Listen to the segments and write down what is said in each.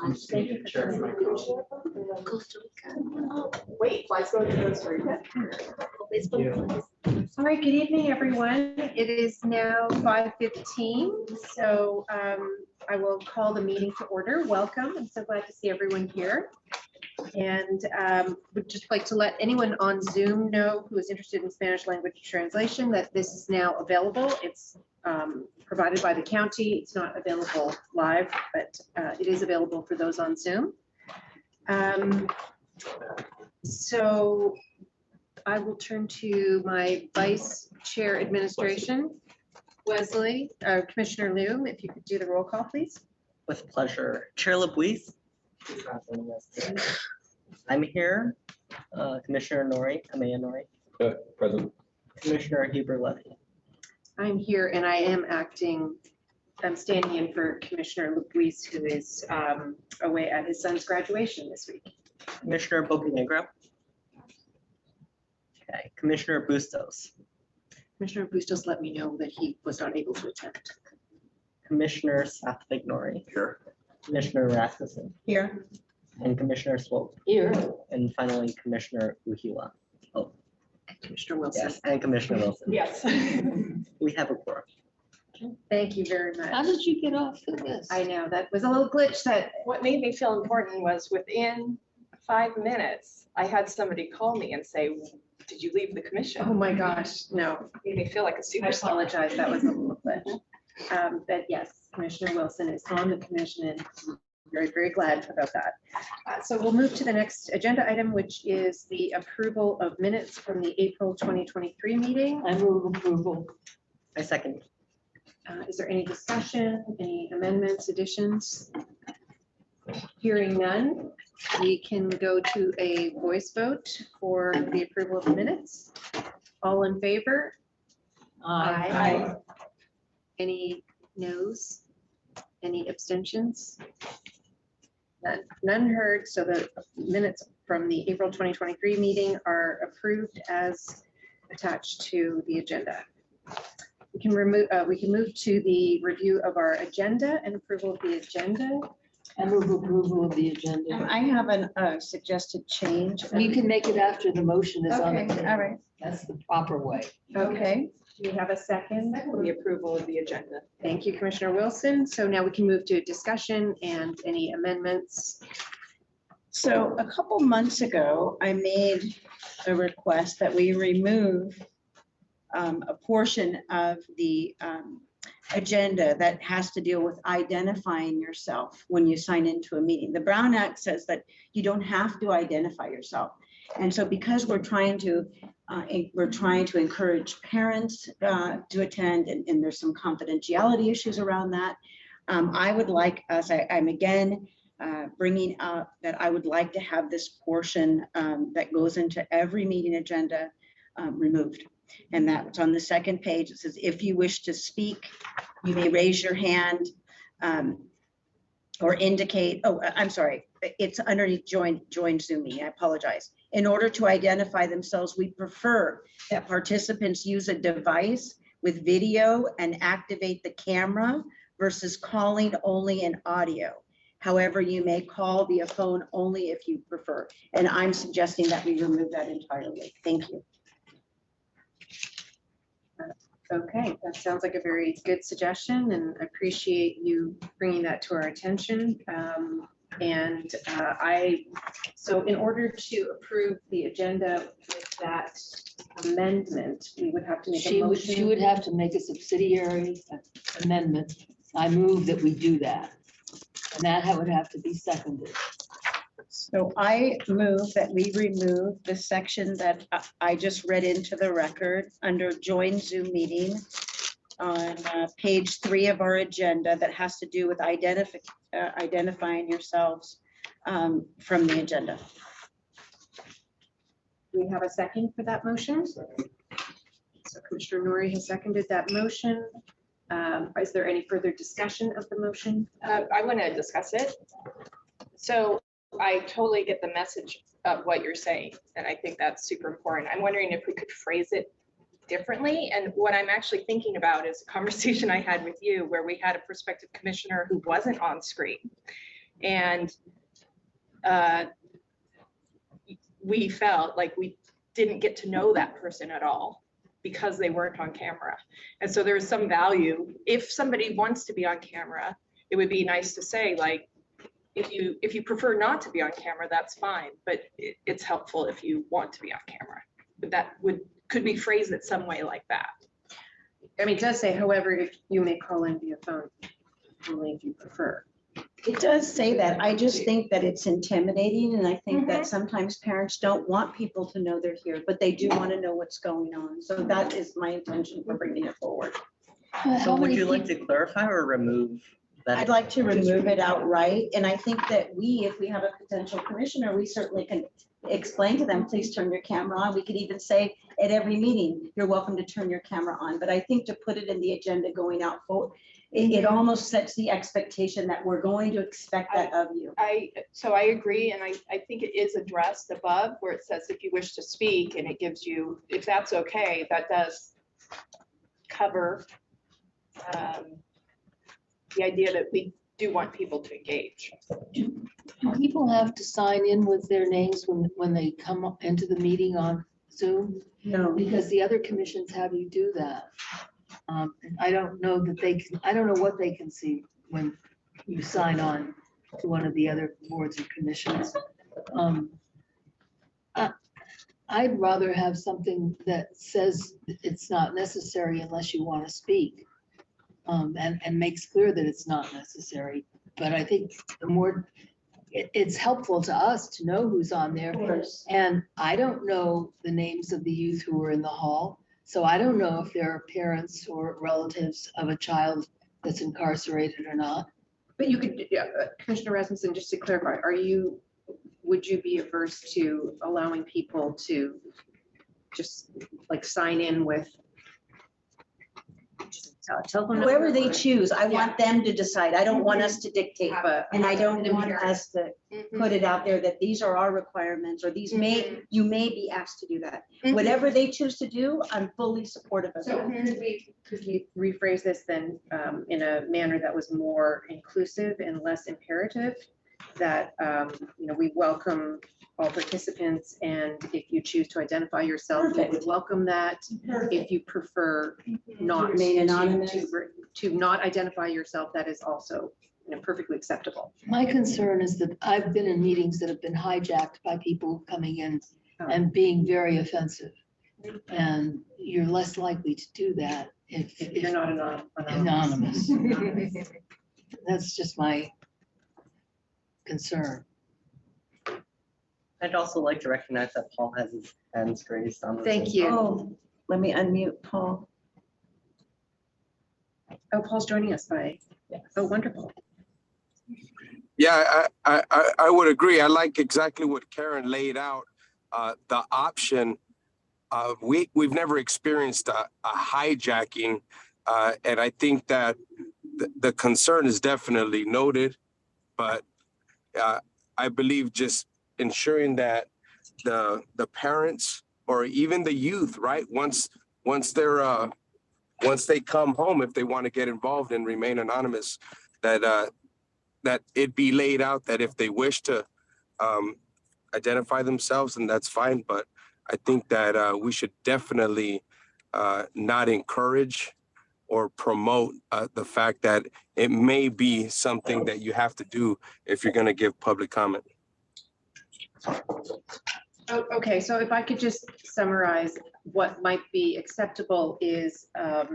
Thank you for coming. Costa Rica. Oh, wait, flights going to Costa Rica? All right, good evening, everyone. It is now 5:15, so I will call the meeting to order. Welcome. I'm so glad to see everyone here. And would just like to let anyone on Zoom know who is interested in Spanish language translation that this is now available. It's provided by the county. It's not available live, but it is available for those on Zoom. So I will turn to my Vice Chair Administration, Wesley, Commissioner Loom, if you could do the roll call, please. With pleasure. Chair LeBuise. I'm here. Commissioner Nori, Amaya Nori. Present. Commissioner Huber Levy. I'm here and I am I'm standing in for Commissioner Luis, who is away at his son's graduation this week. Commissioner Bocanegra. Okay. Commissioner Bustos. Commissioner Bustos let me know that he was not able to attend. Commissioner Safvignori. Here. Commissioner Rasmussen. Here. And Commissioner Swope. Here. And finally, Commissioner Uhila. Oh, Commissioner Wilson. yes, and Commissioner Wilson. Yes. We have a quorum. Thank you very much. How did you get off of this? I know that was a little glitch that What made me feel important was within 5 minutes, I had somebody call me and say, did you leave the commission? oh my gosh, no. Made me feel like a I superstar. apologize. That was a little glitch. But yes, Commissioner Wilson is on the commission and very, very glad about that. So we'll move to the next agenda item, which is the approval of minutes from the April 2023 meeting. I move approval. I second. Is there any discussion, any amendments, additions? Hearing none, we can go to a voice vote for the approval of the minutes. All in favor? Aye. Any noes? Any abstentions? None heard, so the minutes from the April 2023 meeting are approved as attached to the agenda. We can move to the review of our agenda and approval of the agenda. I move approval of the agenda. I have a suggested change. You can make it after the motion is on the Okay, table. all right. That's the proper way. Okay, do we have a second? The approval of the agenda. Thank you, Commissioner Wilson. So now we can move to discussion and any amendments. So a couple months ago, I made a request that we remove a portion of the agenda that has to deal with identifying yourself when you sign into a meeting. The Brown Act says that you don't have to identify yourself. And so because we're trying to encourage parents to attend, and there's some confidentiality issues around that, I would like us, I'm again bringing up that I would like to have this portion that goes into every meeting agenda removed. And that's on the second page. It says, if you wish to speak, you may raise your hand or indicate, oh, I'm sorry, it's underneath join Zoom meeting. I apologize. In order to identify themselves, we prefer that participants use a device with video and activate the camera versus calling only in audio. However, you may call via phone only if you prefer. And I'm suggesting that we remove that entirely. Thank you. Okay, that sounds like a very good suggestion and I appreciate you bringing that to our attention. So in order to approve the agenda with that amendment, we would have to make a motion. She would have to make a subsidiary amendment. I move that we do that. And that would have to be seconded. So I move that we remove the section that I just read into the record under join Zoom meeting on page 3 of our agenda that has to do with identifying yourselves from the agenda. Do we have a second for that motion? So Commissioner Nori has seconded that motion. Is there any further discussion of the motion? I want to discuss it. So I totally get the message of what you're saying, and I think that's super important. I'm wondering if we could phrase it differently. And what I'm actually thinking about is a conversation I had with you where we had a prospective commissioner who wasn't on screen. And we felt like we didn't get to know that person at all because they weren't on camera. And so there's some value. If somebody wants to be on camera, it would be nice to say, like, if you prefer not to be on camera, that's fine, but it's helpful if you want to be on camera. But that could we phrase it some way like that? I mean, it does say, however, if you may call in via phone, only if you prefer. It does say that. I just think that it's intimidating, and I think that Mhm. sometimes parents don't want people to know they're here, but they do want to know what's going on. So that is my intention for bringing it forward. So would you like to clarify or remove that? I'd like to remove it outright, and I think that if we have a potential commissioner, we certainly can explain to them, please turn your camera on. We could even say at every meeting, you're welcome to turn your camera on. But I think to put it in the agenda going out forward, it almost sets the expectation that we're going to expect that of you. So I agree, and I think it is addressed above where it says if you wish to speak, and it gives you, if that's okay, that does cover the idea that we do want people to engage. Do people have to sign in with their names when they come up into the meeting on Zoom? No. Because the other commissions have you do that. And I don't know that they can, I don't know what they can see when you sign on to one of the other boards or commissions. I'd rather have something that says it's not necessary unless you want to speak. And makes clear that it's not necessary. But I think the more, it's helpful to us to know who's on there. And I don't know the names of the youth who are in the hall. So I don't know if they're parents or relatives of a child that's incarcerated or not. But you could, Commissioner Rasmussen, just to clarify, would you be averse to allowing people to just like sign in with telephone number? Whoever they choose, I want them to decide. I don't want us to dictate, But and I don't want us to put it out there that these are our requirements, or these you may be asked to do that. Whatever they choose to do, I'm fully supportive of So that. could we rephrase this then in a manner that was more inclusive and less imperative? That, we welcome all participants, and if you choose to identify yourself, we would welcome that. If you prefer not Remain anonymous. to not identify yourself, that is also perfectly acceptable. My concern is that I've been in meetings that have been hijacked by people coming in and being very offensive. And you're less likely to do that if You're not anonymous. anonymous. That's just my concern. I'd also like to recognize that Paul has his hands raised on. Thank you. Oh, let me unmute Paul. Oh, Paul's joining us by, Yes. oh, wonderful. Yeah, I would agree. I like exactly what Karen laid out. The option, we've never experienced a hijacking. And I think that the concern is definitely noted, but I believe just ensuring that the parents or even the youth, right? Once they come home, if they want to get involved and remain anonymous, that it be laid out that if they wish to identify themselves, then that's fine. But I think that we should definitely not encourage or promote the fact that it may be something that you have to do if you're going to give public comment. Oh, okay, so if I could just summarize, what might be acceptable is a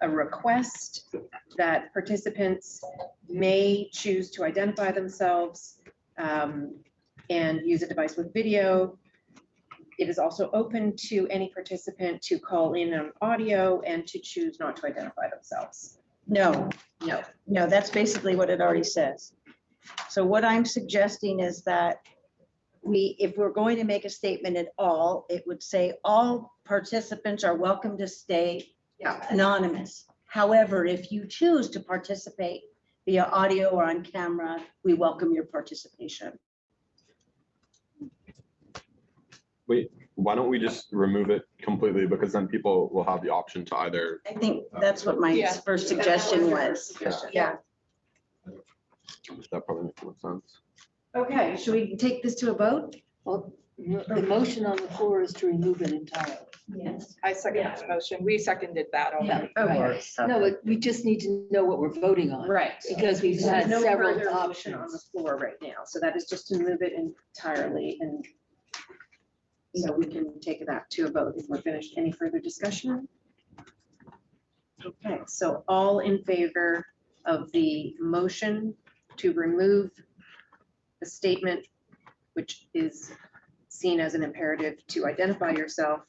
request that participants may choose to identify themselves and use a device with video. It is also open to any participant to call in on audio and to choose not to identify themselves. No, No. that's basically what it already says. So what I'm suggesting is that if we're going to make a statement at all, it would say all participants are welcome to stay anonymous. However, if you choose to participate via audio or on camera, we welcome your participation. Wait, why don't we just remove it completely? Because then people will have the option to either. I think that's what my Yeah. first suggestion was. Yeah. That probably makes more sense. Okay, should we take this to a vote? Well, the motion on the floor is to remove it entirely. Yes. I second the motion. We seconded that already. Okay, No, but we just need to know what we're voting on. right. Because we've So had no several further motion on the options. floor right now, so that is just to move it entirely and so we can take that to a vote if we're finished. Any further discussion? Okay, so all in favor of the motion to remove the statement, which is seen as an imperative to identify yourself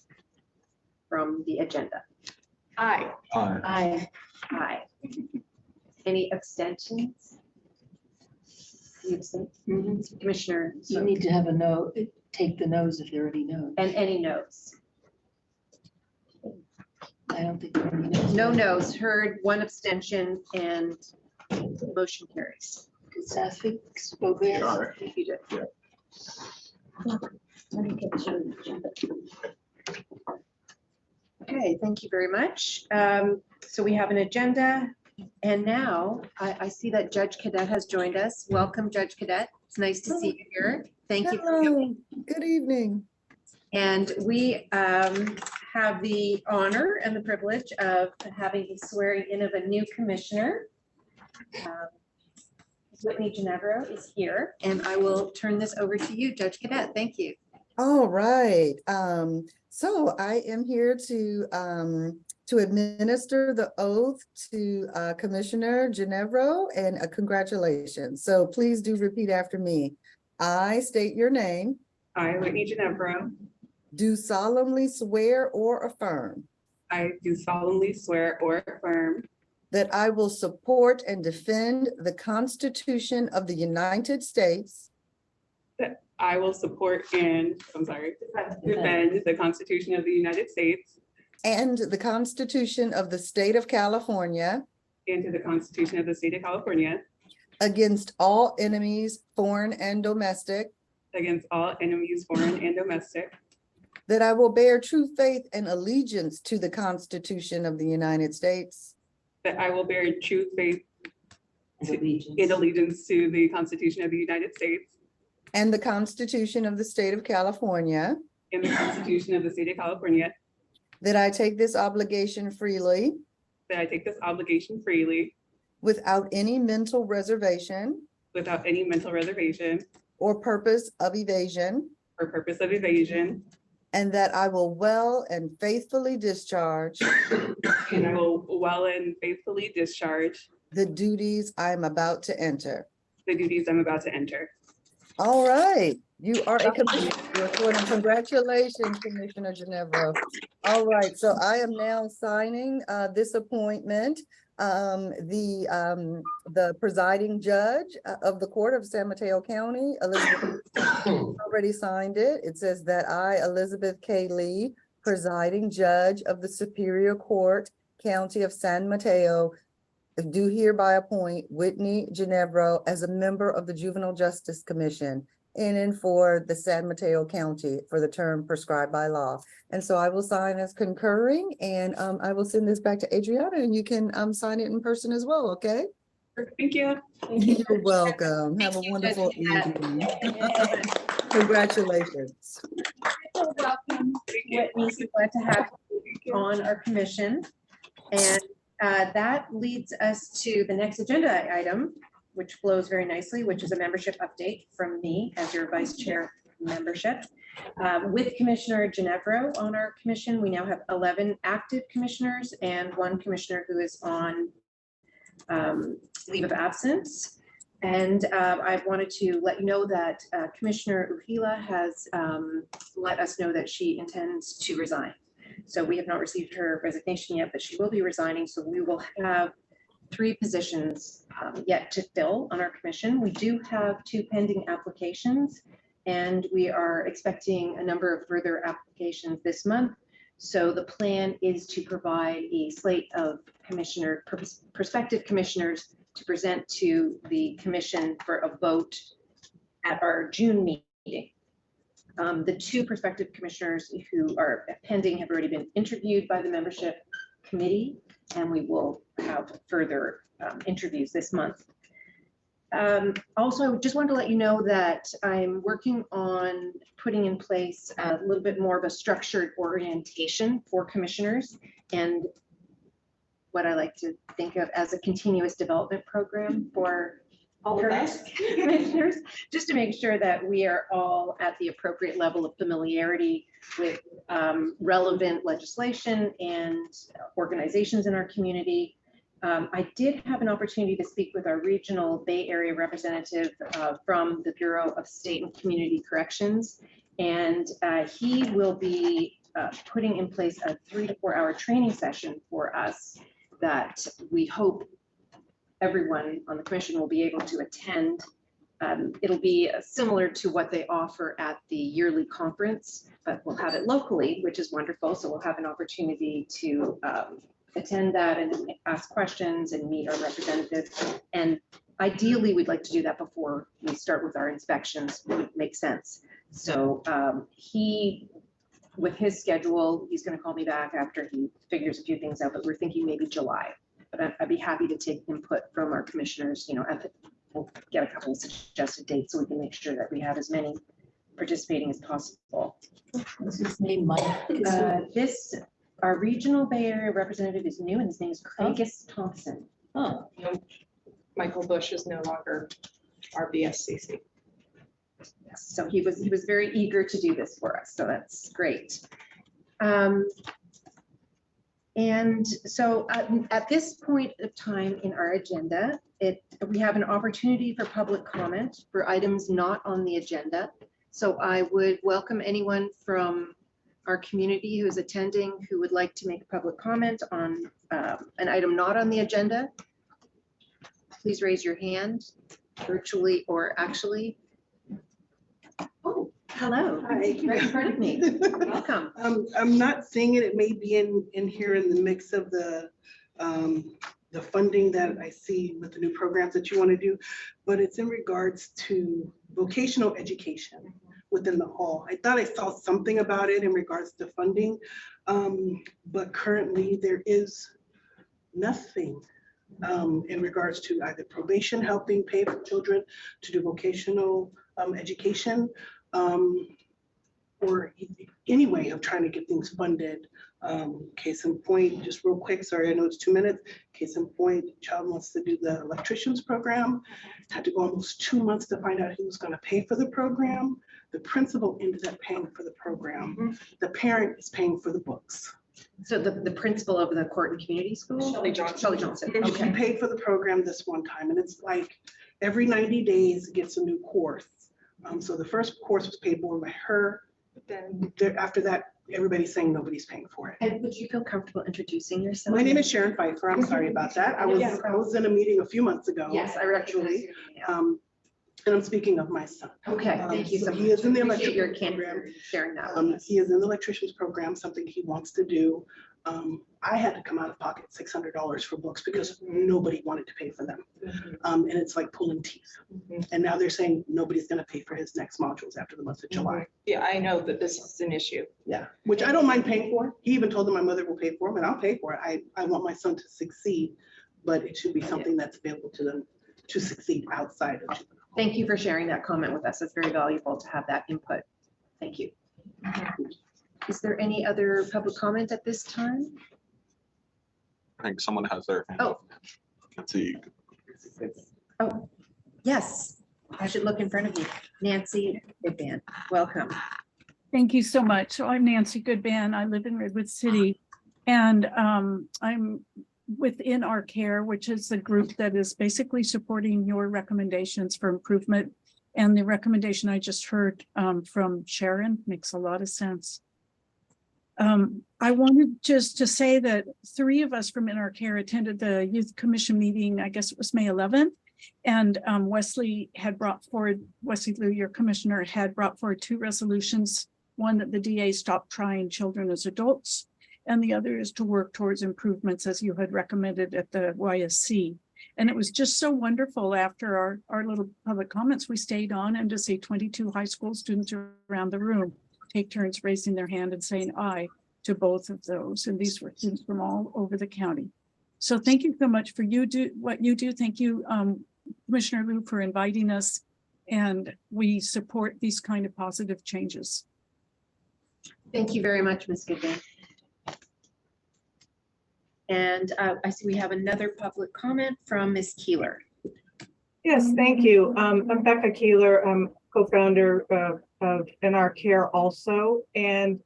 from the agenda? Aye. Aye. Aye. Any abstentions? You abstain? Mhm. Commissioner, You need to have a no, take the no's if there are any no's. and any no's? I don't think there are any no's. No no's heard, one abstention, and motion carries. Did Safi spoke yes? You did. Okay, thank you very much. So we have an agenda, and now I see that Judge Cadet has joined us. Welcome, Judge Cadet. It's nice to see you here. Thank you. for coming. Hello, good evening. And we have the honor and the privilege of having the swearing in of a new commissioner. Whitney Ginevro is here, and I will turn this over to you, Judge Cadet. Thank you. All right, so I am here to administer the oath to Commissioner Ginevro, and congratulations. So please do repeat after me. I state your name. I, Whitney Ginevro, Do solemnly swear or affirm I do solemnly swear or affirm that I will support and defend the Constitution of the United States that I will support and, defend the Constitution of the United States and the Constitution of the State of California and to the Constitution of the State of California against all enemies, foreign and domestic, against all enemies, foreign and domestic, that I will bear true faith and allegiance to the Constitution of the United States that I will bear true faith And allegiance. and allegiance to the Constitution of the United States and the Constitution of the State of California, and the Constitution of the State of California, that I take this obligation freely that I take this obligation freely without any mental reservation without any mental reservation or purpose of evasion, or purpose of evasion, and that I will well and faithfully discharge and I will well and faithfully discharge the duties I am about to enter. the duties I'm about to enter. All right, you are a commissioner. Congratulations, Commissioner Ginevro. All right, so I am now signing this appointment. The presiding judge of the Court of San Mateo County, Elizabeth, already signed it. It says that I, Elizabeth K. Lee, presiding judge of the Superior Court, County of San Mateo, do hereby appoint Whitney Ginevro as a member of the Juvenile Justice Commission in and for the San Mateo County for the term prescribed by law. And so I will sign as concurring, and I will send this back to Adriana, and you can sign it in person as well, okay? Thank you. You're welcome. Have a Thank you, wonderful Judge evening. Congratulations. Welcome, Whitney. So glad to have you on our commission. And that leads us to the next agenda item, which flows very nicely, which is a membership update from me as your vice chair membership. With Commissioner Ginevro on our commission, we now have 11 active commissioners and 1 commissioner who is on leave of absence. And I wanted to let you know that Commissioner Uhila has let us know that she intends to resign. So we have not received her resignation yet, but she will be resigning. So we will have 3 positions yet to fill on our commission. We do have 2 pending applications, and we are expecting a number of further applications this month. So the plan is to provide a slate of prospective commissioners to present to the commission for a vote at our June meeting. The 2 prospective commissioners who are pending have already been interviewed by the membership committee, and we will have further interviews this month. Also, I just wanted to let you know that I'm working on putting in place a little bit more of a structured orientation for commissioners and what I like to think of as a continuous development program for all of us commissioners, just to make sure that we are all at the appropriate level of familiarity with relevant legislation and organizations in our community. I did have an opportunity to speak with our regional Bay Area representative from the Bureau of State and Community Corrections, and he will be putting in place a 3 to 4 hour training session for us that we hope everyone on the commission will be able to attend. It'll be similar to what they offer at the yearly conference, but we'll have it locally, which is wonderful. So we'll have an opportunity to attend that and ask questions and meet our representative. And ideally, we'd like to do that before we start with our inspections. It would make sense. So with his schedule, he's going to call me back after he figures a few things out, but we're thinking maybe July. But I'd be happy to take input from our commissioners, we'll get a couple of suggested dates so we can make sure that we have as many participating as possible. What's his name, Mike? Our regional Bay Area representative is new and his name is Craigus Thompson. Oh, Michael Bush is no longer our BSCC. Yes, so he was very eager to do this for us, so that's great. And so at this point of time in our agenda, we have an opportunity for public comment for items not on the agenda. So I would welcome anyone from our community who is attending who would like to make a public comment on an item not on the agenda. Please raise your hand, virtually or actually. Oh, hello. Hi. Right in front of me. Welcome. I'm not seeing it. It may be in here in the mix of the funding that I see with the new programs that you want to do, but it's in regards to vocational education within the hall. I thought I saw something about it in regards to funding, but currently there is nothing in regards to either probation helping pay for children to do vocational education, or any way of trying to get things funded. Case in point, just real quick, sorry, I know it's 2 minutes. Case in point, child wants to do the electricians program, had to go almost 2 months to find out who was going to pay for the program. The principal ended up paying for the program. The parent is paying for the books. So the principal of the Court and Community School? Shelley Johnson. Shelley Johnson, She okay. paid for the program this one time, and it's like every 90 days it gets a new course. So the first course was paid for by her. Then after that, everybody's saying nobody's paying for it. And would you feel comfortable introducing yourself? My name is Sharon Pfeiffer. I'm sorry about that. I was in a meeting a few months ago. Yes, I actually. And I'm speaking of my son. Okay, thank you so much. He is in the Appreciate your electrician candor program. sharing that with us. He is in the electrician's program, something he wants to do. I had to come out of pocket $600 for books because nobody wanted to pay for them. And it's like pulling teeth. And now they're saying nobody's going to pay for his next modules after the month of July. Yeah, I know that this is an issue. Yeah, which I don't mind paying for. He even told them my mother will pay for them, and I'll pay for it. I want my son to succeed, but it should be something that's available to them to succeed outside of juvenile. Thank you for sharing that comment with us. It's very valuable to have that input. Thank you. Is there any other public comment at this time? I think someone has their hand Oh. up. Let's see. Oh, yes. I should look in front of you. Nancy Goodban, welcome. Thank you so much. So I'm Nancy Goodban. I live in Redwood City, and I'm within our care, which is the group that is basically supporting your recommendations for improvement. And the recommendation I just heard from Sharon makes a lot of sense. I wanted just to say that 3 of us from In Our Care attended the Youth Commission meeting, I guess it was May 11th. And Wesley Liu, your commissioner, had brought forward 2 resolutions. One, that the DA stop trying children as adults, and the other is to work towards improvements as you had recommended at the YSC. And it was just so wonderful after our little public comments, we stayed on and to see 22 high school students around the room take turns raising their hand and saying aye to both of those. And these were students from all over the county. So thank you so much for what you do. Thank you, Commissioner Liu for inviting us, and we support these kind of positive changes. Thank you very much, Ms. Goodman. And I see we have another public comment from Ms. Keeler. Yes, thank you. I'm Becca Keeler. I'm co-founder of NR Care also. And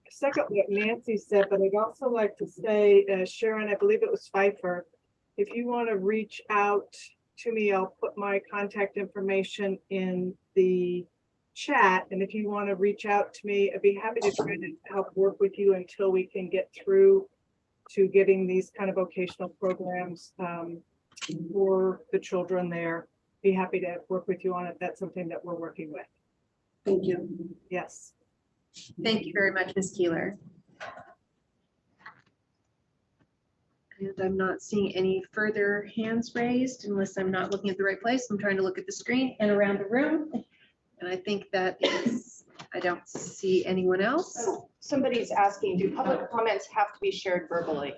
second what Nancy said, but I'd also like to say, Sharon, I believe it was Pfeiffer, if you want to reach out to me, I'll put my contact information in the chat. And if you want to reach out to me, I'd be happy to try to help work with you until we can get through to getting these kind of vocational programs for the children there. Be happy to work with you on it. That's something that we're working with. Thank you. Yes. Thank you very much, Ms. Keeler. And I'm not seeing any further hands raised unless I'm not looking at the right place. I'm trying to look at the screen and around the room. And I think that is, I don't see anyone else. So somebody's asking, do public comments have to be shared verbally?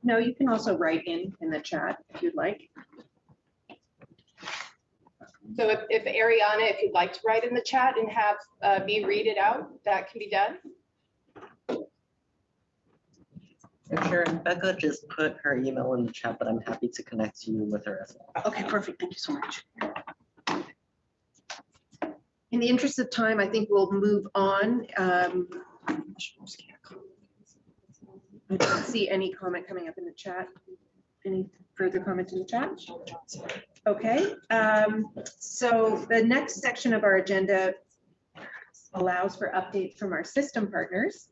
No, you can also write in the chat if you'd like. So if Ariana, if you'd like to write in the chat and have me read it out, that can be done. And Sharon, Becca just put her email in the chat, but I'm happy to connect you with her as well. Okay, perfect. Thank you so much. In the interest of time, I think we'll move on. I don't see any comment coming up in the chat. Any further comments in the chat? Okay, so the next section of our agenda allows for updates from our system partners.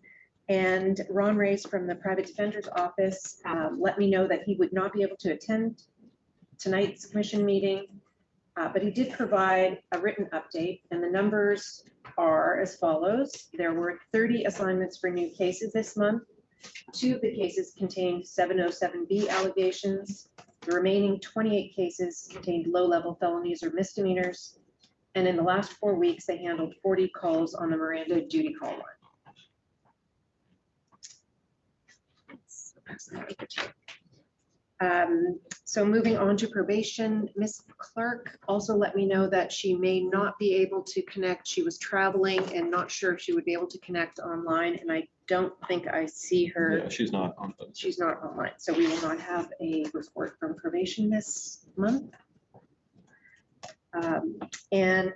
And Ron Reyes from the Private Defender's Office let me know that he would not be able to attend tonight's commission meeting, but he did provide a written update, and the numbers are as follows. There were 30 assignments for new cases this month. 2 of the cases contained 707B allegations. The remaining 28 cases contained low-level felonies or misdemeanors. And in the last 4 weeks, they handled 40 calls on the Miranda duty call line. So moving on to probation, Ms. Clark also let me know that she may not be able to connect. She was traveling and not sure if she would be able to connect online, and I don't think I see her. Yeah, she's not on. She's not online, so we will not have a report from probation this month. And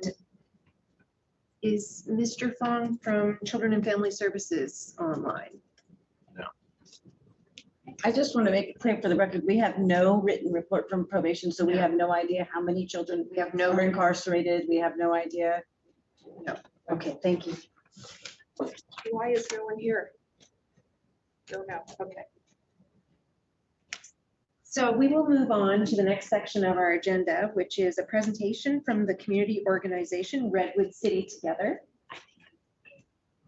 is Mr. Fong from Children and Family Services online? I just want to make it clear for the record, we have no written report from probation, so we have no idea how many children We have no are incarcerated. We have no idea. No. Okay, thank you. Why is no one here? Don't know. Okay. So we will move on to the next section of our agenda, which is a presentation from the community organization Redwood City Together.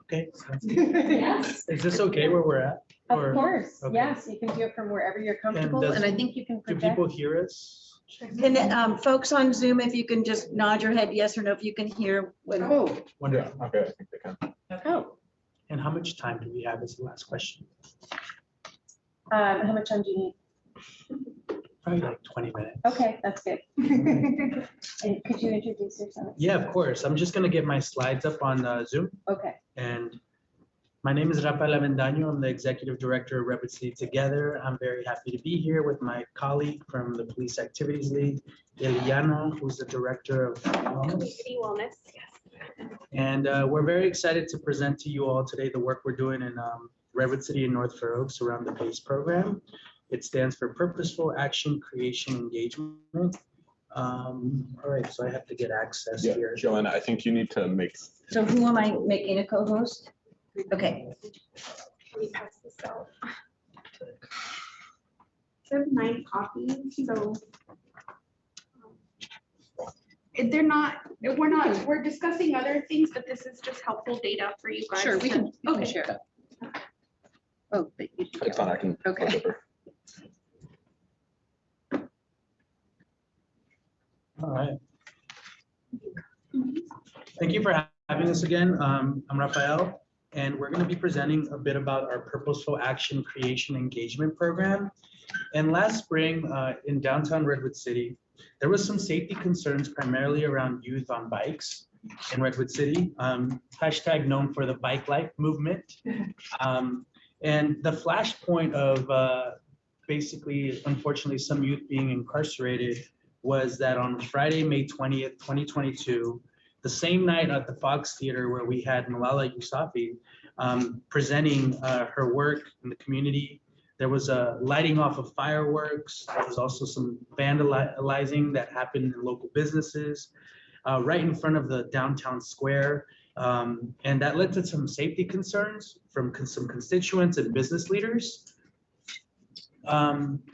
Okay. Yes. Is this okay where we're at? Of Or- course, okay. yes, you can do it from wherever you're comfortable, does- and I think you can Do project. people hear us? Can folks on Zoom, if you can just nod your head yes or no, if you can hear when. Oh, Yeah, Wonderful. okay, I think they can. oh, And how much time do we have is the last question? how much time do you need? Probably like 20 minutes. Okay, that's good. And could you introduce yourself? Yeah, of course. I'm just gonna get my slides up on Zoom. Okay, And my name is Rafael Avendaño. I'm the Executive Director of Redwood City Together. I'm very happy to be here with my colleague from the Police Activities League, Eliana, who's the Director of Community wellness. And we're very excited to present to you all today the work we're doing in Redwood City and North Fair Oaks around the PACE program. It stands for Purposeful Action Creation Engagement. All right, so I have to get access Yeah, here. Joanna, I think you need to make. So who am I making a co-host? Okay, Let me pass this out. There's 9 copies, so. We're discussing other things, but this is just helpful data for you guys. sure, we can Okay. share that. Oh, but you. It's fine, I can. Okay. All right. Thank you for having us again. I'm Rafael, and we're going to be presenting a bit about our Purposeful Action Creation Engagement Program. And last spring in downtown Redwood City, there was some safety concerns primarily around youth on bikes in Redwood City, hashtag known for the bike life movement. And the flashpoint of basically, unfortunately, some youth being incarcerated was that on Friday, May 20th, 2022, the same night at the Fox Theater where we had Malala Yousafzai presenting her work in the community. There was a lighting off of fireworks. There was also some vandalizing that happened in local businesses right in front of the downtown square. And that led to some safety concerns from some constituents and business leaders,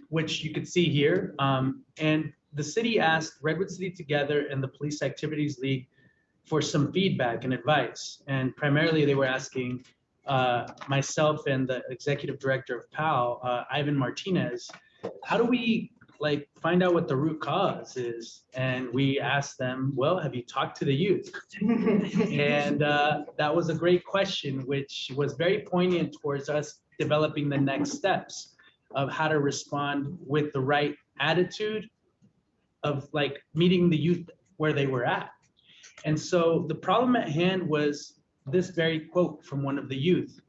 which you could see here. And the city asked Redwood City Together and the Police Activities League for some feedback and advice. And primarily they were asking myself and the executive director of PAL, Ivan Martinez, how do we find out what the root cause is? And we asked them, well, have you talked to the youth? And that was a great question, which was very poignant towards us developing the next steps of how to respond with the right attitude of meeting the youth where they were at. And so the problem at hand was this very quote from one of the youth.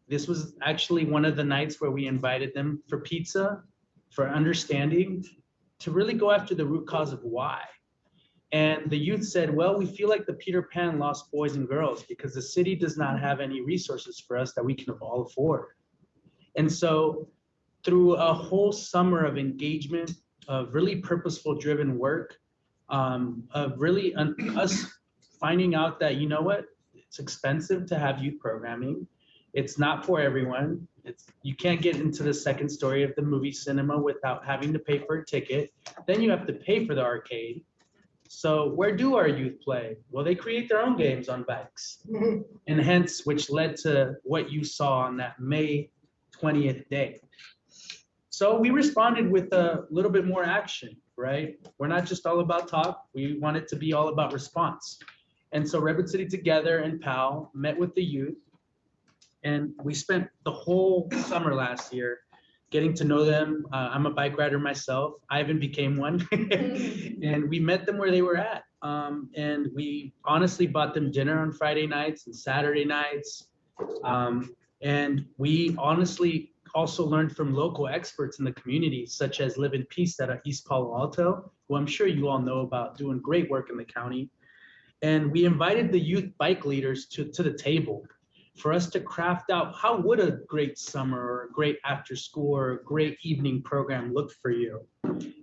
This was actually one of the nights where we invited them for pizza, for understanding, to really go after the root cause of why. And the youth said, well, we feel like the Peter Pan lost boys and girls because the city does not have any resources for us that we can all afford. And so through a whole summer of engagement, of really purposeful driven work, of really us finding out that, you know what, it's expensive to have youth programming. It's not for everyone. You can't get into the second story of the movie cinema without having to pay for a ticket. Then you have to pay for the arcade. So where do our youth play? Well, they create their own games on bikes. And hence, which led to what you saw on that May 20th day. So we responded with a little bit more action, right? We're not just all about talk. We want it to be all about response. And so Redwood City Together and PAL met with the youth. And we spent the whole summer last year getting to know them. I'm a bike rider myself. Ivan became one. And we met them where they were at. And we honestly bought them dinner on Friday nights and Saturday nights. And we honestly also learned from local experts in the community, such as Live in Peace at East Palo Alto, who I'm sure you all know about, doing great work in the county. And we invited the youth bike leaders to the table for us to craft out how would a great summer or a great after school or a great evening program look for you.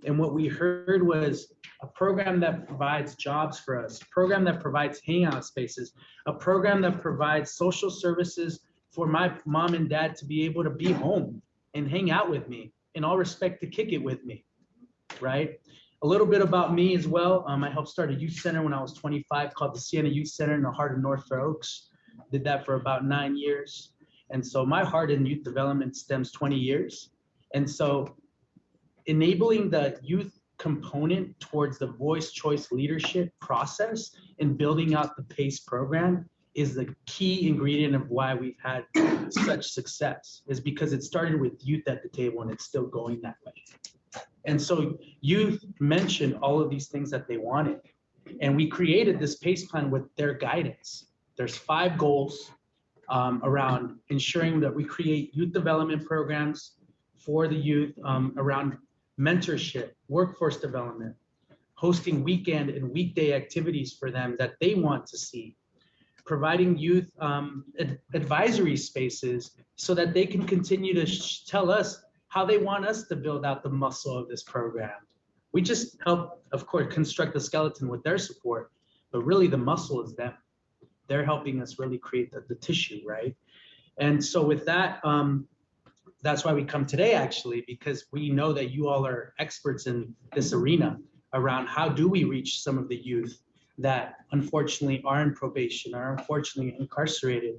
And what we heard was a program that provides jobs for us, a program that provides hangout spaces, a program that provides social services for my mom and dad to be able to be home and hang out with me, in all respect, to kick it with me, right? A little bit about me as well. I helped start a youth center when I was 25 called the Sienna Youth Center in the heart of North Fair Oaks. Did that for about 9 years. And so my heart in youth development stems 20 years. And so enabling the youth component towards the voice choice leadership process and building out the PACE program is the key ingredient of why we've had such success, is because it started with youth at the table and it's still going that way. And so youth mentioned all of these things that they wanted. And we created this PACE plan with their guidance. There's 5 goals around ensuring that we create youth development programs for the youth around mentorship, workforce development, hosting weekend and weekday activities for them that they want to see, providing youth advisory spaces so that they can continue to tell us how they want us to build out the muscle of this program. We just help, of course, construct the skeleton with their support, but really the muscle is them. They're helping us really create the tissue, right? And so with that, that's why we come today, actually, because we know that you all are experts in this arena around how do we reach some of the youth that unfortunately are in probation, are unfortunately incarcerated.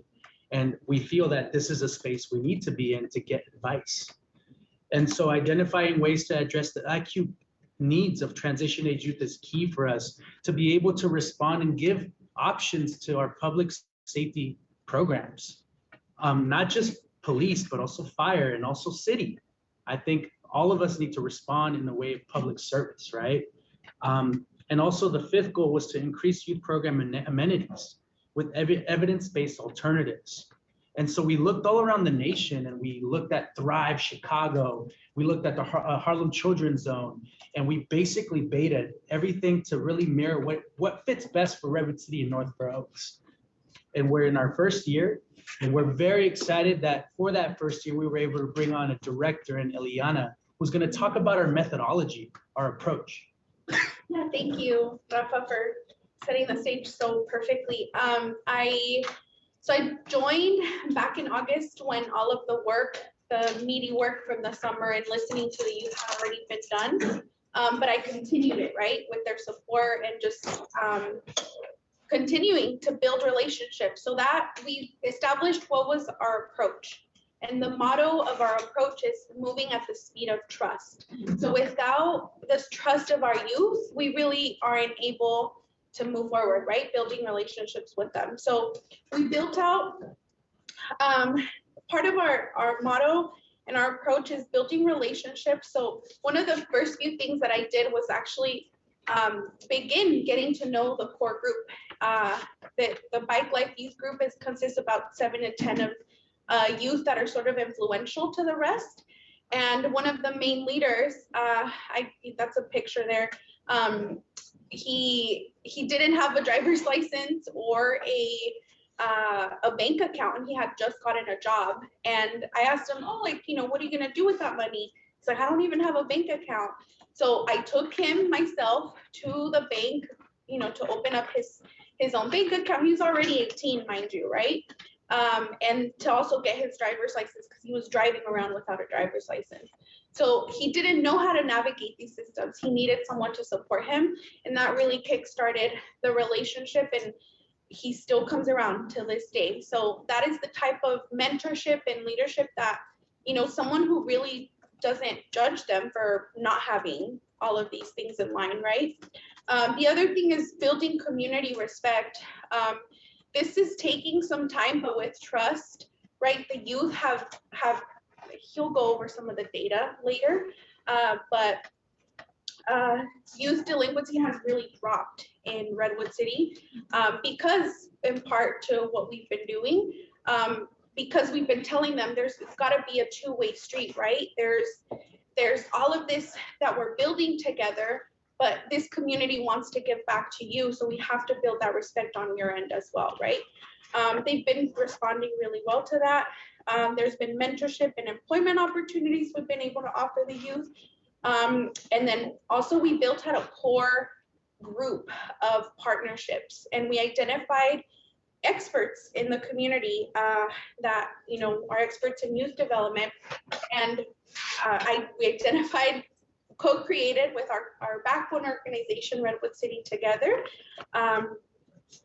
And we feel that this is a space we need to be in to get advice. And so identifying ways to address the acute needs of transition age youth is key for us to be able to respond and give options to our public safety programs, not just police, but also fire and also city. I think all of us need to respond in the way of public service, right? And also the fifth goal was to increase youth program amenities with evidence-based alternatives. And so we looked all around the nation and we looked at Thrive Chicago, we looked at the Harlem Children's Zone, and we basically betaed everything to really mirror what fits best for Redwood City and North Fair Oaks. And we're in our first year, and we're very excited that for that first year, we were able to bring on a director in Eliana, who's gonna talk about our methodology, our approach. Yeah, thank you, Rafa, for setting the stage so perfectly. So I joined back in August when all of the work, the meaty work from the summer and listening to the youth had already been done. But I continued it, right, with their support and just continuing to build relationships so that we established what was our approach. And the motto of our approach is moving at the speed of trust. So without this trust of our youth, we really aren't able to move forward, right? Building relationships with them. So we built out, part of our motto and our approach is building relationships. So one of the first few things that I did was actually begin getting to know the core group. The Bike Life Youth Group consists of about 7 to 10 of youth that are sort of influential to the rest. And one of the main leaders, that's a picture there. He didn't have a driver's license or a bank account, and he had just gotten a job. And I asked him, oh, like, what are you gonna do with that money? He's like, I don't even have a bank account. So I took him myself to the bank, to open up his own bank account. He's already 18, mind you, right? And to also get his driver's license because he was driving around without a driver's license. So he didn't know how to navigate these systems. He needed someone to support him, and that really kickstarted the relationship, and he still comes around to this day. So that is the type of mentorship and leadership that, someone who really doesn't judge them for not having all of these things in line, right? The other thing is building community respect. This is taking some time, but with trust, right? The youth have he'll go over some of the data later, but youth delinquency has really dropped in Redwood City because, in part, to what we've been doing, because we've been telling them it's got to be a two-way street, right? There's all of this that we're building together, but this community wants to give back to you, so we have to build that respect on your end as well, right? They've been responding really well to that. There's been mentorship and employment opportunities we've been able to offer the youth. And then also we built out a core group of partnerships, and we identified experts in the community that, are experts in youth development. And we identified, co-created with our backbone organization, Redwood City Together,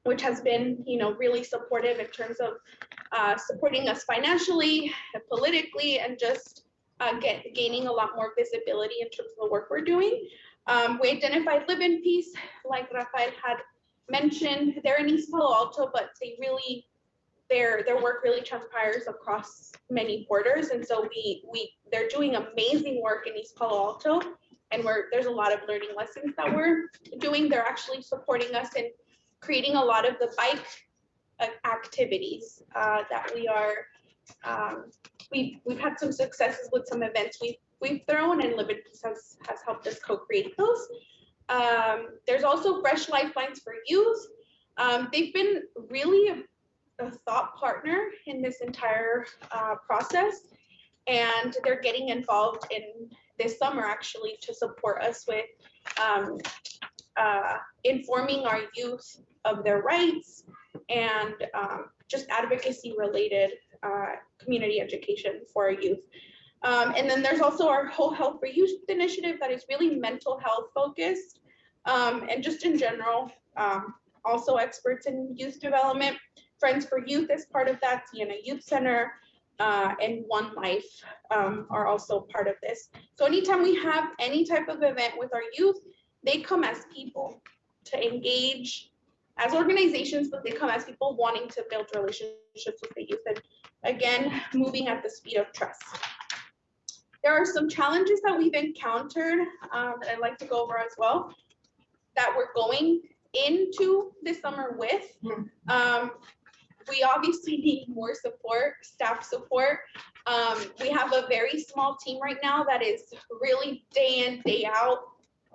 which has been, really supportive in terms of supporting us financially, politically, and just gaining a lot more visibility in terms of the work we're doing. We identified Live in Peace, like Rafael had mentioned. They're in East Palo Alto, but they really, their work really transpires across many borders. And so they're doing amazing work in East Palo Alto, and there's a lot of learning lessons that we're doing. They're actually supporting us in creating a lot of the bike activities that we are, we've had some successes with some events we've thrown, and Live in Peace has helped us co-create those. There's also Fresh Lifelines for Youth. They've been really a thought partner in this entire process, and they're getting involved in this summer actually to support us with informing our youth of their rights and just advocacy related community education for our youth. And then there's also our Whole Health for Youth initiative that is really mental health focused, and just in general, also experts in youth development. Friends for Youth is part of that, Siena Youth Center, and One Life are also part of this. So anytime we have any type of event with our youth, they come as people to engage as organizations, but they come as people wanting to build relationships with the youth. And again, moving at the speed of trust. There are some challenges that we've encountered that I'd like to go over as well, that we're going into this summer with. We obviously need more support, staff support. We have a very small team right now that is really day in, day out,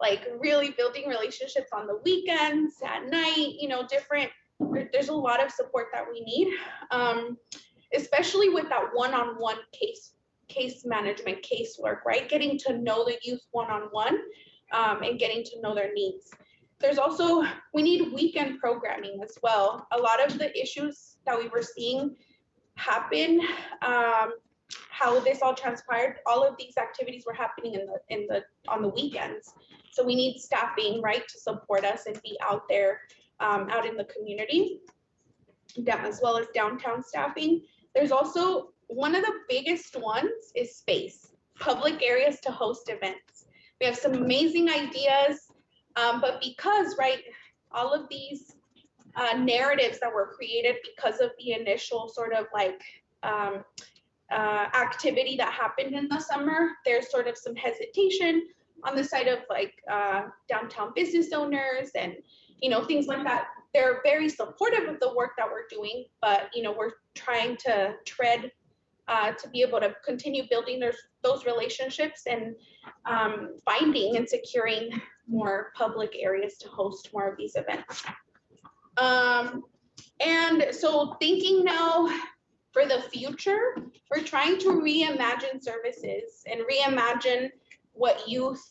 like really building relationships on the weekends, at night, you know, there's a lot of support that we need, especially with that one-on-one case management, casework, right? Getting to know the youth one-on-one and getting to know their needs. There's also, we need weekend programming as well. A lot of the issues that we were seeing happen, how this all transpired, all of these activities were happening on the weekends. So we need staffing, right, to support us and be out there, out in the community, as well as downtown staffing. There's also, one of the biggest ones is space, public areas to host events. We have some amazing ideas, but because, right, all of these narratives that were created because of the initial sort of like activity that happened in the summer, there's sort of some hesitation on the side of like downtown business owners and, you know, things like that. They're very supportive of the work that we're doing, but, you know, we're trying to tread to be able to continue building those relationships and finding and securing more public areas to host more of these events. And so thinking now for the future, we're trying to reimagine services and reimagine what youth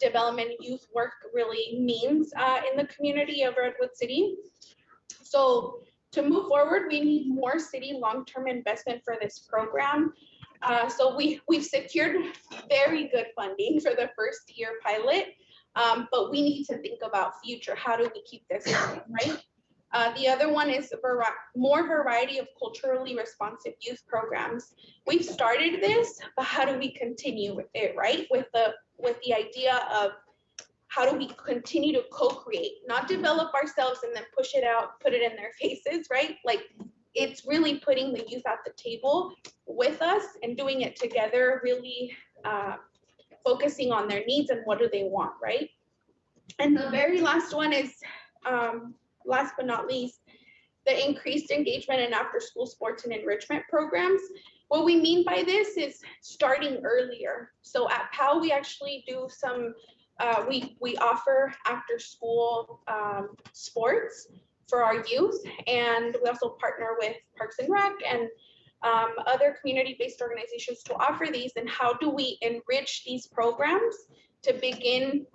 development, youth work really means in the community of Redwood City. So to move forward, we need more city long-term investment for this program. So we've secured very good funding for the first year pilot, but we need to think about future. How do we keep this going, right? The other one is more variety of culturally responsive youth programs. We've started this, but how do we continue with it, right? With the idea of how do we continue to co-create, not develop ourselves and then push it out, put it in their faces, right? Like it's really putting the youth at the table with us and doing it together, really focusing on their needs and what do they want, right? And the very last one is, last but not least, the increased engagement in after-school sports and enrichment programs. What we mean by this is starting earlier. So at PAL, we actually do some, we offer after-school sports for our youth, and we also partner with Parks and Rec and other community-based organizations to offer these. And how do we enrich these programs to begin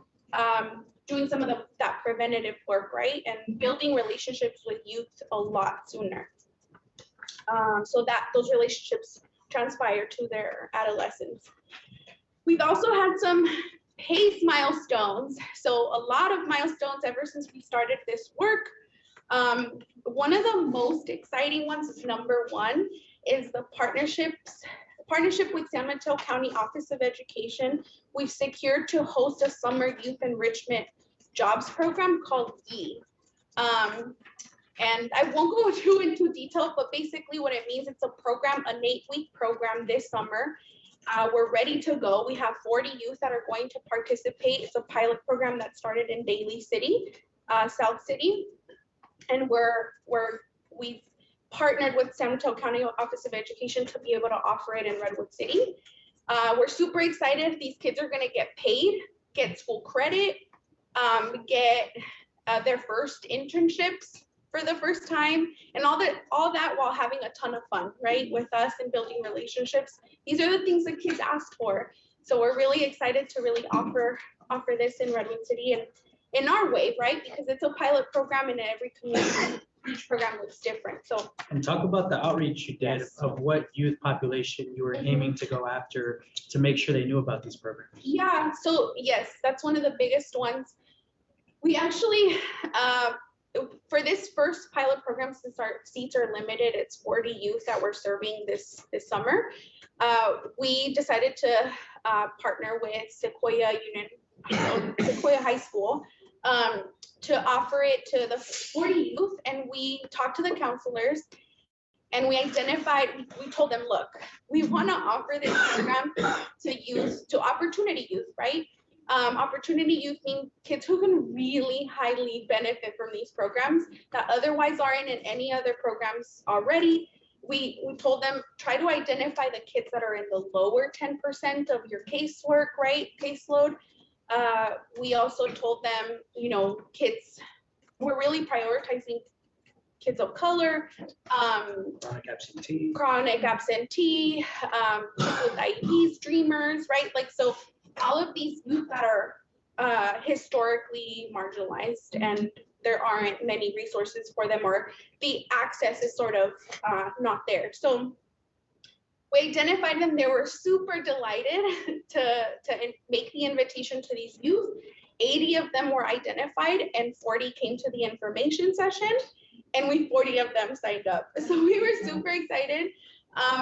doing some of that preventative work, right? And building relationships with youth a lot sooner. So that those relationships transpire to their adolescence. We've also had some PACE milestones. So a lot of milestones ever since we started this work. One of the most exciting ones is number one is the partnership with San Mateo County Office of Education. We've secured to host a summer youth enrichment jobs program called YE. And I won't go too into detail, but basically what it means, it's a program, an 8-week program this summer. We're ready to go. We have 40 youth that are going to participate. It's a pilot program that started in Daly City, South City. And we've partnered with San Mateo County Office of Education to be able to offer it in Redwood City. We're super excited. These kids are gonna get paid, get school credit, get their first internships for the first time, and all that while having a ton of fun, right, with us and building relationships. These are the things that kids ask for. So we're really excited to really offer this in Redwood City and in our way, right? Because it's a pilot program and every community, each program looks different. So. And talk about the outreach you did of what youth population you were aiming to go after to make sure they knew about these programs. Yeah, so yes, that's one of the biggest ones. We actually, for this first pilot program, since our seats are limited, it's 40 youth that we're serving this summer. We decided to partner with Sequoia High School to offer it to the 40 youth, and we talked to the counselors, And we identified, we told them, look, we want to offer this program to opportunity youth, right? Opportunity youth mean kids who can really highly benefit from these programs that otherwise aren't in any other programs already. We told them, try to identify the kids that are in the lower 10% of your casework, right? Caseload. We also told them, you know, kids, we're really prioritizing kids of color, chronic absentee, kids with IEPs, dreamers, right? Like, so all of these youth that are historically marginalized and there aren't many resources for them, or the access is sort of not there. So we identified them. They were super delighted to make the invitation to these youth. 80 of them were identified and 40 came to the information session, and 40 of them signed up. So we were super excited.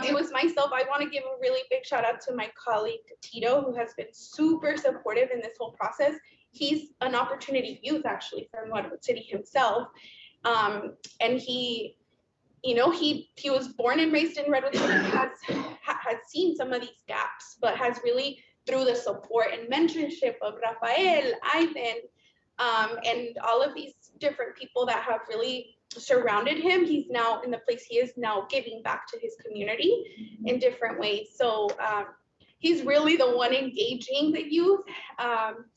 It was myself. I want to give a really big shout out to my colleague Tito, who has been super supportive in this whole process. He's an opportunity youth actually from Redwood City himself. And he, you know, he was born and raised in Redwood City, has seen some of these gaps, but has really, through the support and mentorship of Rafael, Ivan, and all of these different people that have really surrounded him, he's now in the place he is now, giving back to his community in different ways. So he's really the one engaging the youth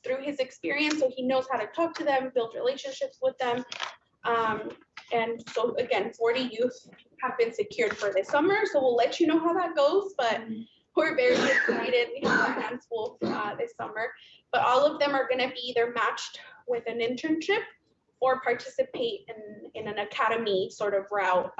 through his experience. So he knows how to talk to them, build relationships with them. And so again, 40 youth have been secured for this summer. So we'll let you know how that goes, but we're very excited. We have our hands full this summer, but all of them are going to be either matched with an internship or participate in an academy sort of route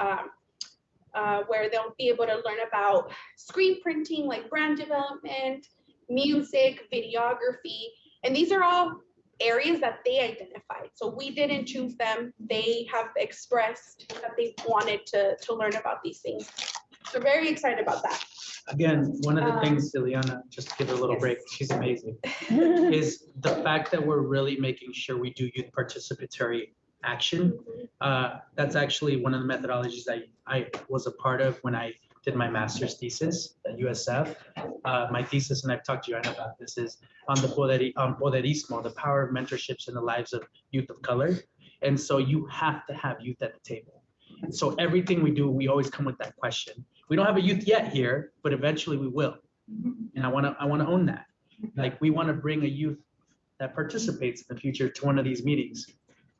where they'll be able to learn about screen printing, like brand development, music, videography. And these are all areas that they identified. So we didn't choose them. They have expressed that they wanted to learn about these things. So very excited about that. Again, one of the things, Ileana, just to give her a little break, she's amazing, is the fact that we're really making sure we do youth participatory action. That's actually one of the methodologies I was a part of when I did my master's thesis at USF. My thesis, and I've talked to you Anna, about this, is on the poderismo, the power of mentorships in the lives of youth of color. And so you have to have youth at the table. And so everything we do, we always come with that question. We don't have a youth yet here, but eventually we will. And I want to own that. Like, we want to bring a youth that participates in the future to one of these meetings,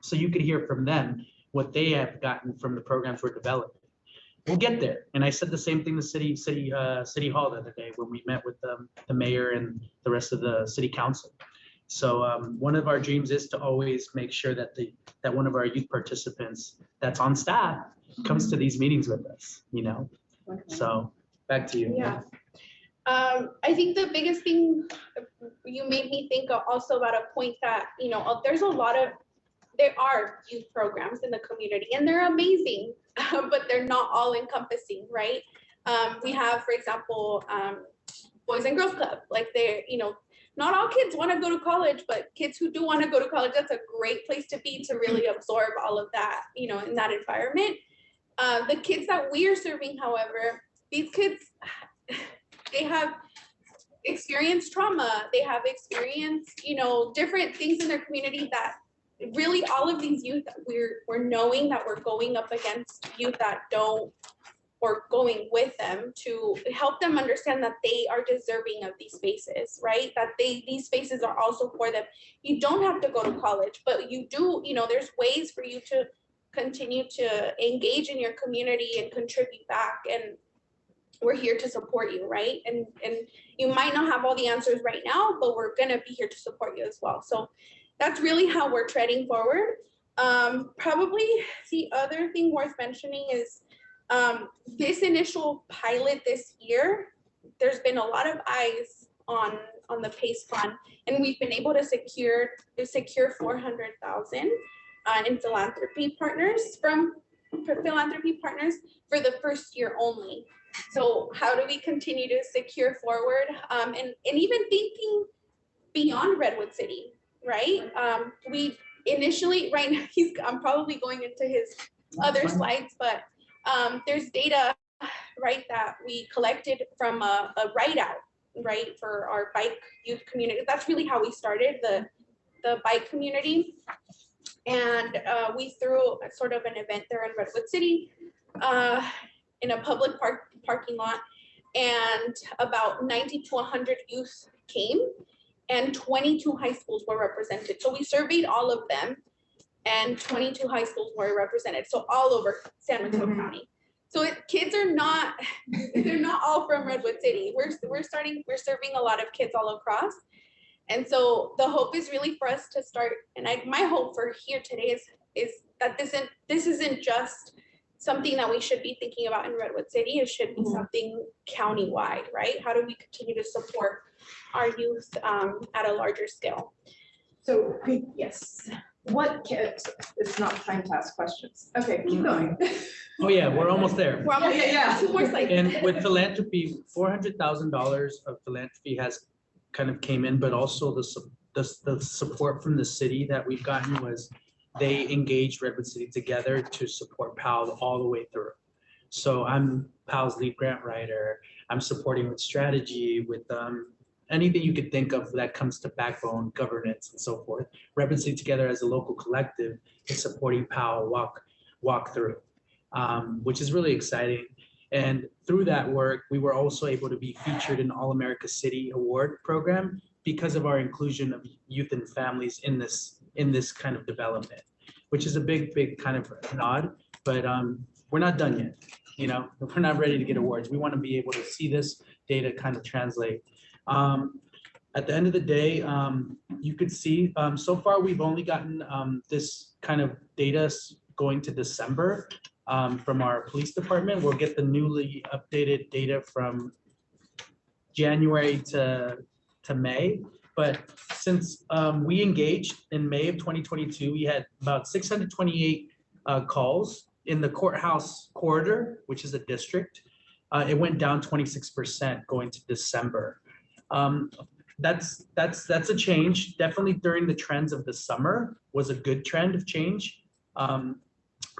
so you could hear from them what they have gotten from the programs we're developing. We'll get there. And I said the same thing to City Hall the other day when we met with the mayor and the rest of the city council. So one of our dreams is to always make sure that that one of our youth participants that's on staff comes to these meetings with us, you know? So back to you. Yeah. I think the biggest thing, you made me think also about a point that, you know, there are youth programs in the community and they're amazing, but they're not all encompassing, right? We have, for example, Boys and Girls Club, like they're, you know, not all kids want to go to college, but kids who do want to go to college, that's a great place to be, to really absorb all of that, you know, in that environment. The kids that we are serving, however, these kids, they have experienced trauma. They have experienced, you know, different things in their community that really all of these youth, we're knowing that we're going up against youth that don't, or going with them to help them understand that they are deserving of these spaces, right? That these spaces are also for them. You don't have to go to college, but you do, you know, there's ways for you to continue to engage in your community and contribute back, and we're here to support you, right? And you might not have all the answers right now, but we're gonna be here to support you as well. So that's really how we're treading forward. Probably the other thing worth mentioning is this initial pilot this year, there's been a lot of eyes on the PACE fund, and we've been able to secure $400,000 in philanthropy partners for the first year only. So how do we continue to secure forward and even thinking beyond Redwood City, right? We initially, right now, I'm probably going into his other slides, but there's data, right, that we collected from a write out, right, for our bike youth community. That's really how we started the bike community. And we threw a sort of an event there in Redwood City in a public parking lot, and about 90 to 100 youth came, and 22 high schools were represented. So we surveyed all of them, and 22 high schools were represented. So all over San Mateo County. So kids are not, they're not all from Redwood City. We're serving a lot of kids all across. And so the hope is really for us to start, and my hope for here today is that this isn't just something that we should be thinking about in Redwood City. It should be something countywide, right? How do we continue to support our youth at a larger scale? So, yes, what kids, it's not time to ask questions. Okay, keep going. Oh yeah, we're almost there. We're almost there. Yeah. 2 more slides. And with philanthropy, $400,000 of philanthropy has kind of came in, but also the support from the city that we've gotten was they engaged Redwood City together to support PAL all the way through. So I'm PAL's lead grant writer. I'm supporting with strategy, with anything you could think of that comes to backbone, governance, and so forth. Redwood City together as a local collective is supporting PAL walk through, which is really exciting. And through that work, we were also able to be featured in All America City Award program because of our inclusion of youth and families in this kind of development, which is a big kind of nod, but we're not done yet. You know, we're not ready to get awards. We want to be able to see this data kind of translate. At the end of the day, you could see so far we've only gotten this kind of data going to December from our police department. We'll get the newly updated data from January to May. But since we engaged in May of 2022, we had about 628 calls in the courthouse corridor, which is a district. It went down 26% going to December. That's a change. Definitely during the trends of the summer was a good trend of change.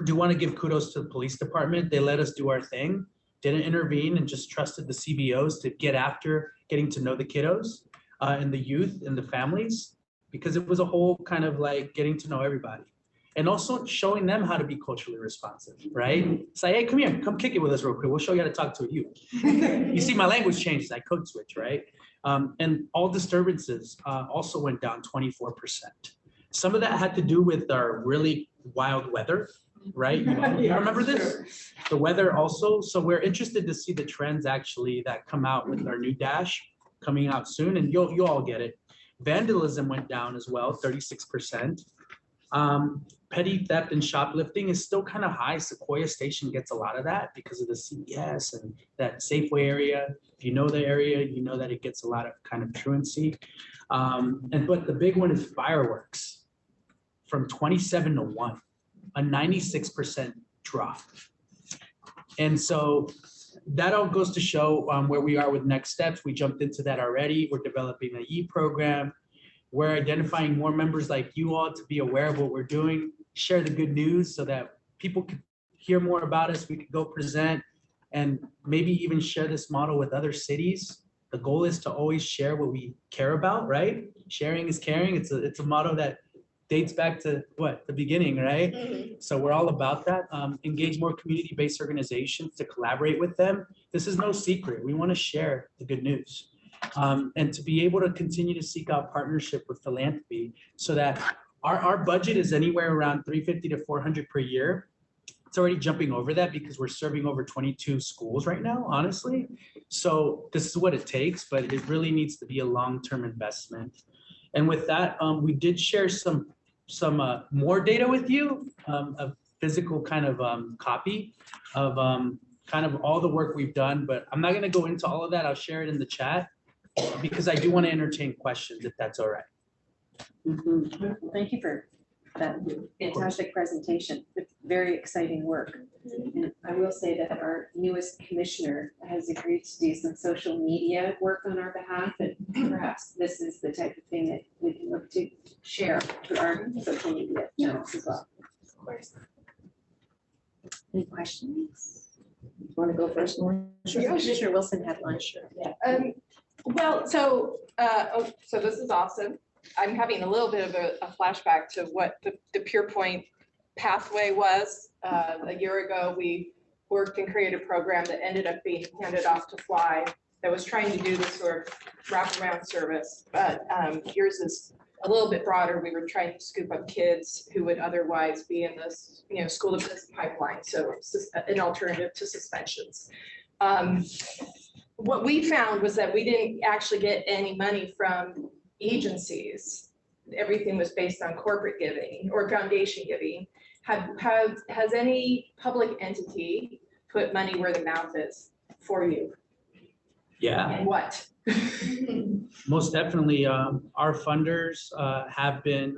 Do want to give kudos to the police department. They let us do our thing, didn't intervene, and just trusted the CBOs to get after getting to know the kiddos and the youth and the families, because it was a whole kind of like getting to know everybody. And also showing them how to be culturally responsive, right? It's like, hey, come here, come kick it with us real quick. We'll show you how to talk to a youth. You see my language changes, I code switch, right? And all disturbances also went down 24%. Some of that had to do with our really wild weather, right? You remember this? The weather also. So we're interested to see the trends actually that come out with our new dash coming out soon, and you'll all get it. Vandalism went down as well, 36%. Petty theft and shoplifting is still kind of high. Sequoia Station gets a lot of that because of the CVS and that Safeway area. If you know the area, you know that it gets a lot of kind of truancy. But the big one is fireworks, from 27 to 1, a 96% drop. And so that all goes to show where we are with next steps. We jumped into that already. We're developing an e-program. We're identifying more members like you all to be aware of what we're doing, share the good news so that people can hear more about us. We could go present and maybe even share this model with other cities. The goal is to always share what we care about, right? Sharing is caring. It's a motto that dates back to what, the beginning, right? Mm-hmm. So we're all about that. Engage more community-based organizations to collaborate with them. This is no secret. We want to share the good news. And to be able to continue to seek out partnership with philanthropy so that our budget is anywhere around $350 to $400 per year. It's already jumping over that because we're serving over 22 schools right now, honestly. So this is what it takes, but it really needs to be a long-term investment. And with that, we did share some more data with you, a physical kind of copy of kind of all the work we've done, but I'm not going to go into all of that. I'll share it in the chat because I do want to entertain questions if that's all right. Mm-hmm. Thank you for that fantastic presentation. It's very exciting work. And I will say that our newest commissioner has agreed to do some social media work on our behalf, and perhaps this is the type of thing that we can look to share to our social media channels as well. Of course. Any questions? Want to go first, Lauren? Commissioner Wilson had lunch. Well, so this is awesome. I'm having a little bit of a flashback to what the Pure Point pathway was. A year ago, we worked and created a program that ended up being handed off to Fly that was trying to do this sort of wraparound service. But yours is a little bit broader. We were trying to scoop up kids who would otherwise be in this, school to prison pipeline. So an alternative to suspensions. What we found was that we didn't actually get any money from agencies. Everything was based on corporate giving or foundation giving. Has any public entity put money where the mouth is for you? Yeah. And what? Most definitely. Our funders have been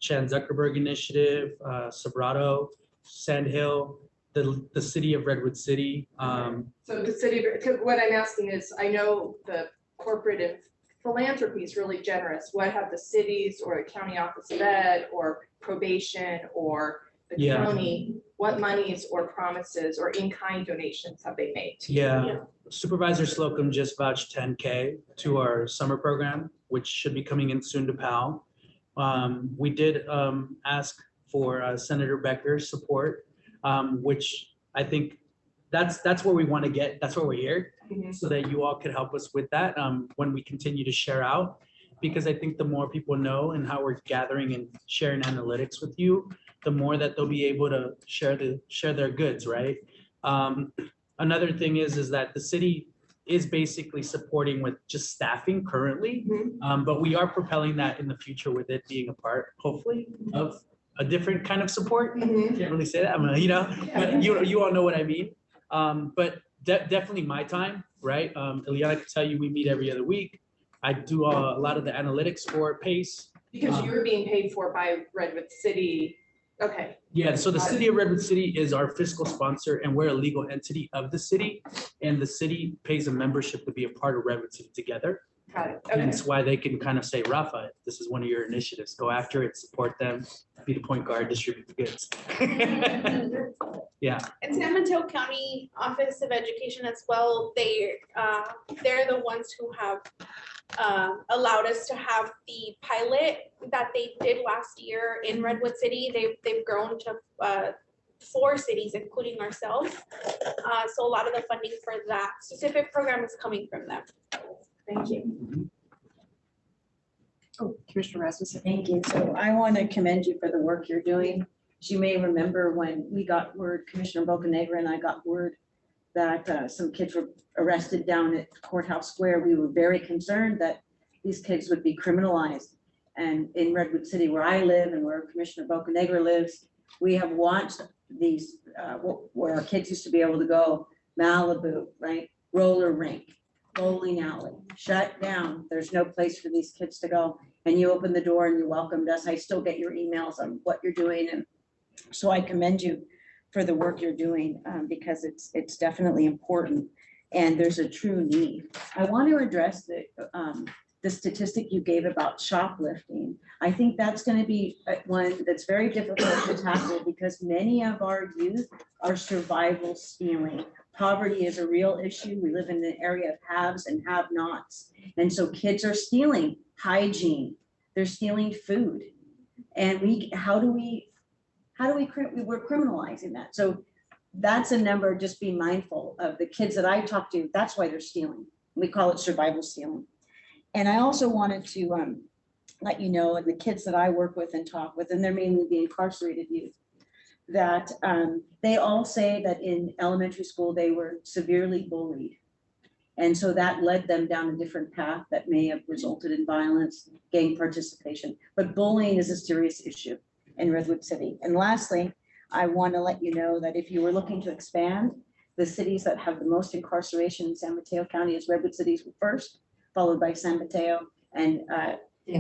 Chan Zuckerberg Initiative, Sobrato, Sandhill, the city of Redwood City. So the city, what I'm asking is, I know the corporate and philanthropy is really generous. What have the cities or the county office of ed or probation or the county, what monies or promises or in-kind donations have they made to you? Supervisor Slocum just vouched 10K to our summer program, which should be coming in soon to PAL. We did ask for Senator Becker's support, which I think that's where we want to get. That's where we're here, so that you all could help us with that when we continue to share out. Because I think the more people know and how we're gathering and sharing analytics with you, the more that they'll be able to share their goods, right? Another thing is that the city is basically supporting with just staffing currently, but we are propelling that in the future with it being a part, hopefully, of a different kind of support. Can't really say that, but you all know what I mean. But definitely my time, right? Ileana can tell you we meet every other week. I do a lot of the analytics for PACE. Because you're being paid for by Redwood City. Okay. Yeah, so the city of Redwood City is our fiscal sponsor and we're a legal entity of the city. And the city pays a membership to be a part of Redwood City together. Got it. Okay. And it's why they can kind of say, Rafa, this is one of your initiatives. Go after it, support them, be the point guard, distribute the goods. Yeah. And San Mateo County Office of Education as well, they're the ones who have allowed us to have the pilot that they did last year in Redwood City. They've grown to 4 cities, including ourselves. So a lot of the funding for that specific program is coming from them. Thank you. Oh, Commissioner Rasmussen. Thank you. So I want to commend you for the work you're doing. As you may remember, when we got word, Commissioner Bocanegra and I got word that some kids were arrested down at Courthouse Square, we were very concerned that these kids would be criminalized. And in Redwood City, where I live and where Commissioner Bocanegra lives, we have watched these, where our kids used to be able to go, Malibu, right? Roller rink, bowling alley, shut down. There's no place for these kids to go. And you open the door and you welcomed us. I still get your emails on what you're doing. And so I commend you for the work you're doing because it's definitely important and there's a true need. I want to address the statistic you gave about shoplifting. I think that's going to be one that's very difficult to tackle because many of our youth are survival stealing. Poverty is a real issue. We live in an area of haves and have-nots. And so kids are stealing hygiene. They're stealing food. And we're criminalizing that. So that's a number, just be mindful of the kids that I talk to. That's why they're stealing. We call it survival stealing. And I also wanted to let you know, the kids that I work with and talk with, and they're mainly the incarcerated youth, that they all say that in elementary school, they were severely bullied. And so that led them down a different path that may have resulted in violence, gang participation. But bullying is a serious issue in Redwood City. And lastly, I want to let you know that if you were looking to expand, the cities that have the most incarceration in San Mateo County is Redwood City's first, followed by San Mateo, and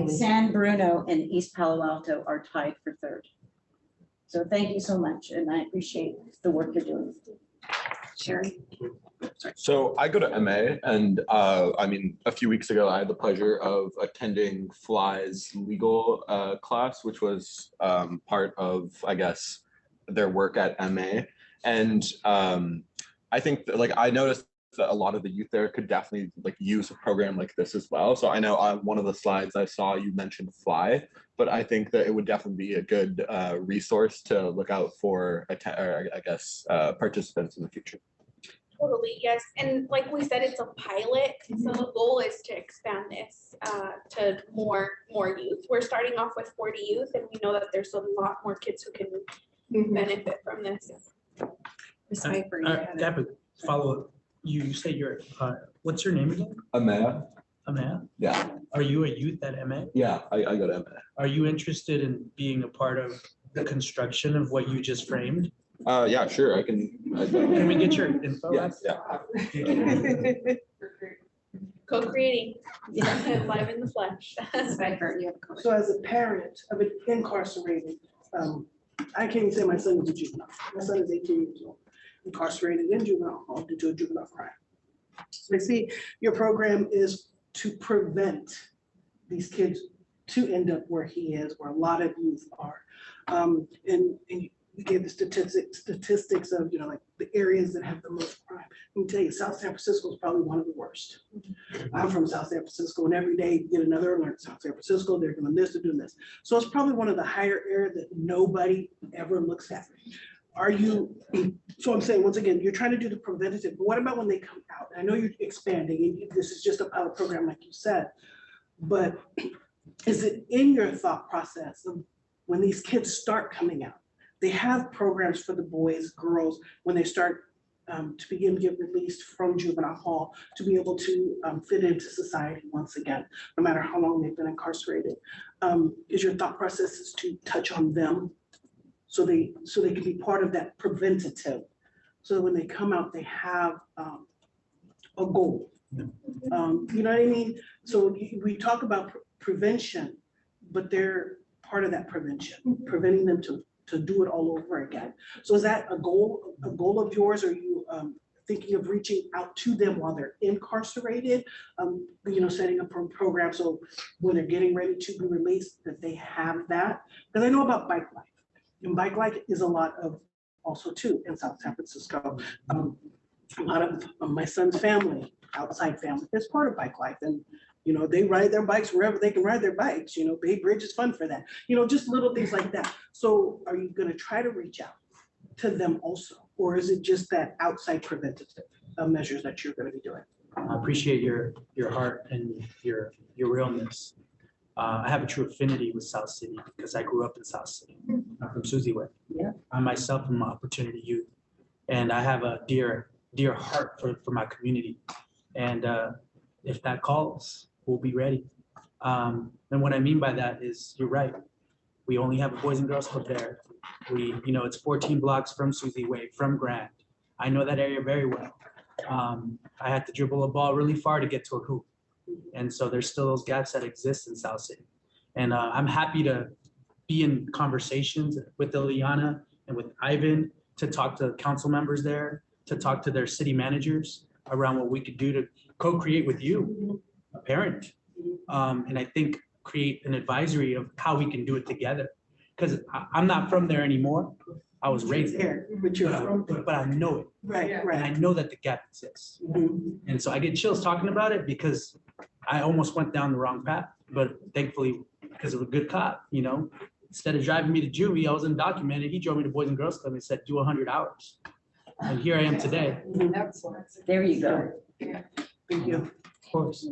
San Bruno and East Palo Alto are tied for 3rd. So thank you so much, and I appreciate the work you're doing. Sharon. So I go to MA, and a few weeks ago, I had the pleasure of attending Fly's legal class, which was part of, I guess, their work at MA. And I think that, like, I noticed that a lot of the youth there could definitely like use a program like this as well. So I know on one of the slides I saw you mentioned Fly, but I think that it would definitely be a good resource to look out for, participants in the future. Totally, yes. And like we said, it's a pilot. So the goal is to expand this to more youth. We're starting off with 40 youth, and we know that there's a lot more kids who can benefit from this. Gabby, follow up. You say you're, what's your name again? Amaya? Amaya? Yeah. Are you a youth at MA? Yeah, I go to MA. Are you interested in being a part of the construction of what you just framed? Yeah, sure. I can. Can we get your info? Yes, yeah. Co-creating, live in the flesh. So as a parent of an incarcerated, I can't even say my son is a juvenile. My son is 18 years old, incarcerated in juvenile hall due to a juvenile crime. So I see your program is to prevent these kids to end up where he is, where a lot of youth are. And you gave the statistics of, like the areas that have the most crime. Let me tell you, South San Francisco is probably one of the worst. I'm from South San Francisco, and every day you get another alert. South San Francisco, they're doing this, they're doing this. So it's probably one of the higher areas that nobody ever looks at. Are you, so I'm saying, once again, you're trying to do the preventative, but what about when they come out? I know you're expanding, and this is just a pilot program, like you said, but is it in your thought process of when these kids start coming out? They have programs for the boys, girls, when they start to begin to get released from juvenile hall, to be able to fit into society once again, no matter how long they've been incarcerated. Is your thought process is to touch on them so they can be part of that preventative, so that when they come out, they have a goal. You know what I mean? So we talk about prevention, but they're part of that prevention, preventing them to do it all over again. So is that a goal of yours? Are you thinking of reaching out to them while they're incarcerated? Setting up a program so when they're getting ready to be released, that they have that? Because I know about Bike Life, and Bike Life is a lot of also too in South San Francisco. A lot of my son's family, outside family, is part of Bike Life, and they ride their bikes wherever they can ride their bikes. Bay Bridge is fun for that. just little things like that. So are you going to try to reach out to them also? Or is it just that outside preventative measures that you're going to be doing? I appreciate your heart and your realness. I have a true affinity with South City because I grew up in South City. I'm from Susie Way. Yeah. I myself am an opportunity youth, and I have a dear heart for my community. And if that calls, we'll be ready. And what I mean by that is, you're right. We only have a Boys and Girls Club there. It's 14 blocks from Susie Way, from Grand. I know that area very well. I had to dribble a ball really far to get to a hoop. And so there's still those gaps that exist in South City. And I'm happy to be in conversations with Ileana and with Ivan to talk to council members there, to talk to their city managers around what we could do to co-create with you, a parent. And I think create an advisory of how we can do it together. Because I'm not from there anymore. I was raised there, but I know it. Right. And I know that the gap exists. And so I get chills talking about it because I almost went down the wrong path, but thankfully, because of a good cop, instead of driving me to juvie, I was undocumented. He drove me to Boys and Girls Club and said, do 100 hours. And here I am today. There you go. Thank you. Of course.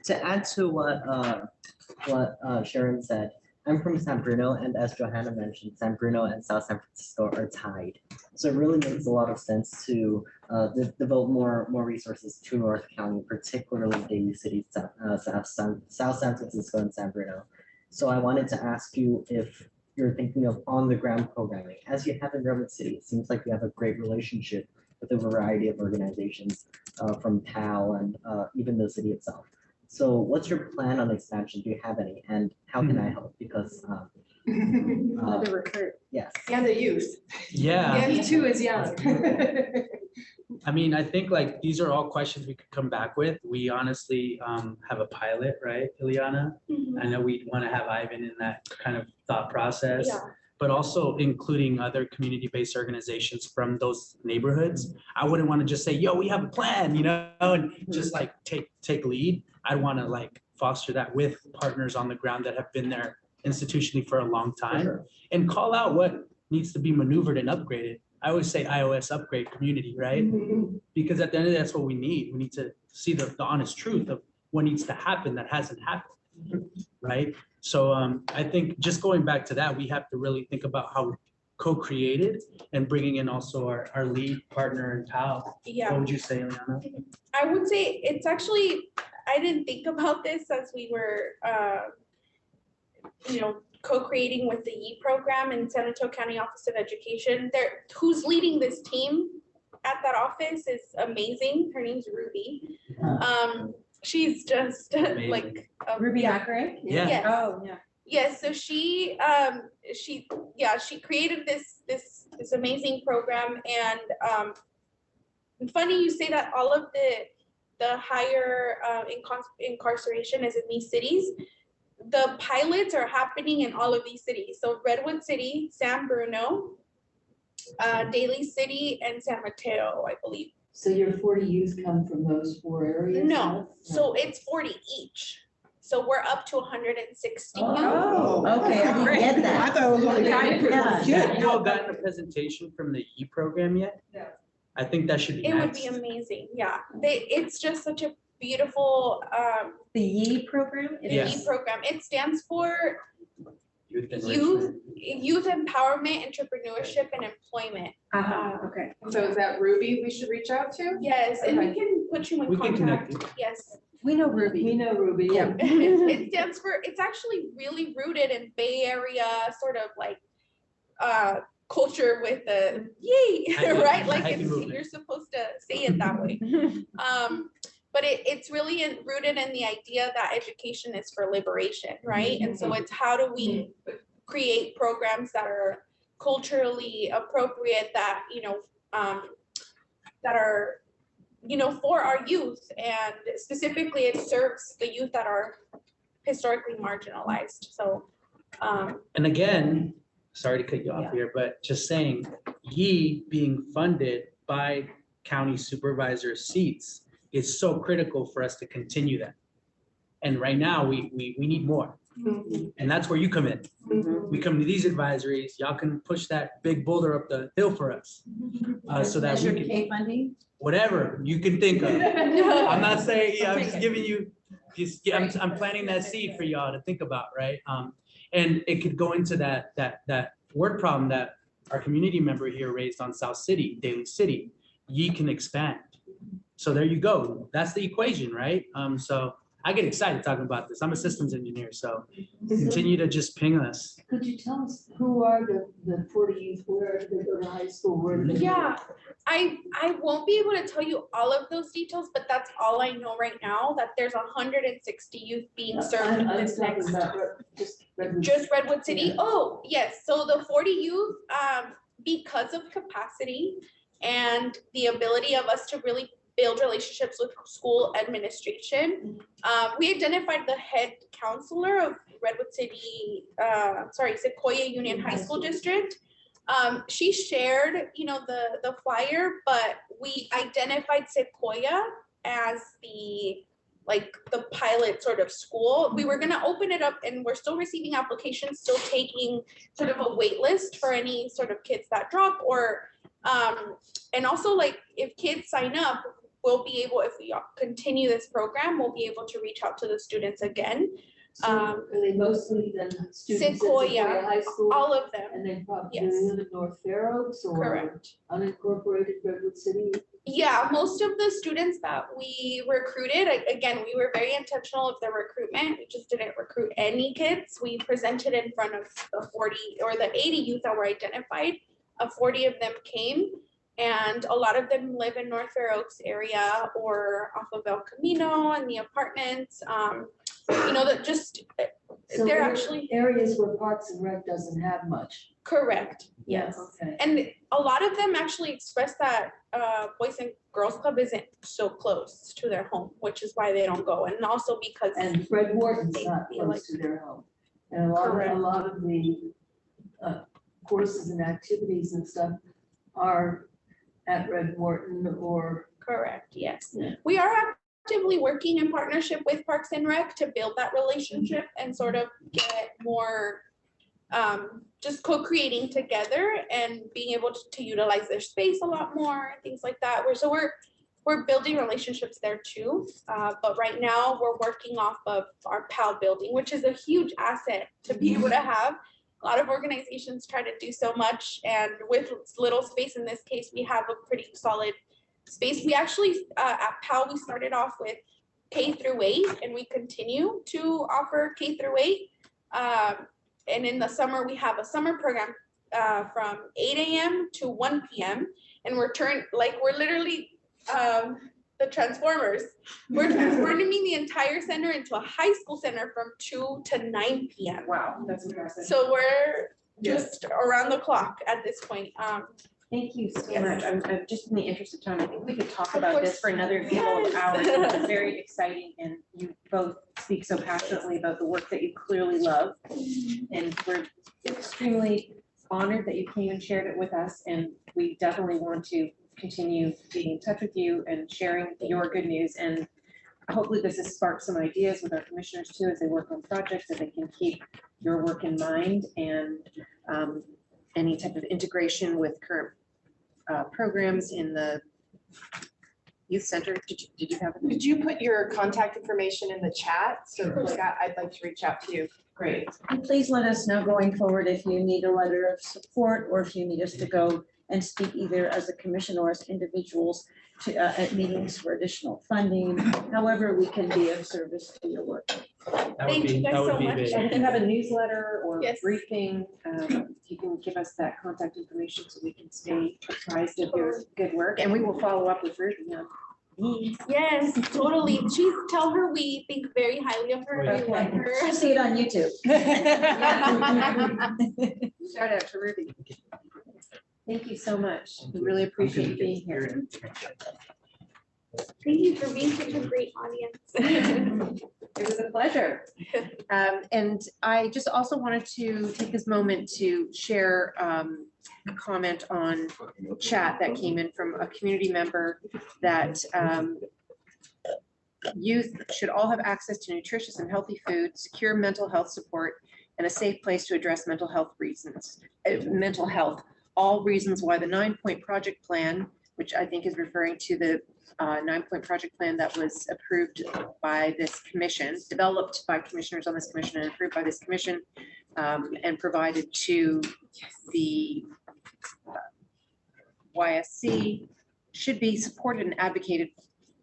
To add to what Sharon said, I'm from San Bruno, and as Johanna mentioned, San Bruno and South San Francisco are tied. So it really makes a lot of sense to devote more resources to North County, particularly Daly City, South San Francisco, and San Bruno. So I wanted to ask you if you're thinking of on-the-ground programming. As you have in Redwood City, it seems like you have a great relationship with a variety of organizations from PAL and even the city itself. So what's your plan on expansion? Do you have any? And how can I help? Because The recruit. yes. And the youth. Yeah. And too is young. I mean, I think like these are all questions we could come back with. We honestly have a pilot, right, Ileana? I know we want to have Ivan in that kind of thought process. Yeah. but also including other community-based organizations from those neighborhoods. I wouldn't want to just say, yo, we have a plan, you know, and just like take lead. I'd want to like foster that with partners on the ground that have been there institutionally for a long time and call out what needs to be maneuvered and upgraded. I always say iOS upgrade community, right? Because at the end of the day, that's what we need. We need to see the honest truth of what needs to happen that hasn't happened, right? So I think just going back to that, we have to really think about how we co-created and bringing in also our lead partner and pal. Yeah. What would you say, Eliana? I would say it's actually, I didn't think about this as we were, you know, co-creating with the YE program in San Mateo County Office of Education. Who's leading this team at that office is amazing. Her name's Ruby. She's just like Ruby Hackerick? Yeah. Yes. Oh, yeah. Yes, so she created this amazing program, and funny you say that all of the higher incarceration is in these cities. The pilots are happening in all of these cities. So Redwood City, San Bruno, Daly City, and San Mateo, I believe. So your 40 youth come from those 4 areas? No, so it's 40 each. So we're up to 160. Oh, okay, I didn't get that. I thought it was only. Have you all gotten a presentation from the YE program yet? Yeah. I think that should be It would be next. amazing. Yeah, it's just such a beautiful The YE program? the Yes. YE program. It stands for Youth Youth Empowerment, Entrepreneurship, and Employment. Okay. So is that Ruby we should reach out to? Yes, and we Okay. can put you in We can contact. connect you. Yes. We know Ruby. We know Ruby, yeah. It stands for, it's actually really rooted in Bay Area sort of like culture with the yay, Hiking- right? Like hiking movement. you're supposed to say it that way. But it's really rooted in the idea that education is for liberation, right? And so it's how do we create programs that are culturally appropriate, that, you know, that are, you know, for our youth, and specifically it serves the youth that are historically marginalized. So, And again, sorry to cut you off here, but just saying, YE being funded by county supervisor seats is so critical for us to continue that. And right now, we need more. And that's where you come in. We come to these advisories, y'all can push that big boulder up the hill for us. So that we can, funding? whatever you can think of. I'm not saying, I'm I'll just take it. giving you, I'm planting that seed for y'all to think about, right? And it could go into that word problem that our community member here raised on South City, Daly City. YE can expand. So there you go. That's the equation, right? So I get excited talking about this. I'm a systems engineer, so continue to just ping us. Could you tell us who are the 40 youth, where do they go to high school, where do they? yeah, I won't be able to tell you all of those details, but that's all I know right now, that there's 160 youth being served in this next. Just Redwood City? Yeah. Oh, yes. So the 40 youth, because of capacity and the ability of us to really build relationships with school administration, we identified the head counselor of Redwood City, Sequoia Union High School District. She shared, you know, the flyer, but we identified Sequoia as the pilot sort of school. We were gonna open it up, and we're still receiving applications, still taking sort of a wait list for any sort of kids that drop, or and also, like, if kids sign up, we'll be able, if we continue this program, we'll be able to reach out to the students again. So are they mostly then students at Sequoia, High School? all of them. And they probably Yes. live in North Fair Oaks or Correct. unincorporated Redwood City? Yeah, most of the students that we recruited, again, we were very intentional of the recruitment. We just didn't recruit any kids. We presented in front of the 40 or the 80 youth that were identified. 40 of them came, and a lot of them live in North Fair Oaks area or off of El Camino and the apartments. You know, that just, So they're actually areas where Parks and Rec doesn't have much. correct. Yes. Okay. And a lot of them actually express that Boys and Girls Club isn't so close to their home, which is why they don't go. And also because. And Fred Wharton's They not feel close like- to their home. And a lot of the courses and activities and stuff are at Red Morton or. Correct, yes. We are actively working in partnership with Parks and Rec to build that relationship and sort of get more just co-creating together and being able to utilize their space a lot more, things like that. We're building relationships there too. But right now we're working off of our PAL building, which is a huge asset to be able to have. A lot of organizations try to do so much, and with little space in this case, we have a pretty solid space. We actually, at PAL, we started off with K-8, and we continue to offer K-8. And in the summer, we have a summer program from 8 a.m. to 1 p.m. And we're literally the Transformers. We're transforming the entire center into a high school center from 2 to 9 p.m. Wow, that's impressive. So we're just around the clock at this point. Thank you so Yes. much. I'm just in the interest of time, I think we could talk Of about this course. for another couple of hours. It's very exciting, and you both speak so passionately about the work that you clearly love. And we're extremely honored that you came and shared it with us, and we definitely want to continue being in touch with you and sharing your good news. And hopefully this has sparked some ideas with our commissioners too, as they work on projects, that they can keep your work in mind, and any type of integration with current programs in the youth center. Did you have it? Could you put your contact information in the chat? So like, I'd like to reach out to you. Great. And please let us know going forward if you need a letter of support, or if you need us to go and speak either as a commission or as individuals to, at meetings for additional funding. However, we can be of service to your work. Thank you guys so much. If you have a newsletter or Yes. briefing, you can give us that contact information so we can stay apprised of your good work, and we will follow up with Ruby on these. Yes, totally. Tell her we think very highly of her. We like her. She'll see it on YouTube. Shout out to Ruby. Thank you so much. We really appreciate you being here. Thank you for being such a great audience. It was a pleasure. And I just also wanted to take this moment to share a comment on chat that came in from a community member that youth should all have access to nutritious and healthy food, secure mental health support, and a safe place to address mental health reasons, all reasons why the 9-point project plan, which I think is referring to the 9-point project plan that was approved by this commission, developed by commissioners on this commission and approved by this commission, and provided to the YSC, should be supported and advocated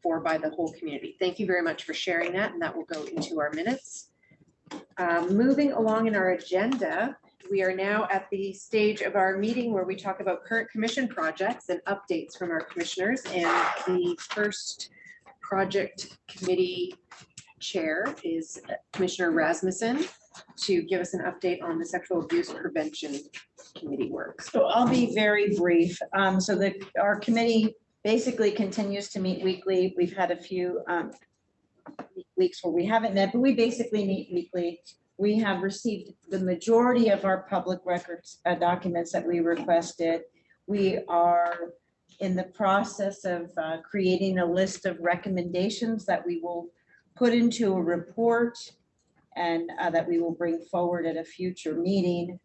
for by the whole community. Thank you very much for sharing that, and that will go into our minutes. Moving along in our agenda, we are now at the stage of our meeting where we talk about current commission projects and updates from our commissioners. And the first project committee chair is Commissioner Rasmussen to give us an update on the sexual abuse prevention committee work. So I'll be very brief. So our committee basically continues to meet weekly. We've had a few weeks where we haven't met, but we basically meet weekly. We have received the majority of our public records documents that we requested. We are in the process of creating a list of recommendations that we will put into a report and that we will bring forward at a future meeting.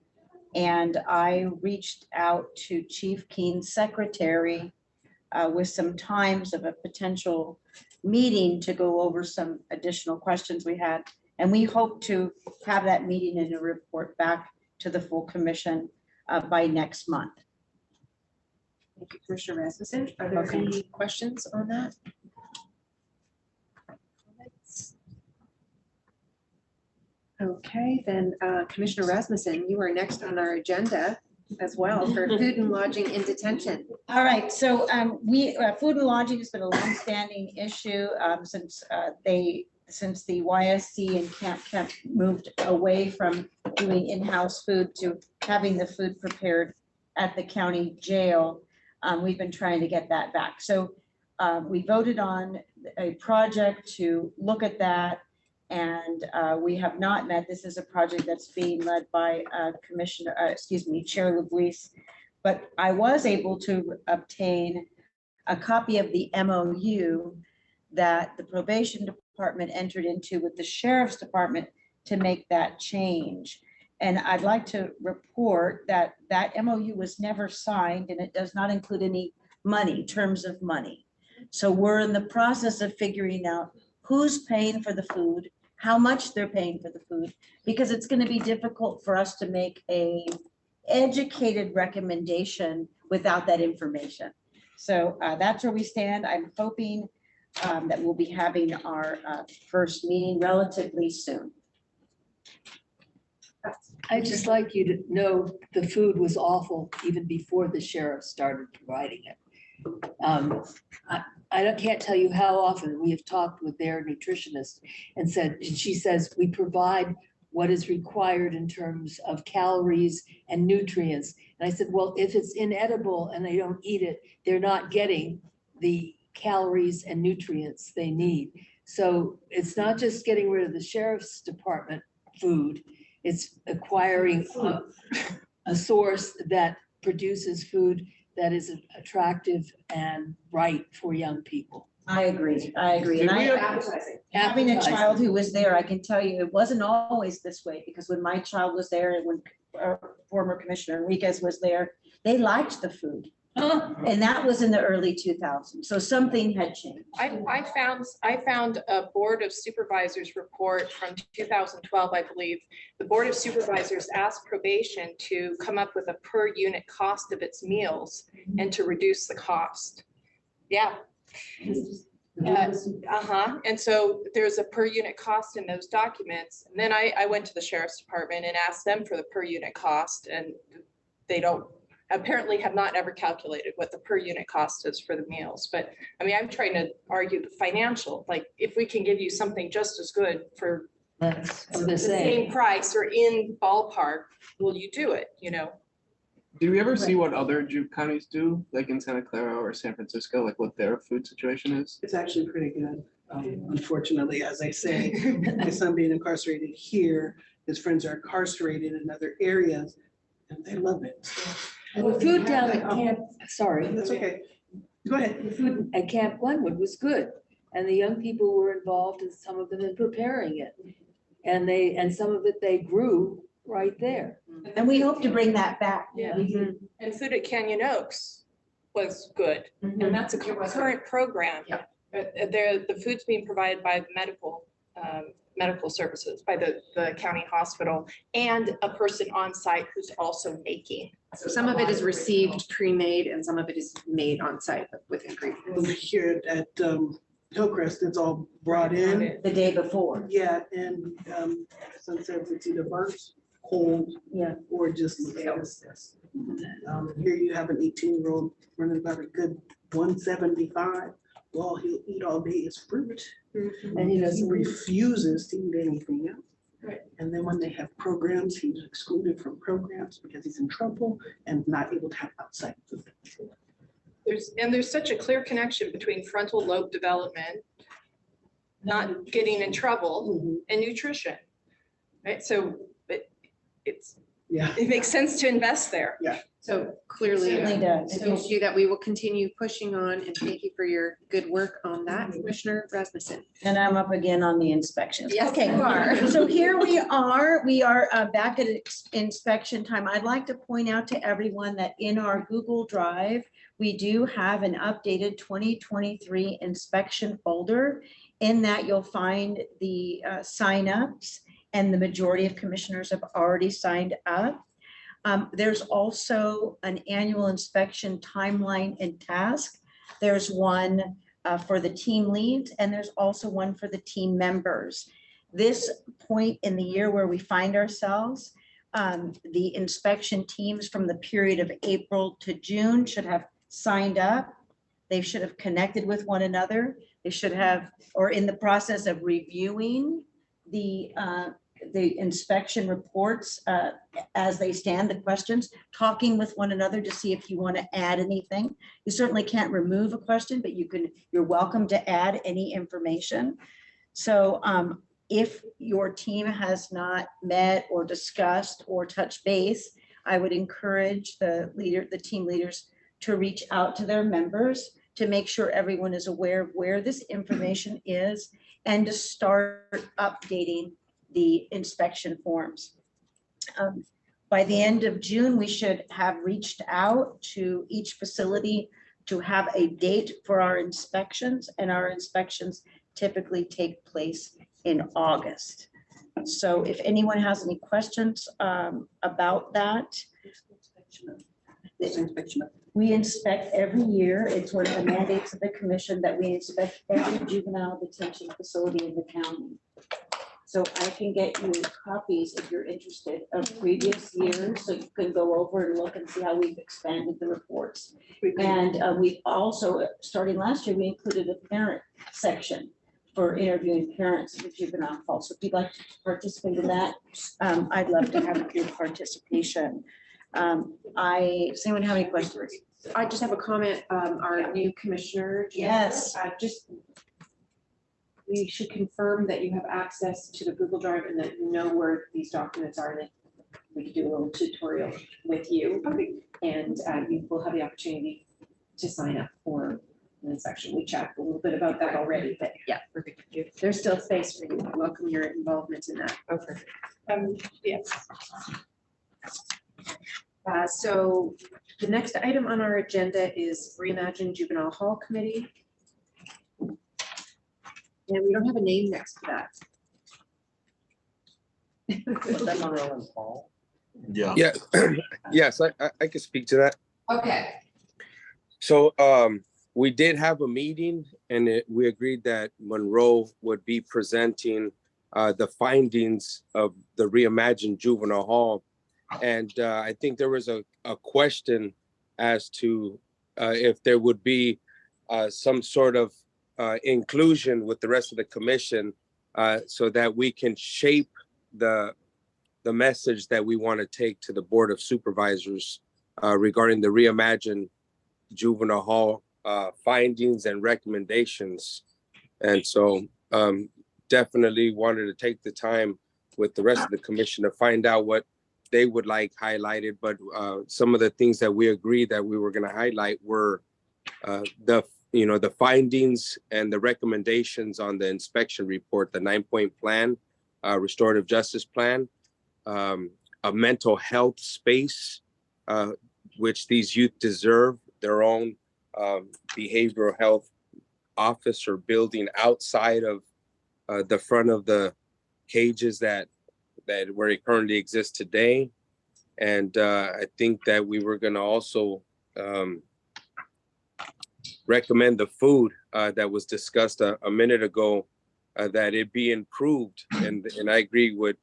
And I reached out to Chief Keene's secretary with some times of a potential meeting to go over some additional questions we had. And we hope to have that meeting and a report back to the full commission by next month. Thank you, Commissioner Rasmussen. Are there any questions on that? Okay, then Commissioner Rasmussen, you are next on our agenda as well for food and lodging in detention. All right, so food and lodging has been a longstanding issue since the YSC and Camp Kemp moved away from doing in-house food to having the food prepared at the county jail. We've been trying to get that back. So we voted on a project to look at that. And we have not met. This is a project that's being led by Chair LaBouisse. But I was able to obtain a copy of the MOU that the probation department entered into with the sheriff's department to make that change. And I'd like to report that that MOU was never signed, and it does not include any money, terms of money. So we're in the process of figuring out who's paying for the food, how much they're paying for the food, because it's going to be difficult for us to make a educated recommendation without that information. So that's where we stand. I'm hoping that we'll be having our first meeting relatively soon. I'd just like you to know the food was awful even before the sheriff started providing it. Can't tell you how often we have talked with their nutritionist and she says, we provide what is required in terms of calories and nutrients. And I said, well, if it's inedible and they don't eat it, they're not getting the calories and nutrients they need. So it's not just getting rid of the sheriff's department food, it's acquiring a source that produces food that is attractive and right for young people. I agree. And having a child who was there, I can tell you, it wasn't always this way, because when my child was there and when former Commissioner Enriquez was there, they liked the food. And that was in the early 2000s. So something had changed. I found a Board of Supervisors report from 2012, I believe. The Board of Supervisors asked probation to come up with a per unit cost of its meals and to reduce the cost. Yeah. And so there's a per unit cost in those documents. And then I went to the sheriff's department and asked them for the per unit cost, and they don't apparently have not ever calculated what the per unit cost is for the meals. But I mean, I'm trying to argue the financial, like if we can give you something just as good for the same price or in ballpark, will you do it, you know? Do we ever see what other Juve counties do, like in Santa Clara or San Francisco, like what their food situation is? It's actually pretty good. Unfortunately, as I say, my son being incarcerated here, his friends are incarcerated in other areas, and they love it. And the food down at Camp, sorry. That's okay. Go ahead. The food at Camp Glenwood was good. And the young people were involved, and some of them in preparing it. And some of it they grew right there. And we hope to bring that back. Yeah. And food at Canyon Oaks was good. And that's a current program. The food's being provided by the medical services, by the county hospital, and a person on site who's also making. So some of it is received pre-made and some of it is made on site with ingredients. Here at Hillcrest, it's all brought in. The day before. Yeah, and sometimes it's either burnt, cold, or just this. Here you have an 18-year-old running about a good 175. All he'll eat all day is fruit. And he refuses to eat anything else. Right. And then when they have programs, he's excluded from programs because he's in trouble and not able to have outside food. There's such a clear connection between frontal lobe development, not getting in trouble, and nutrition. Right. So it makes sense to invest there. Yeah. So clearly, Certainly does. an issue that we will continue pushing on, and thank you for your good work on that, Commissioner Rasmussen. And I'm up again on the inspections. Yes, Okay, you are. So here we are back at inspection time. I'd like to point out to everyone that in our Google Drive, we do have an updated 2023 inspection folder. In that, you'll find the signups, and the majority of commissioners have already signed up. There's also an annual inspection timeline and task. There's one for the team leads, and there's also one for the team members. This point in the year where we find ourselves, the inspection teams from the period of April to June should have signed up. They should have connected with one another. They should have, or in the process of reviewing the inspection reports as they stand, the questions, talking with one another to see if you want to add anything. You certainly can't remove a question, but you're welcome to add any information. So If your team has not met or discussed or touched base, I would encourage the team leaders to reach out to their members to make sure everyone is aware of where this information is and to start updating the inspection forms. By the end of June, we should have reached out to each facility to have a date for our inspections, and our inspections typically take place in August. So if anyone has any questions about that. We inspect every year. It's one of the mandates of the commission that we inspect every juvenile detention facility in the county. So I can get you copies if you're interested of previous years, so you can go over and look and see how we've expanded the reports. And we also, starting last year, we included a parent section for interviewing parents of juvenile hall. So if you'd like to participate in that, I'd love to have your participation. Does anyone have any questions? I just have a comment. Our new commissioner. Yes. Just, we should confirm that you have access to the Google Drive and that you know where these documents are, and that we could do a little tutorial with you. Okay. And you will have the opportunity to sign up for an inspection. We chatted a little bit about that already, but yeah, perfect. There's still space for you. I welcome your involvement in that. Okay. Yes. So the next item on our agenda is Reimagine Juvenile Hall Committee. And we don't have a name next to that. Yeah. Yeah, yes, I can speak to that. Okay. So we did have a meeting, and we agreed that Monroe would be presenting the findings of the Reimagined Juvenile Hall. And I think there was a question as to if there would be some sort of inclusion with the rest of the commission so that we can shape the message that we want to take to the Board of Supervisors regarding the Reimagined Juvenile Hall findings and recommendations. And so definitely wanted to take the time with the rest of the commission to find out what they would like highlighted. But some of the things that we agreed that we were going to highlight were the findings and the recommendations on the inspection report, the 9-point plan, restorative justice plan, a mental health space, which these youth deserve, their own behavioral health office or building outside of the front of the cages that where it currently exists today. And I think that we were going to also recommend the food that was discussed a minute ago, that it be improved. And I agree with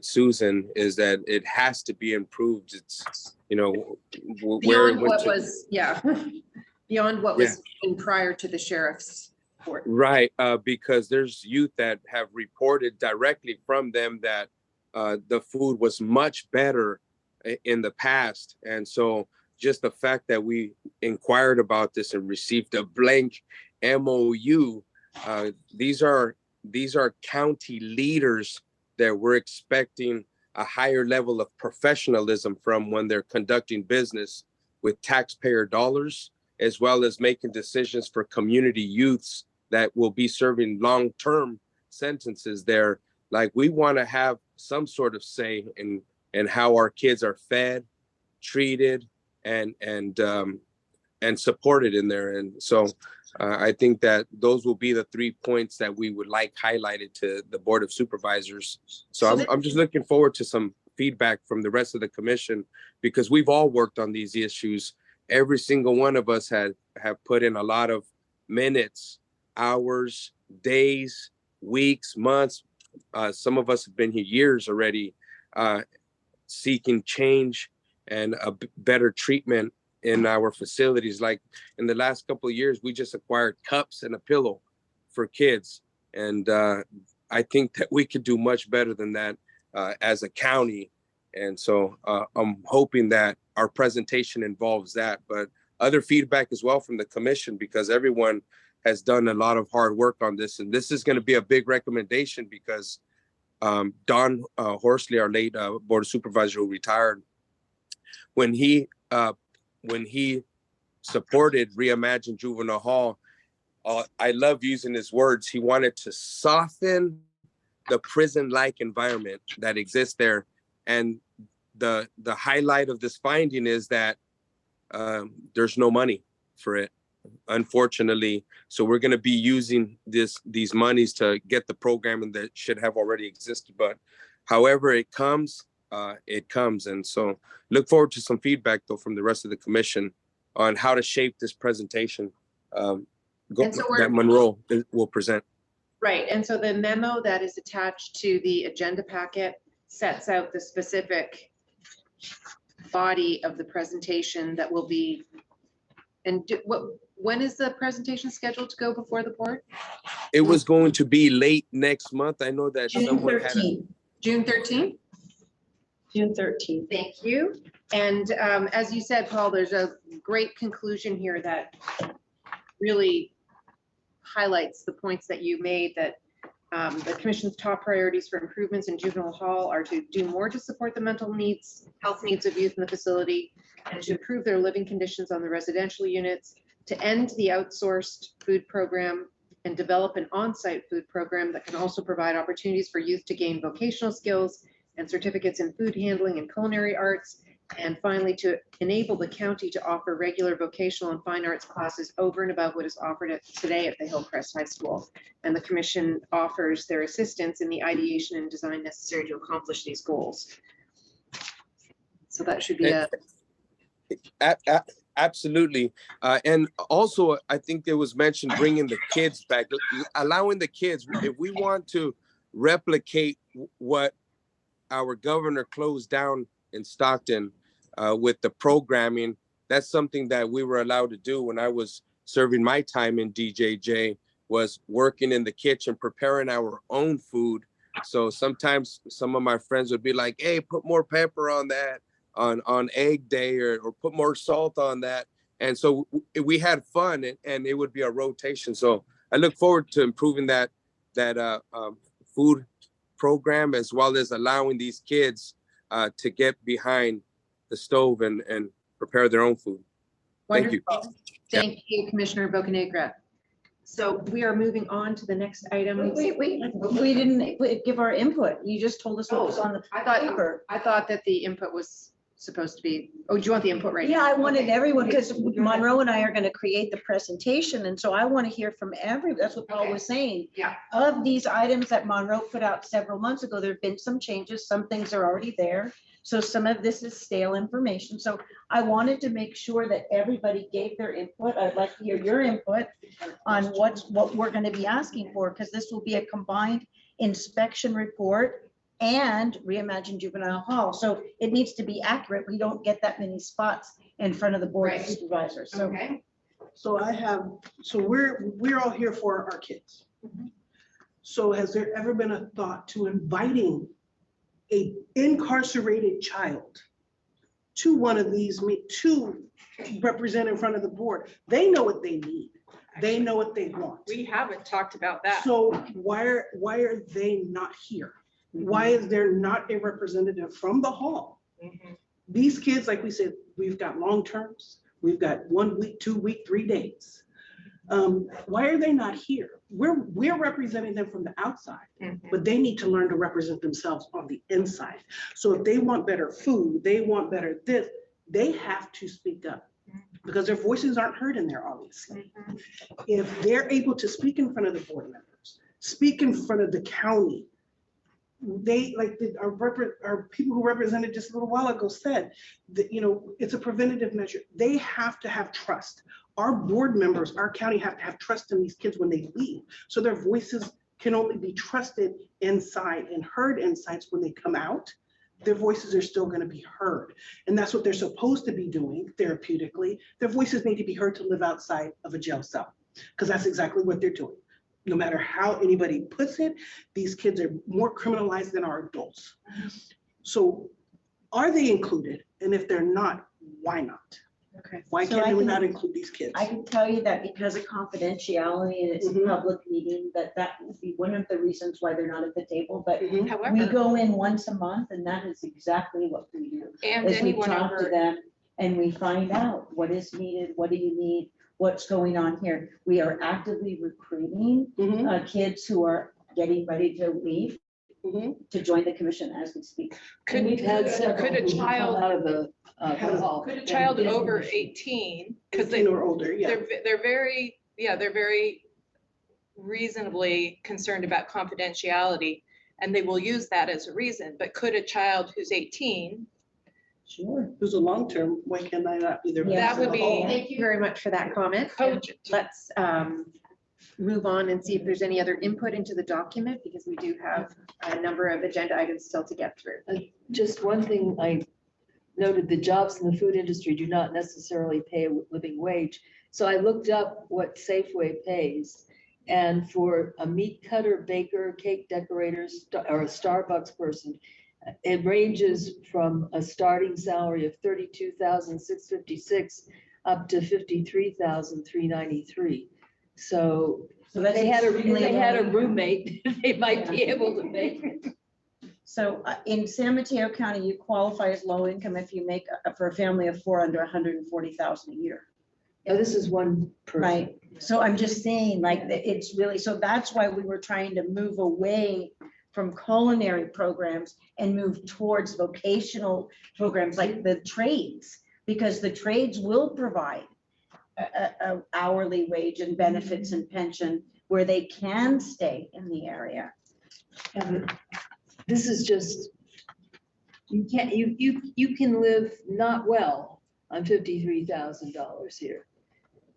Susan, is that it has to be improved. It's, where it Beyond went what to, was, yeah, beyond what was in prior to the sheriff's report. right, because there's youth that have reported directly from them that the food was much better in the past. And so just the fact that we inquired about this and received a blank MOU, these are county leaders that we're expecting a higher level of professionalism from when they're conducting business with taxpayer dollars, as well as making decisions for community youths that will be serving long-term sentences there. Like, we want to have some sort of say in how our kids are fed, treated, and supported in there. And so I think that those will be the 3 points that we would like highlighted to the Board of Supervisors. So I'm just looking forward to some feedback from the rest of the commission, because we've all worked on these issues. Every single one of us have put in a lot of minutes, hours, days, weeks, months. Some of us have been here years already, seeking change and a better treatment in our facilities. Like in the last couple of years, we just acquired cups and a pillow for kids. And I think that we could do much better than that as a county. And so I'm hoping that our presentation involves that, but other feedback as well from the commission, because everyone has done a lot of hard work on this. And this is going to be a big recommendation because Don Horsley, our late board of supervisor who retired, when he supported Reimagine Juvenile Hall, I love using his words. He wanted to soften the prison-like environment that exists there. And the highlight of this finding is that there's no money for it, unfortunately. So we're going to be using these monies to get the programming that should have already existed. But however it comes, it comes. And so look forward to some feedback, though, from the rest of the commission on how to shape this presentation that Monroe will present. Right, and so the memo that is attached to the agenda packet sets out the specific body of the presentation that will be, and when is the presentation scheduled to go before the board? It was going to be late next month. I know that June someone had 13th. June 13th? June 13th. Thank you. And as you said, Paul, there's a great conclusion here that really highlights the points that you made, that the commission's top priorities for improvements in juvenile hall are to do more to support the mental needs, health needs of youth in the facility, and to improve their living conditions on the residential units, to end the outsourced food program and develop an on-site food program that can also provide opportunities for youth to gain vocational skills and certificates in food handling and culinary arts. And finally, to enable the county to offer regular vocational and fine arts classes over and above what is offered today at the Hillcrest High School. And the commission offers their assistance in the ideation and design necessary to accomplish these goals. So that should be Absolutely. And also, I think it was mentioned bringing the kids back, allowing the kids, if we want to replicate what our governor closed down in Stockton with the programming, that's something that we were allowed to do when I was serving my time in DJJ, was working in the kitchen, preparing our own food. So sometimes some of my friends would be like, hey, put more pepper on that on egg day, or put more salt on that. And so we had fun, and it would be a rotation. So I look forward to improving that food program, as well as allowing these kids to get behind the stove and prepare their own food. wonderful. Thank you. Thank you, Commissioner Bocanegra. So we are moving on to the next item. Wait, we didn't give our input. You just told us what was on the paper. I thought that the input was supposed to be, oh, do you want the input right now? Yeah, I wanted everyone, because Monroe and I are going to create the presentation. And so I want to hear from that's what Paul was saying. Yeah. Of these items that Monroe put out several months ago, there've been some changes. Some things are already there. So some of this is stale information. So I wanted to make sure that everybody gave their input. I'd like to hear your input on what we're going to be asking for, because this will be a combined inspection report and Reimagine Juvenile Hall. So it needs to be accurate. We don't get that many spots in front of the board of supervisors. So, okay. So we're all here for our kids. So has there ever been a thought to inviting a incarcerated child to one of these, to represent in front of the board? They know what they need. They know what they want. We haven't talked about that. So why are they not here? Why is there not a representative from the hall? These kids, like we said, we've got long terms. We've got 1 week, 2 week, 3 days. Why are they not here? We're representing them from the outside, but they need to learn to represent themselves on the inside. So if they want better food, they want better this, they have to speak up, because their voices aren't heard in there, obviously. If they're able to speak in front of the board members, speak in front of the county, they, like our people who represented just a little while ago said, that, you know, it's a preventative measure. They have to have trust. Our board members, our county, have to have trust in these kids when they leave. So their voices can only be trusted inside and heard inside. So when they come out, their voices are still going to be heard. And that's what they're supposed to be doing therapeutically. Their voices need to be heard to live outside of a jail cell, because that's exactly what they're doing. No matter how anybody puts it, these kids are more criminalized than our adults. So are they included? And if they're not, why not? Okay. Why So I can we can- not include these kids? I can tell you that because of confidentiality and it's a Mhm. public meeting, that would be one of the reasons why they're not at the table, but Mhm. we However, go in once a month and that is exactly what we do. and Is we anyone talk to over, them and we find out what is needed, what do you need, what's going on here. We are actively recruiting Mhm. kids who are getting ready to leave Mhm. to join the commission as we speak. could, We've had several could a who come child, out of the hall. could a child and- over 18, because 18 or older, yeah. they're very, yeah, they're very reasonably concerned about confidentiality, and they will use that as a reason. But could a child who's 18, Sure. Who's a long-term, why can I not be there? That would be- Thank you very much for that comment. And coach it? let's move on and see if there's any other input into the document, because we do have a number of agenda items still to get through. Just one thing I noted, the jobs in the food industry do not necessarily pay a living wage. So I looked up what Safeway pays. And for a meat cutter, baker, cake decorator, or a Starbucks person, it ranges from a starting salary of $32,656 up to $53,393. So So if that's they had a extremely low. roommate, they might be able to make it. So in San Mateo County, you qualify as low income if you make, for a family of four, under 140,000 a year. Yeah, this is one person. Right, so I'm just saying, like, it's really, so that's why we were trying to move away from culinary programs and move towards vocational programs like the trades, because the trades will provide a hourly wage and benefits and pension where they can stay in the area. And this is just, you can't, you can live not well on $53,000 here.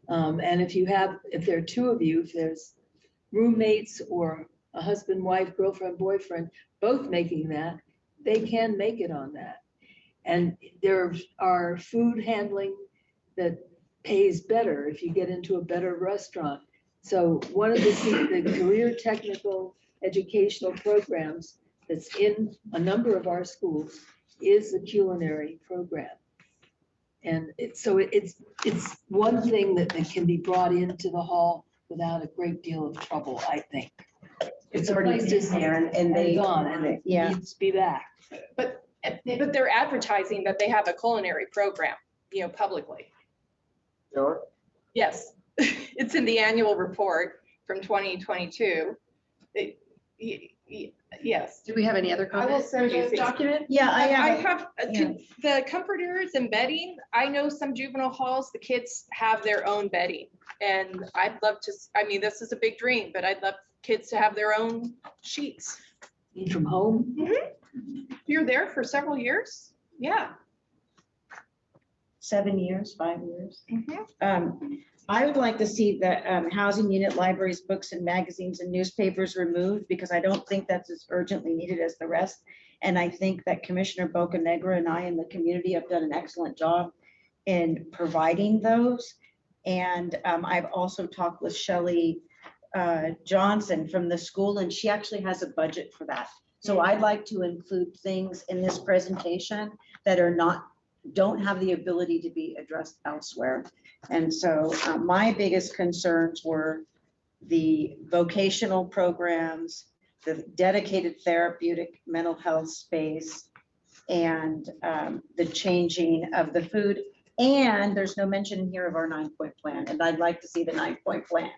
And if there are two of you, if there's roommates or a husband, wife, girlfriend, boyfriend, both making that, they can make it on that. And there are food handling that pays better if you get into a better restaurant. So one of the career technical educational programs that's in a number of our schools is the culinary program. And it's one thing that can be brought into the hall without a great deal of trouble, I think. It's already there and they, gone and it yeah. needs to be back. But they're advertising that they have a culinary program, publicly. Sure. Yes, it's in the annual report from 2022. Yes. Do we have any other I will comments? send you the document. Yeah, I I have, have, yeah. the comforters and bedding, I know some juvenile halls, the kids have their own bedding. And I'd love to, this is a big dream, but I'd love kids to have their own sheets. Need from home? You're there for several years? Yeah. 7 years, 5 years. Mhm. I would like to see the housing unit, libraries, books and magazines and newspapers removed because I don't think that's as urgently needed as the rest. And I think that Commissioner Bocanegra and I and the community have done an excellent job in providing those. And I've also talked with Shelley Johnson from the school, and she actually has a budget for that. So I'd like to include things in this presentation that don't have the ability to be addressed elsewhere. And so my biggest concerns were the vocational programs, the dedicated therapeutic mental health space, and the changing of the food. And there's no mention here of our 9-point plan. And I'd like to see the 9-point plan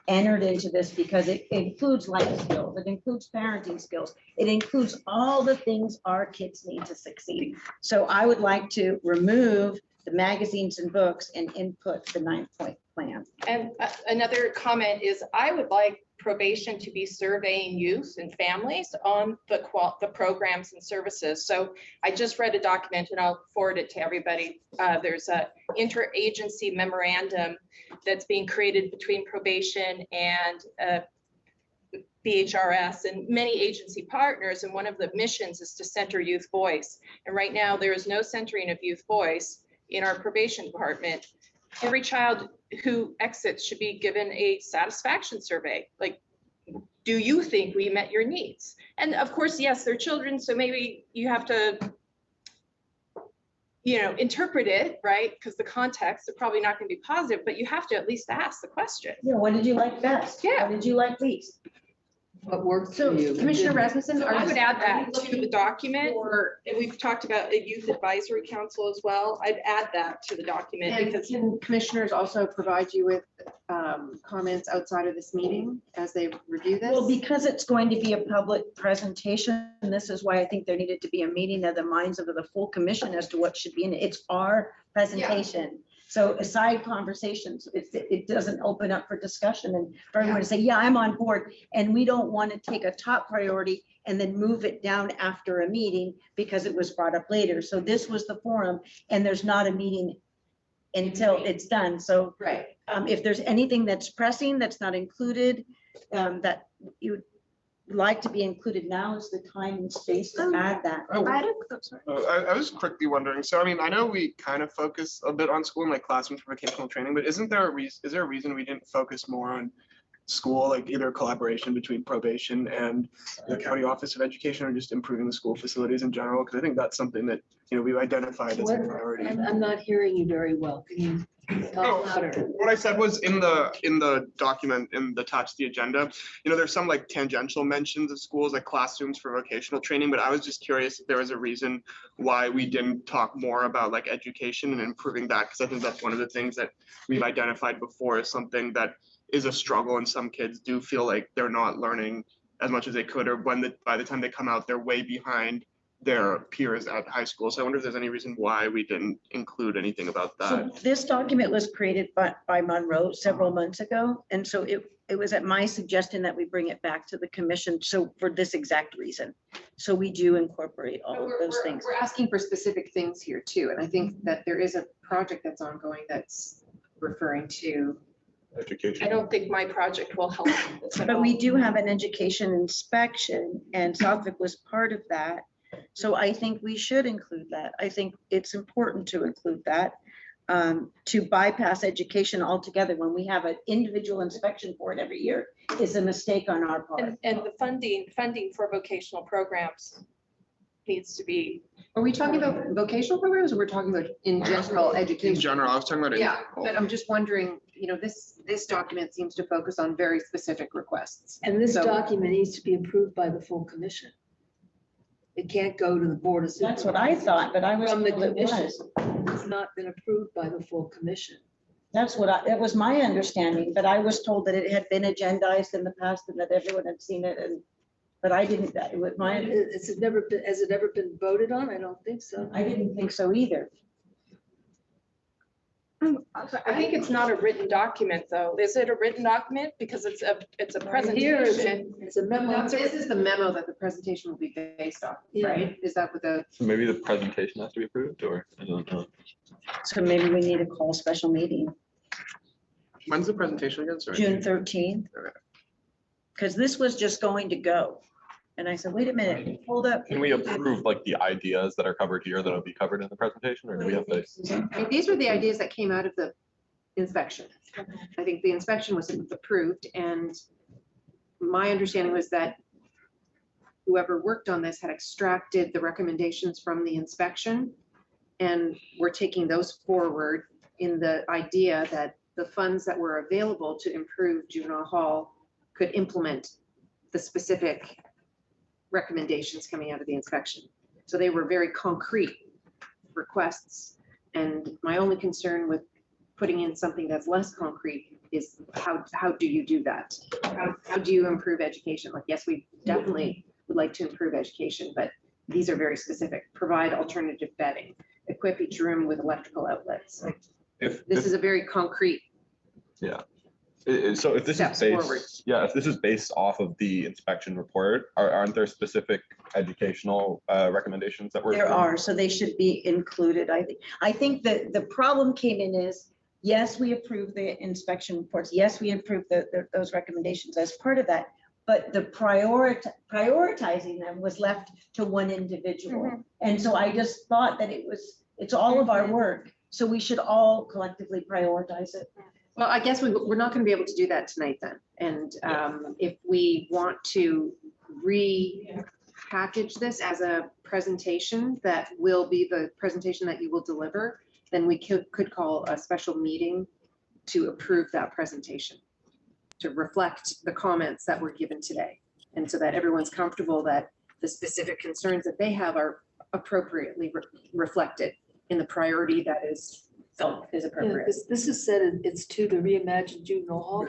entered into this because it includes life skills, it includes parenting skills, it includes all the things our kids need to succeed. So I would like to remove the magazines and books and input the 9-point plan. And another comment is I would like probation to be surveying youth and families on the programs and services. So I just read a document and I'll forward it to everybody. There's a interagency memorandum that's being created between probation and BHRS and many agency partners. And one of the missions is to center youth voice. And right now there is no centering of youth voice in our probation department. Every child who exits should be given a satisfaction survey. Like, do you think we met your needs? And of course, yes, they're children, so maybe you have to interpret it, right? Because the context is probably not going to be positive, but you have to at least ask the question. Yeah, what did you like best? Yeah. What did you like least? What worked So for you? Commissioner Rasmussen, So I would add that to the document, and we've talked about a youth advisory council as well. I'd add that to the document and because can commissioners also provide you with comments outside of this meeting as they review this? Well, because it's going to be a public presentation, and this is why I think there needed to be a meeting of the minds of the full commission as to what should be in it. It's our presentation. So aside conversations, it doesn't open up for discussion and for everyone to say, yeah, I'm on board. And we don't want to take a top priority and then move it down after a meeting because it was brought up later. So this was the forum, and there's not a meeting until it's done. So Right. If there's anything that's pressing, that's not included, that you would like to be included, now is the time and space to add that. Oh, I I was quickly wondering, so I mean, I know we kind of focus a bit on school and like classrooms for vocational training, but is there a reason we didn't focus more on school, like either collaboration between probation and the county office of education, or just improving the school facilities in general? Because I think that's something that, we've identified as a priority. I'm not hearing you very well. Can you talk louder? What I said was in the document attached to the agenda, there's some like tangential mentions of schools like classrooms for vocational training, but I was just curious if there was a reason why we didn't talk more about like education and improving that, because I think that's one of the things that we've identified before as something that is a struggle, and some kids do feel like they're not learning as much as they could, or by the time they come out, they're way behind their peers at high school. So I wonder if there's any reason why we didn't include anything about that. So this document was created by Monroe several months ago. And so it was at my suggestion that we bring it back to the commission. So for this exact reason. So we do incorporate all of those things. We're asking for specific things here too. And I think that there is a project that's ongoing that's referring to Education. I don't think my project will help. But we do have an education inspection, and Southwick was part of that. So I think we should include that. I think it's important to include that. To bypass education altogether when we have an individual inspection for it every year is a mistake on our part. And the funding for vocational programs needs to be. Are we talking about vocational programs, or we're talking about in general education? In general, I was talking about. Yeah, but I'm just wondering, this document seems to focus on very specific requests. And this So- document needs to be approved by the full commission. It can't go to the board of supervisors. That's what I thought, but I was From the told it commission. was. It's not been approved by the full commission. That's that was my understanding, but I was told that it had been agendized in the past and that everyone had seen it, but I didn't, with my, Has it ever been voted on? I don't think so. I didn't think so either. I think it's not a written document though. Is it a written document? Because it's a Right here, presentation. it's a memo. This is the memo that the presentation will be based off, Yeah. right? Is that what the? So maybe the presentation has to be approved, or I don't know. So maybe we need to call a special meeting, When's the presentation again? Sorry. June 13th. Because this was just going to go. And I said, wait a minute, hold up. Can we approve like the ideas that are covered here that'll be covered in the presentation, or do we have to? I mean, these were the ideas that came out of the inspection. I think the inspection was approved, and my understanding was that whoever worked on this had extracted the recommendations from the inspection, and we're taking those forward in the idea that the funds that were available to improve juvenile hall could implement the specific recommendations coming out of the inspection. So they were very concrete requests. And my only concern with putting in something that's less concrete is how do you do that? How do you improve education? Like, yes, we definitely would like to improve education, but these are very specific. Provide alternative bedding, equip each room with electrical outlets. Like, this is a very concrete. Yeah. So if this Steps is forward. based, yeah, if this is based off of the inspection report, aren't there specific educational recommendations that were? There are, so they should be included. I think that the problem came in is, yes, we approved the inspection reports. Yes, we approved those recommendations as part of that. But the prioritizing them was left to one individual. Mm-hmm. And so I just thought that it's all of our work. So we should all collectively prioritize it. Well, I guess we're not going to be able to do that tonight then. And if we want to package this as a presentation that will be the presentation that you will deliver, then we could call a special meeting to approve that presentation, to reflect the comments that were given today. And so that everyone's comfortable that the specific concerns that they have are appropriately reflected in the priority that is felt is appropriate. This is said, it's to the reimagined juvenile hall,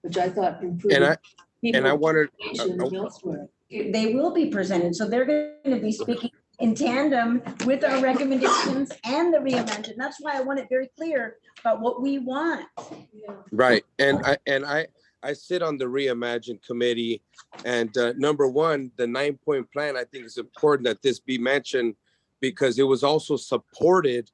which I thought improved. And I wanted, Elsewhere. They will be presented, so they're going to be speaking in tandem with our recommendations and the reimagined. That's why I want it very clear about what we want. right, and I sit on the Reimagine committee, and number one, the 9-point plan, I think it's important that this be mentioned because it was also supported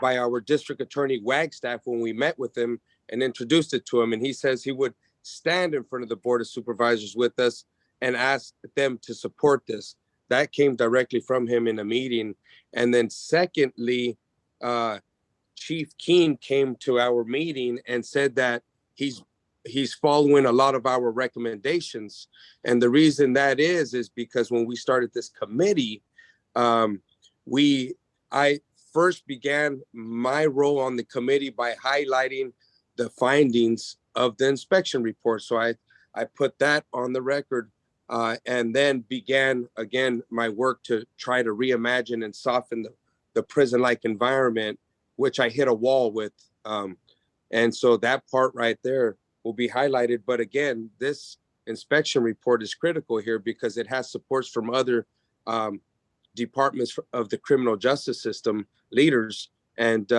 by our district attorney Wagstaff when we met with him and introduced it to him, and he says he would stand in front of the Board of Supervisors with us and ask them to support this. That came directly from him in a meeting. And then secondly, Chief Keen came to our meeting and said that he's following a lot of our recommendations. And the reason that is because when we started this committee, I first began my role on the committee by highlighting the findings of the inspection report. So I put that on the record and then began again my work to try to reimagine and soften the prison-like environment, which I hit a wall with. And so that part right there will be highlighted. But again, this inspection report is critical here because it has supports from other departments of the criminal justice system, leaders, and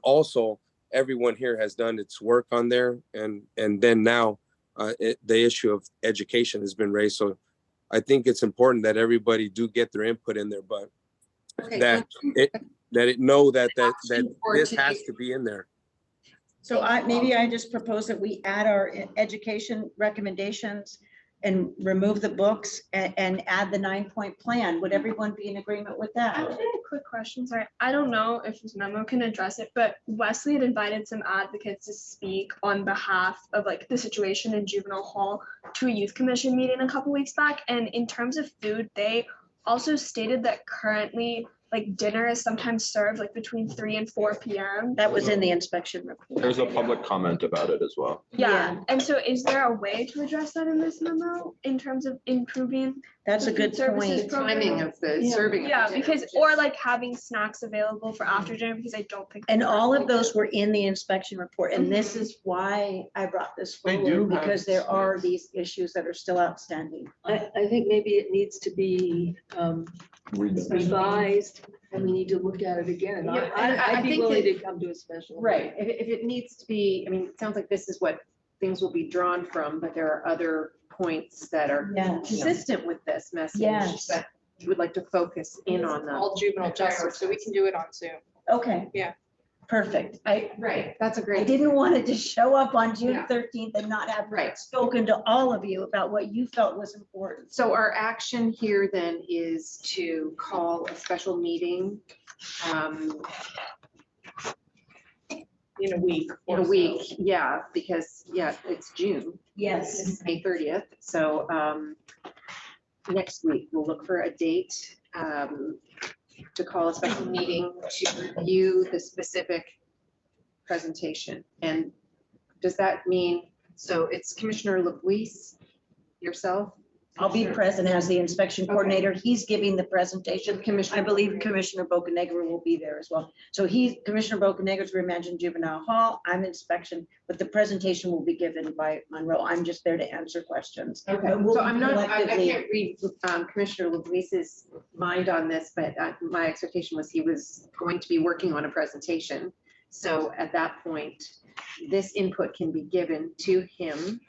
also everyone here has done its work on there. And then now the issue of education has been raised. So I think it's important that everybody do get their input in there, but Okay, that this has to be in there. So maybe I just propose that we add our education recommendations and remove the books and add the 9-point plan. Would everyone be in agreement with that? Actually, a quick question, sorry. I don't know if this memo can address it, but Wesley had invited some advocates to speak on behalf of like the situation in juvenile hall to a youth commission meeting a couple weeks back. And in terms of food, they also stated that currently like dinner is sometimes served like between 3 and 4 p.m. That was in the inspection report. There's a public comment about it as well. Yeah. And so is there a way to address that in this memo in terms of improving? That's a good services point. program? Timing of the serving. of Yeah, the dinner, because, which or is- like having snacks available for after dinner, because I don't think. And all of those were in the inspection report. And this is why I brought this They forward, do have- because there are these issues that are still outstanding. I think maybe it needs to be revised, and we need to look at it again. And Yeah, and I I'd be think willing that- to come to a special. Right, if it needs to be, I mean, it sounds like this is what things will be drawn from, but there are other points that are Yes. consistent with this message. Yes. That you would like to focus in on them. All juvenile justice, so we can do it on Zoom. Okay. Yeah. Perfect. Right, that's a I great. didn't want to just show up on June Yeah. 13th and not have Right. spoken to all of you about what you felt was important. So our action here then is to call a special meeting In a week. in a week, yeah, because, yeah, it's June. Yes. It's May 30th, so next week, we'll look for a date to call a special meeting to review the specific presentation. And does that mean, so it's Commissioner LaPluise, yourself? I'll be present as the inspection coordinator. He's giving the presentation. Commissioner. I believe Commissioner Bocanegra will be there as well. So Commissioner Bocanegra's Reimagined Juvenile Hall, I'm inspection, but the presentation will be given by Monroe. I'm just there to answer questions. Okay, But we'll so I'm not, I collectively- can't read Commissioner LaPluise's mind on this, but my expectation was he was going to be working on a presentation. So at that point, this input can be given to him.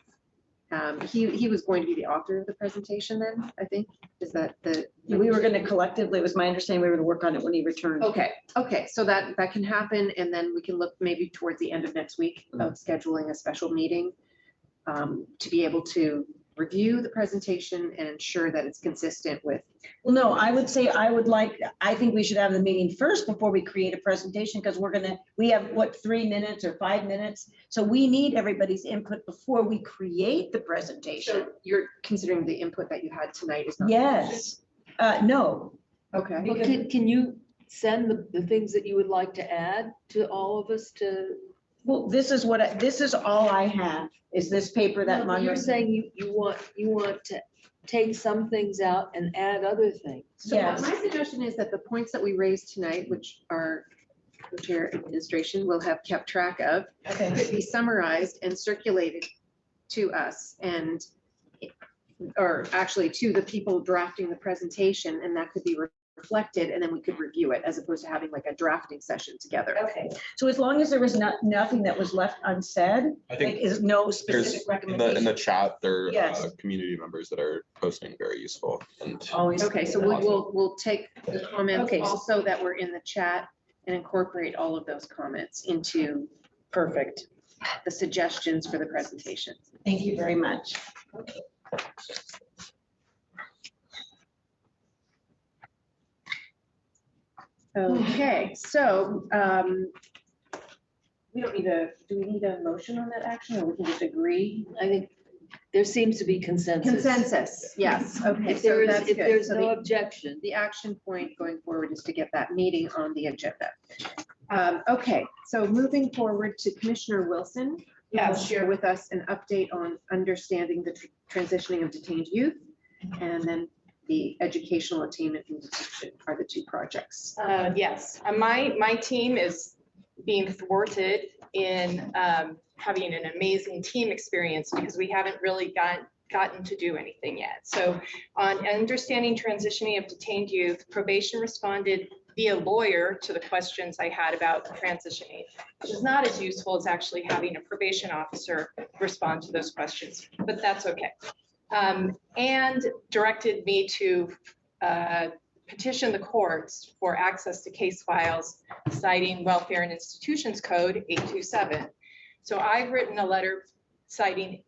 He was going to be the author of the presentation then, I think, is that the? We were going to collectively, it was my understanding, we were going to work on it when he returned. Okay, so that can happen, and then we can look maybe towards the end of next week of scheduling a special meeting to be able to review the presentation and ensure that it's consistent with. Well, no, I would say I think we should have the meeting first before we create a presentation, because we have what, 3 minutes or 5 minutes? So we need everybody's input before we create the presentation. So you're considering the input that you had tonight is not. Yes, no. Okay. Well, can you send the things that you would like to add to all of us to? Well, this is all I have, is this paper that No, you're saying you want to take some things out and add other things. So Yes. my suggestion is that the points that we raised tonight, which our chair administration will have kept track of, Okay. could be summarized and circulated to us and, or actually to the people drafting the presentation, and that could be reflected, and then we could review it as opposed to having like a drafting session together. Okay, so as long as there was nothing that was left unsaid, I think like, is no there's specific in the recommendation. chat, there are Yes. community members that are posting very useful and Always. Okay, so we'll take the comments Okay. also that were in the chat and incorporate all of those comments into Perfect. the suggestions for the presentation. Thank you very much. Okay, so we don't need do we need a motion on that action, or we can just agree? I think there seems to be consensus. Consensus, yes, okay. If there so is, that's if good. there's So no the- objection. The action point going forward is to get that meeting on the agenda. Okay, so moving forward to Commissioner Wilson. Who will share with us an update on understanding the transitioning of detained youth, and then the educational attainment and detention are the two projects. Yes, my team is being thwarted in having an amazing team experience because we haven't really gotten to do anything yet. So on understanding transitioning of detained youth, probation responded via lawyer to the questions I had about transitioning, which is not as useful as actually having a probation officer respond to those questions, but that's okay. And directed me to petition the courts for access to case files citing Welfare and Institutions Code 827. So I've written a letter citing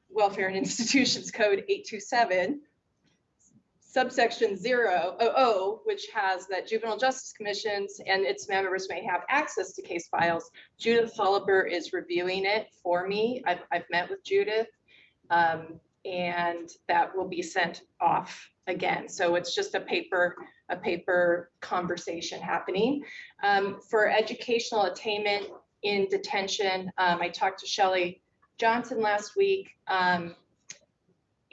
Welfare and Institutions Code 827, subsection 000, which has that juvenile justice commissions and its members may have access to case files. Judith Holliber is reviewing it for me. I've met with Judith. And that will be sent off again. So it's just a paper conversation happening. For educational attainment in detention, I talked to Shelley Johnson last week,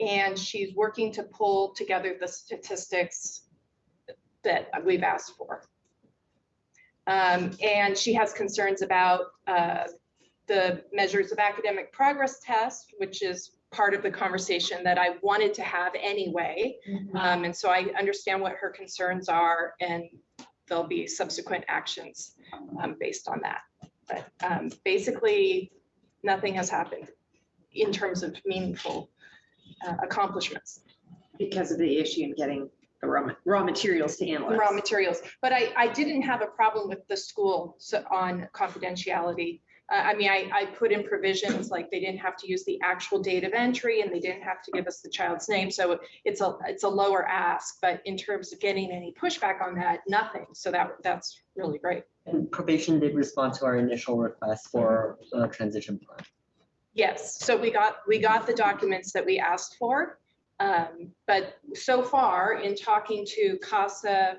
and she's working to pull together the statistics that we've asked for. And she has concerns about the measures of academic progress test, which is part of the conversation that I wanted to have anyway. And so I understand what her concerns are, and there'll be subsequent actions based on that. But basically, nothing has happened in terms of meaningful accomplishments. Because of the issue in getting the raw materials to analyze. Raw materials, but I didn't have a problem with the school on confidentiality. I mean, I put in provisions like they didn't have to use the actual date of entry and they didn't have to give us the child's name. So it's a lower ask, but in terms of getting any pushback on that, nothing. So that's really great. And probation did respond to our initial request for a transition plan. Yes, so we got the documents that we asked for. But so far in talking to CASA,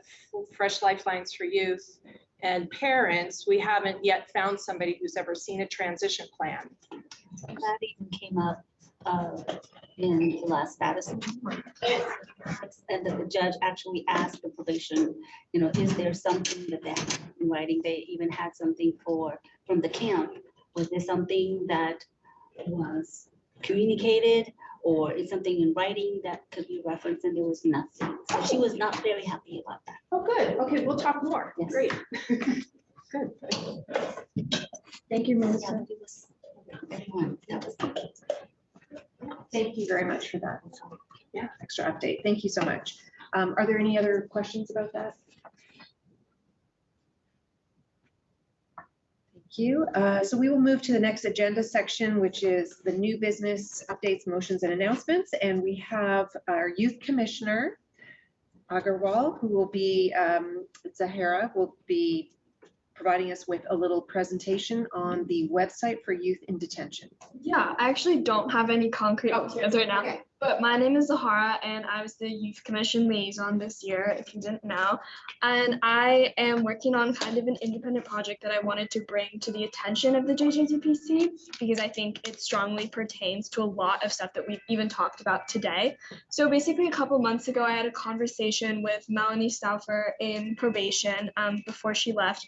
Fresh Lifelines for Youth, and parents, we haven't yet found somebody who's ever seen a transition plan. That even came up in the last status report. And that the judge actually asked the probation, is there something that they have in writing? They even had something from the camp. Was there something that was communicated, or is something in writing that could be referenced? And there was nothing. So she was not very happy about that. Oh, good. Okay, we'll talk more. Yes. Great. Good. Thank you, Melissa. That was Thank you very much for that. Yeah, extra update. Thank you so much. Are there any other questions about that? Thank you. So we will move to the next agenda section, which is the new business updates, motions, and announcements. And we have our youth commissioner, Agarwal, who will be, Zahara, will be providing us with a little presentation on the website for youth in detention. Yeah, I actually don't have any concrete details right now. Okay. But my name is Zahara and I was the Youth Commission liaison this year, if you didn't know. And I am working on kind of an independent project that I wanted to bring to the attention of the JJTPC because I think it strongly pertains to a lot of stuff that we've even talked about today. So basically a couple months ago, I had a conversation with Melanie Stauffer in probation before she left.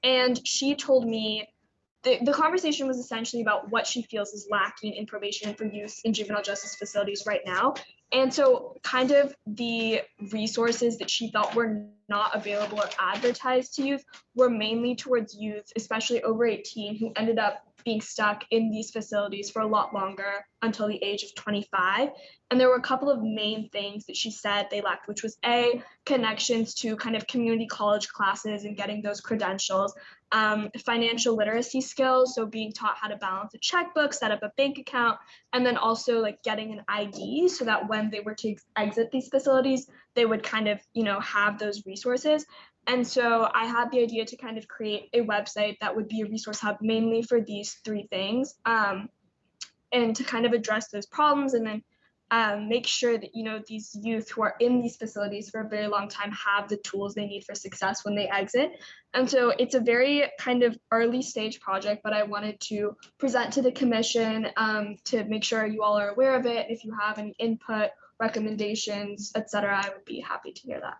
And she told me the conversation was essentially about what she feels is lacking in probation for youth in juvenile justice facilities right now. And so kind of the resources that she felt were not available or advertised to youth were mainly towards youth, especially over 18, who ended up being stuck in these facilities for a lot longer until the age of 25. And there were a couple of main things that she said they lacked, which was A, connections to kind of community college classes and getting those credentials, financial literacy skills, so being taught how to balance a checkbook, set up a bank account, and then also like getting an ID so that when they were to exit these facilities, they would kind of, have those resources. And so I had the idea to kind of create a website that would be a resource hub mainly for these three things, and to kind of address those problems and then make sure that, these youth who are in these facilities for a very long time have the tools they need for success when they exit. And so it's a very kind of early stage project, but I wanted to present to the commission to make sure you all are aware of it. If you have any input, recommendations, etc., I would be happy to hear that.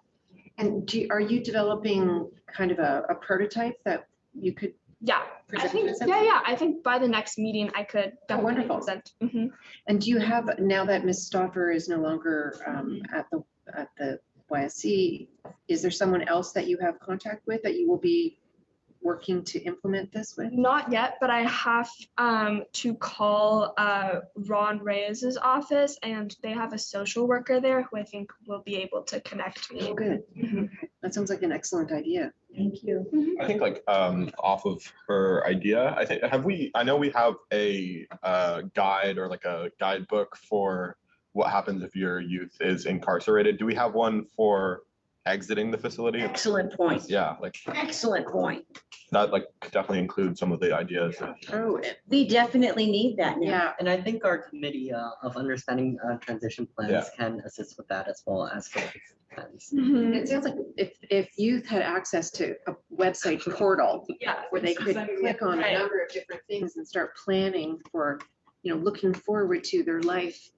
And are you developing kind of a prototype that you could? Yeah, I think, I think by the next meeting I could definitely present. Mm-hmm. And do you have, now that Ms. Stauffer is no longer at the YSC, is there someone else that you have contact with that you will be working to implement this with? Not yet, but I have to call Ron Reyes's office, and they have a social worker there who I think will be able to connect me. Oh, good. Mm-hmm. That sounds like an excellent idea. Thank you. I think off of her idea, I know we have a guide or like a guidebook for what happens if your youth is incarcerated. Do we have one for exiting the facility? Excellent point. Yeah, Excellent point. that could definitely include some of the ideas. Oh, We definitely need that now. yeah. And I think our committee of understanding transition plans can assist with that as well as for the plans. Mm-hmm. It sounds like if youth had access to a website portal where they could click on a number of different things and start planning for, looking forward to their life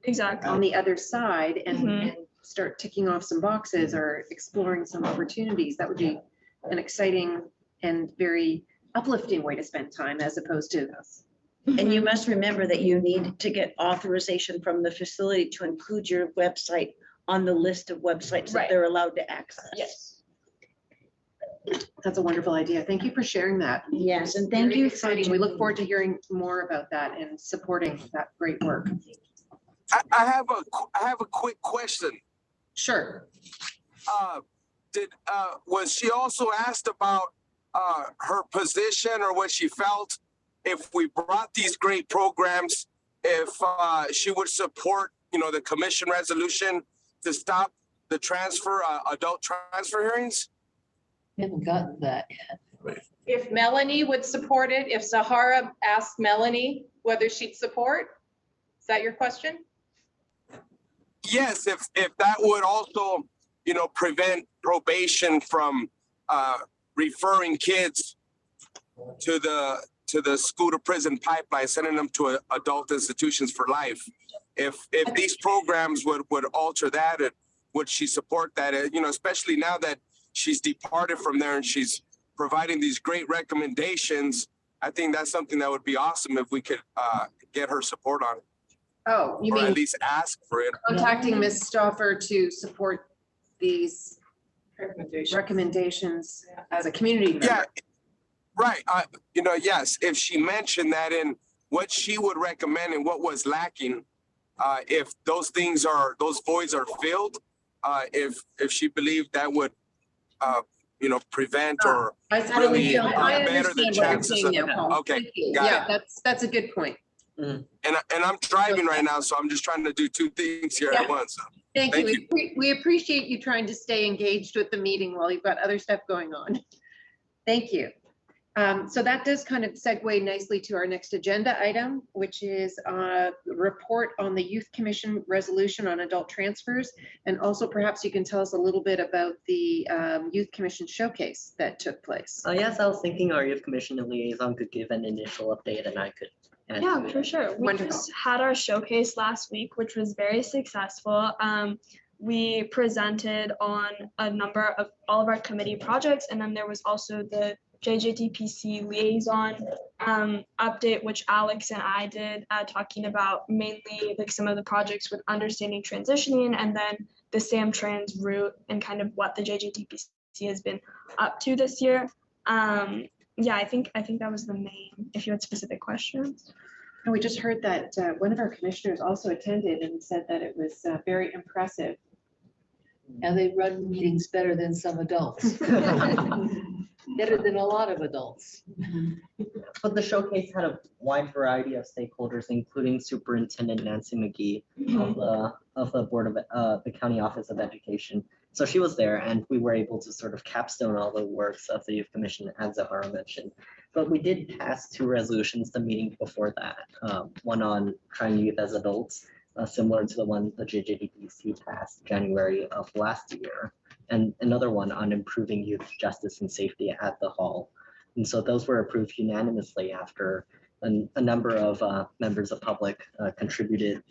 Exactly. on the other side and, Mhm. and start ticking off some boxes or exploring some opportunities, that would be an exciting and very uplifting way to spend time as opposed to this. And you must remember that you need to get authorization from the facility to include your website on the list of websites that Right. they're allowed to access. Yes. That's a wonderful idea. Thank you for sharing that. Yes, and thank Very you. exciting. We look forward to hearing more about that and supporting that great work. I have a quick question. Sure. Was she also asked about her position or what she felt if we brought these great programs, if she would support, the commission resolution to stop the adult transfer hearings? We haven't gotten that yet. If Melanie would support it, if Zahara asked Melanie whether she'd support, is that your question? Yes, if that would also, prevent probation from referring kids to the school to prison pipeline, sending them to adult institutions for life. If these programs would alter that, would she support that? Especially now that she's departed from there and she's providing these great recommendations. I think that's something that would be awesome if we could get her support on it. Oh, you Or at mean least ask for it. contacting Ms. Stauffer to support these recommendations as a community member? Yeah, right. Yes, if she mentioned that in what she would recommend and what was lacking, if those voids are filled, if she believed that would, prevent or I really don't- I better the understand what you're chances saying of. now, Paul. Okay, Thank you. got Yeah, it. that's a good point. And I'm driving right now, so I'm just trying to do two things here at once. So, Thank Thank you. We appreciate you trying to stay engaged with the meeting while you've got other stuff going on. Thank you. So that does kind of segue nicely to our next agenda item, which is a report on the Youth Commission resolution on adult transfers. And also perhaps you can tell us a little bit about the Youth Commission showcase that took place. Yes, I was thinking our Youth Commission liaison could give an initial update and I could. Yeah, for sure. We just had our showcase last week, which was very successful. We presented on a number of all of our committee projects, and then there was also the JJTPC liaison update, which Alex and I did, talking about mainly like some of the projects with understanding transitioning, and then the SAM Trans route and kind of what the JJTPC has been up to this year. Yeah, I think that was the main, if you had specific questions. And we just heard that one of our commissioners also attended and said that it was very impressive. And they run meetings better than some adults. Better than a lot of adults. But the showcase had a wide variety of stakeholders, including Superintendent Nancy McGee of the Board of the County Office of Education. So she was there, and we were able to sort of capstone all the works of the Youth Commission, as Zahara mentioned. But we did pass 2 resolutions the meeting before that. One on trying youth as adults, similar to the one the JJDPC passed January of last year, and another one on improving youth justice and safety at the hall. And so those were approved unanimously after a number of members of public contributed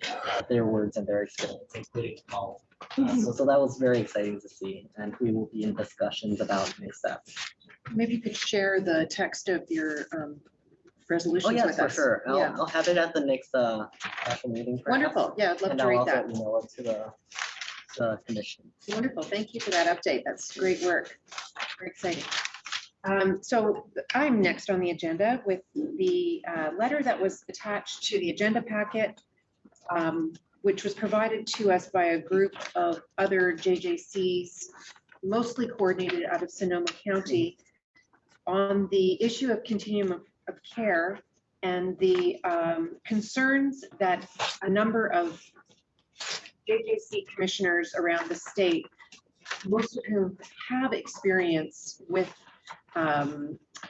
their words and their experience, including Paul. So that was very exciting to see, and we will be in discussions about next steps. Maybe you could share the text of your resolutions Oh, yes, with for us. sure. Yeah. I'll have it at the next special meeting. Perhaps. Wonderful. Yeah, I'd love And to I'll read also that. email it to the commission. Wonderful. Thank you for that update. That's great work. Very exciting. So I'm next on the agenda with the letter that was attached to the agenda packet, which was provided to us by a group of other JJCs, mostly coordinated out of Sonoma County, on the issue of continuum of care and the concerns that a number of JJC commissioners around the state, most of whom have experience with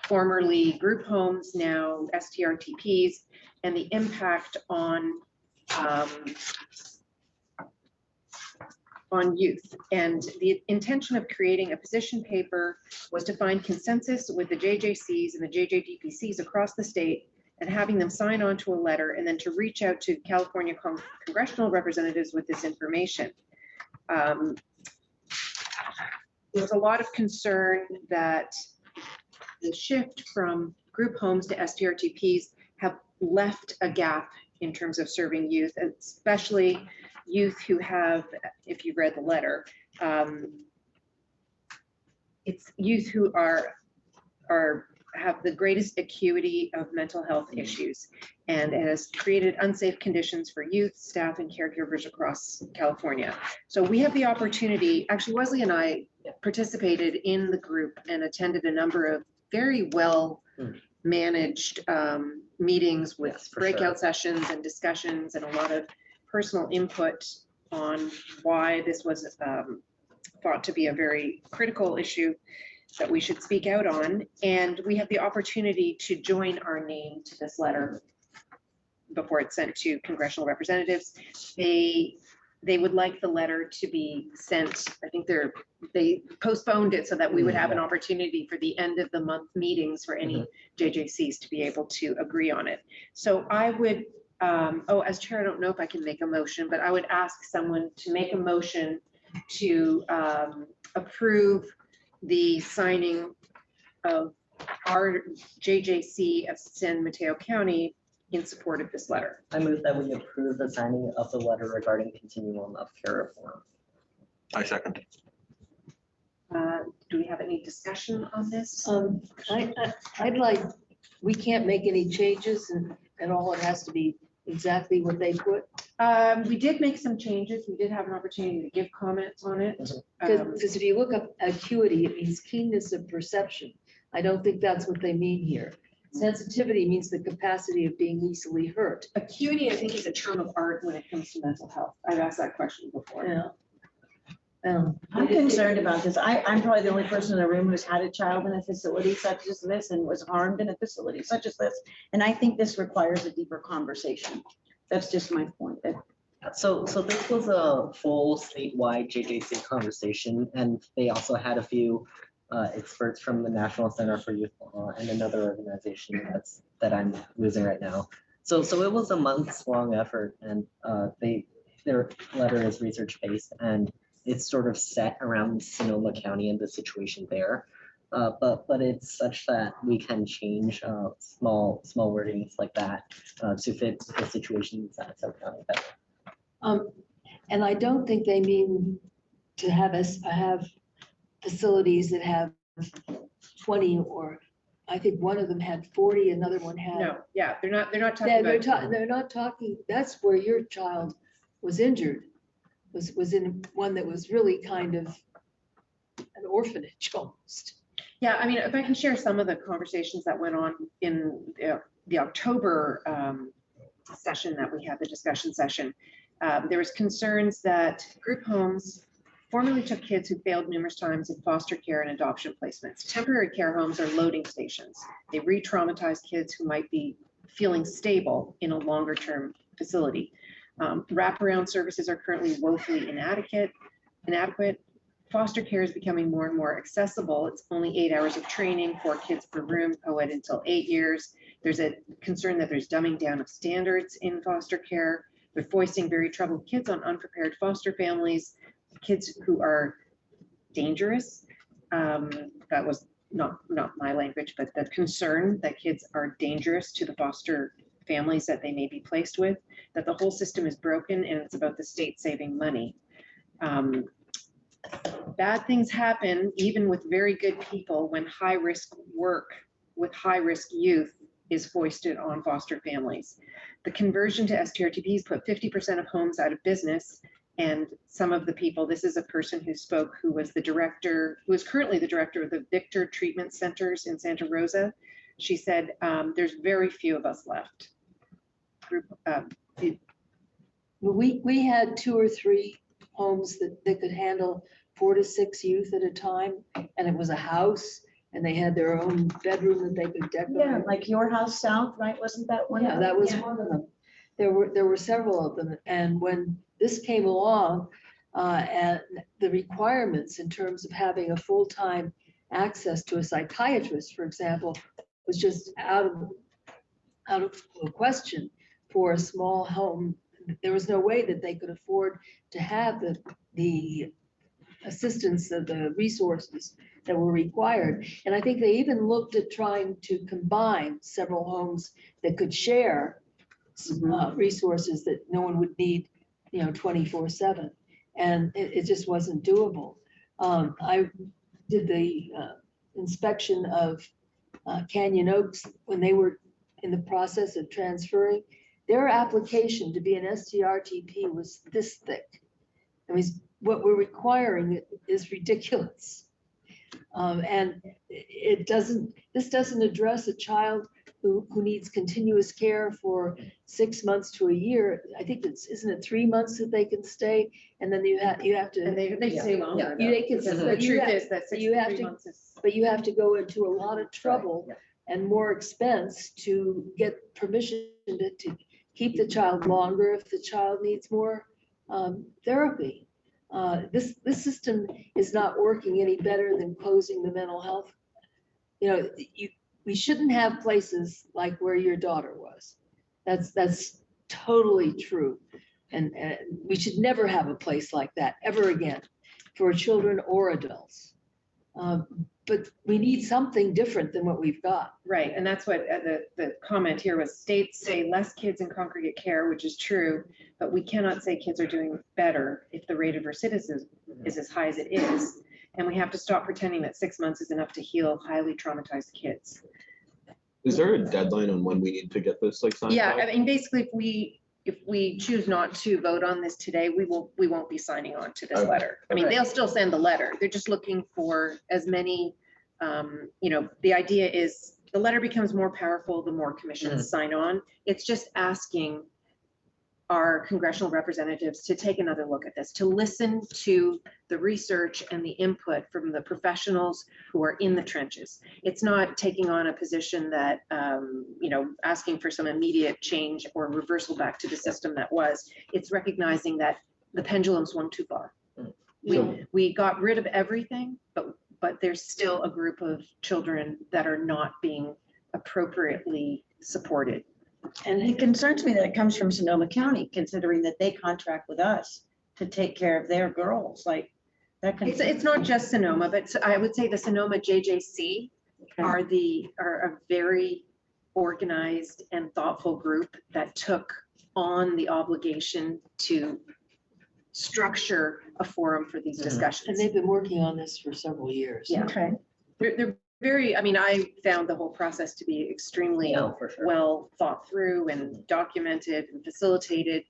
formerly group homes, now STRTPs, and the impact on youth. And the intention of creating a position paper was to find consensus with the JJCs and the JJDPCs across the state and having them sign on to a letter and then to reach out to California congressional representatives with this information. There's a lot of concern that the shift from group homes to STRTPs have left a gap in terms of serving youth, especially youth who have, if you read the letter, it's youth who have the greatest acuity of mental health issues, and it has created unsafe conditions for youth, staff, and caregivers across California. So we have the opportunity, actually Wesley and I participated in the group and attended a number of very well managed meetings with breakout sessions and discussions and a lot of personal input on why this was thought to be a very critical issue that we should speak out on. And we have the opportunity to join our name to this letter before it's sent to congressional representatives. They would like the letter to be sent, I think they postponed it so that we would have an opportunity for the end of the month meetings for any JJCs to be able to agree on it. So I would, as chair, I don't know if I can make a motion, but I would ask someone to make a motion to approve the signing of our JJC of San Mateo County in support of this letter. I move that we approve the signing of the letter regarding continuum of care reform. I second. Do we have any discussion on this? I'd like, we can't make any changes and all it has to be exactly what they put? We did make some changes. We did have an opportunity to give comments on it. Because if you look up acuity, it means keenness of perception. I don't think that's what they mean here. Sensitivity means the capacity of being easily hurt. Acuity, I think, is a term of art when it comes to mental health. I've asked that question before. Yeah. I'm concerned about this. I'm probably the only person in the room who's had a child in a facility such as this and was harmed in a facility such as this. And I think this requires a deeper conversation. That's just my point. So this was a full statewide JJC conversation, and they also had a few experts from the National Center for Youth Law and another organization that I'm losing right now. So it was a months-long effort, and their letter is research-based, and it's sort of set around Sonoma County and the situation there. But it's such that we can change small wordings like that to fit the situation in San County better. And I don't think they mean to have facilities that have 20, or I think one of them had 40, another one had. No, yeah, they're not talking Yeah, about. they're not talking, that's where your child was injured, was in one that was really kind of an orphanage almost. Yeah, I mean, if I can share some of the conversations that went on in the October session that we had, the discussion session, there was concerns that group homes formerly took kids who failed numerous times in foster care and adoption placements. Temporary care homes are loading stations. They re-traumatize kids who might be feeling stable in a longer term facility. Wraparound services are currently woefully inadequate. Foster care is becoming more and more accessible. It's only 8 hours of training, 4 kids per room, co-ed until 8 years. There's a concern that there's dumbing down of standards in foster care. They're foisting very troubled kids on unprepared foster families, kids who are dangerous. That was not my language, but the concern that kids are dangerous to the foster families that they may be placed with, that the whole system is broken and it's about the state saving money. Bad things happen even with very good people when high risk work with high risk youth is foisted on foster families. The conversion to STRTPs put 50% of homes out of business, and some of the people, this is a person who spoke who was currently the director of the Victor Treatment Centers in Santa Rosa. She said, there's very few of us left. We had 2 or 3 homes that could handle 4 to 6 youth at a time, and it was a house, and they had their own bedroom that they could decorate. Yeah, like your house south, right? Wasn't that one? Yeah, that was one of them. There were several of them, and when this came along, and the requirements in terms of having a full-time access to a psychiatrist, for example, was just out of the question for a small home. There was no way that they could afford to have the assistance of the resources that were required. And I think they even looked at trying to combine several homes that could share resources that no one would need, 24/7. And it just wasn't doable. I did the inspection of Canyon Oaks when they were in the process of transferring. Their application to be an STRTP was this thick. I mean, what we're requiring is ridiculous. And this doesn't address a child who needs continuous care for 6 months to a year. I think isn't it 3 months that they can stay? And then you have to. And they say longer. They can, Because the truth is that 6 to 3 months is. But you have to go into a lot of trouble and more expense to get permission to keep the child longer if the child needs more therapy. This system is not working any better than closing the mental health. We shouldn't have places like where your daughter was. That's totally true. And we should never have a place like that ever again for children or adults. But we need something different than what we've got. Right, and that's what the comment here was, states say less kids in congregate care, which is true, but we cannot say kids are doing better if the rate of recidivism is as high as it is. And we have to stop pretending that 6 months is enough to heal highly traumatized kids. Is there a deadline on when we need to get this like signed? Yeah, by? I mean, basically, if we choose not to vote on this today, we won't be signing on to this Okay. letter. I mean, Okay. they'll still send the letter. They're just looking for as many, the idea is the letter becomes more powerful the more commissions sign on. It's just asking our congressional representatives to take another look at this, to listen to the research and the input from the professionals who are in the trenches. It's not taking on a position that, asking for some immediate change or reversal back to the system that was. It's recognizing that the pendulum swung too far. We got rid of everything, but there's still a group of children that are not being appropriately supported. And it concerns me that it comes from Sonoma County, considering that they contract with us to take care of their girls, like that. It's not just Sonoma, but I would say the Sonoma JJC are a very organized and thoughtful group that took on the obligation to structure a forum for these discussions. And they've been working on this for several years. Yeah. Okay. They're very, I found the whole process to be extremely for sure. well thought through and documented and facilitated.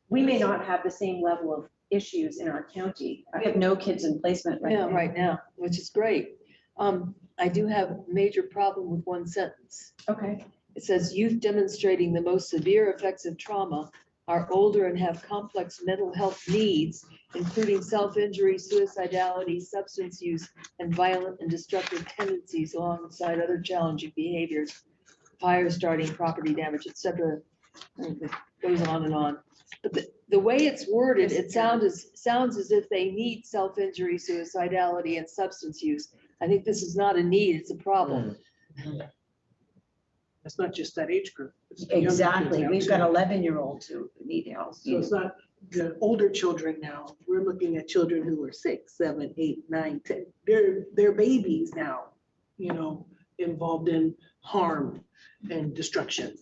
We may not have the same level of issues in our county. We have no kids in placement right now. Right now, which is great. I do have a major problem with one sentence. Okay. It says youth demonstrating the most severe effects of trauma are older and have complex mental health needs, including self-injury, suicidality, substance use, and violent and destructive tendencies alongside other challenging behaviors, fire starting, property damage, etc. It goes on and on. But the way it's worded, it sounds as if they need self-injury, suicidality, and substance use. I think this is not a need, it's a problem. It's not just that age group. It's the younger kids Exactly. now, We've too. got 11-year-olds who need help. So it's not the older children now. We're looking at children who are 6, 7, 8, 9, 10. They're babies now, involved in harm and destruction.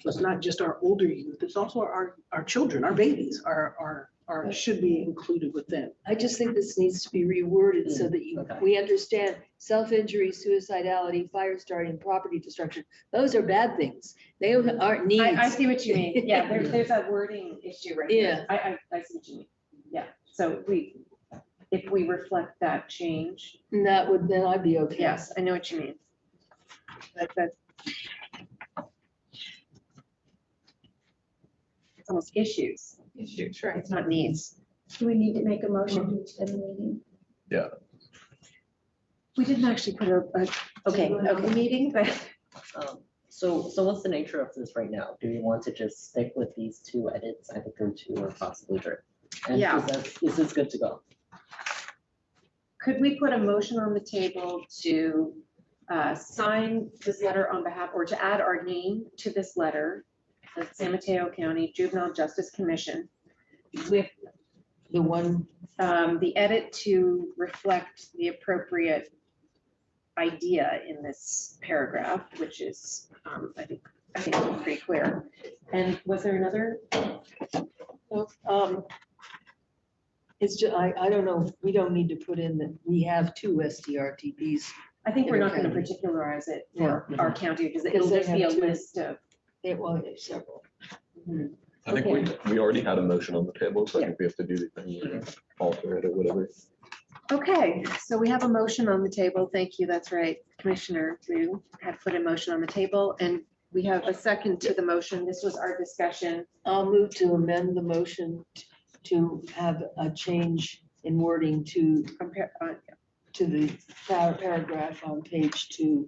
So it's not just our older youth, it's also our children, our babies should be included with them. I just think this needs to be reworded so that we understand self-injury, suicidality, fire starting, property destruction. Those are bad things. They aren't needs. I see what you mean. Yeah, there's a wording issue right there. Yeah. I see what you mean. Yeah, so if we reflect that change. Then I'd be okay. Yes, I know what you mean. That's it's almost issues. Issues, right. It's not needs. Do we need to make a motion to extend the meeting? Yeah. We didn't actually put a meeting, but So what's the nature of this right now? Do we want to just stick with these 2 edits, either through 2 or possibly 3? And Yeah. is this good to go? could we put a motion on the table to sign this letter on behalf, or to add our name to this letter, the San Mateo County Juvenile Justice Commission, with the edit to reflect the appropriate idea in this paragraph, which is, I think pretty clear. And was there another? It's just, I don't know, we don't need to put in that we have 2 SDRTPs. I think we're not going to particularize it for our county, because it'll just be a list of. There's several. I think we already had a motion on the table, so I think we have to do the thing, alter it or whatever. Okay, so we have a motion on the table. Thank you. That's right. Commissioner Liu had put a motion on the table, and we have a second to the motion. This was our discussion. I'll move to amend the motion to have a change in wording to compare to the paragraph on page 2.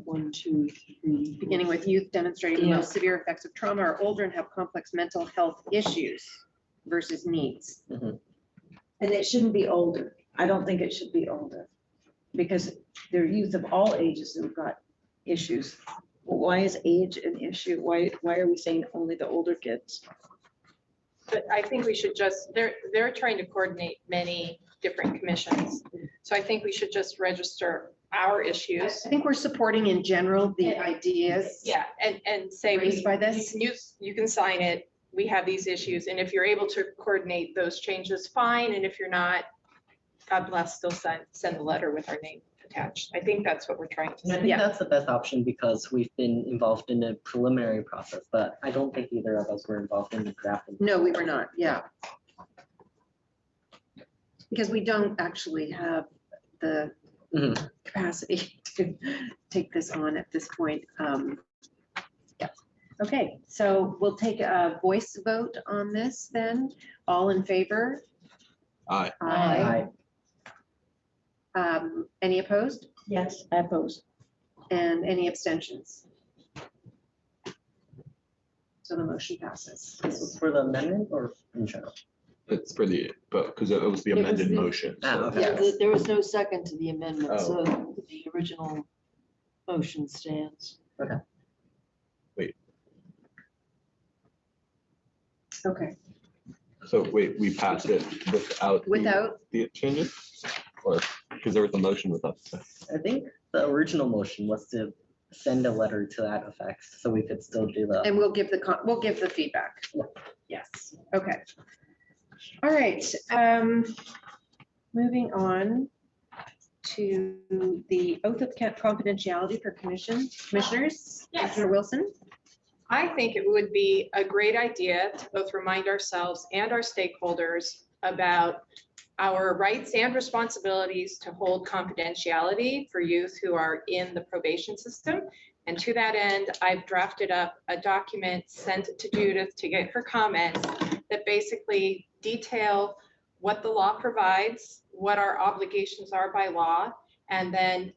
1, 2, 3. Beginning with youth demonstrating the most severe effects of trauma, are older and have complex mental health issues versus needs. And it shouldn't be older. I don't think it should be older, because they're youth of all ages who've got issues. Why is age an issue? Why are we saying only the older kids? But I think we should just, they're trying to coordinate many different commissions. So I think we should just register our issues. I think we're supporting in general the ideas. Yeah, and say raised by this. You can sign it. We have these issues, and if you're able to coordinate those changes, fine. And if you're not, God bless, still send the letter with our name attached. I think that's what we're trying to And I say. think Yeah. that's the best option because we've been involved in the preliminary process, but I don't think either of us were involved in the drafting. No, we were not, yeah. Because we don't actually have the Mhm. capacity to take this on at this point. Yeah. Okay, so we'll take a voice vote on this then. All in favor? Aye. Aye. Any opposed? Yes, I oppose. And any abstentions? So the motion passes. This was for the amendment or in general? It's for the, but because it was the It was amended the- motion. Ah, so- okay. Yeah, there was no second to the amendment, Oh. so the original motion stands. Okay, So wait, we passed it without. without, The changes? Or, because there was a motion with us. I think the original motion was to send a letter to that effect, so we could still do the. and we'll give the feedback. Yes, okay. All right, moving on to the oath of confidentiality for commissioners. Yes. Commissioner Wilson? I think it would be a great idea to both remind ourselves and our stakeholders about our rights and responsibilities to hold confidentiality for youth who are in the probation system. And to that end, I've drafted up a document, sent it to Judith to get her comments that basically detail what the law provides, what our obligations are by law, and then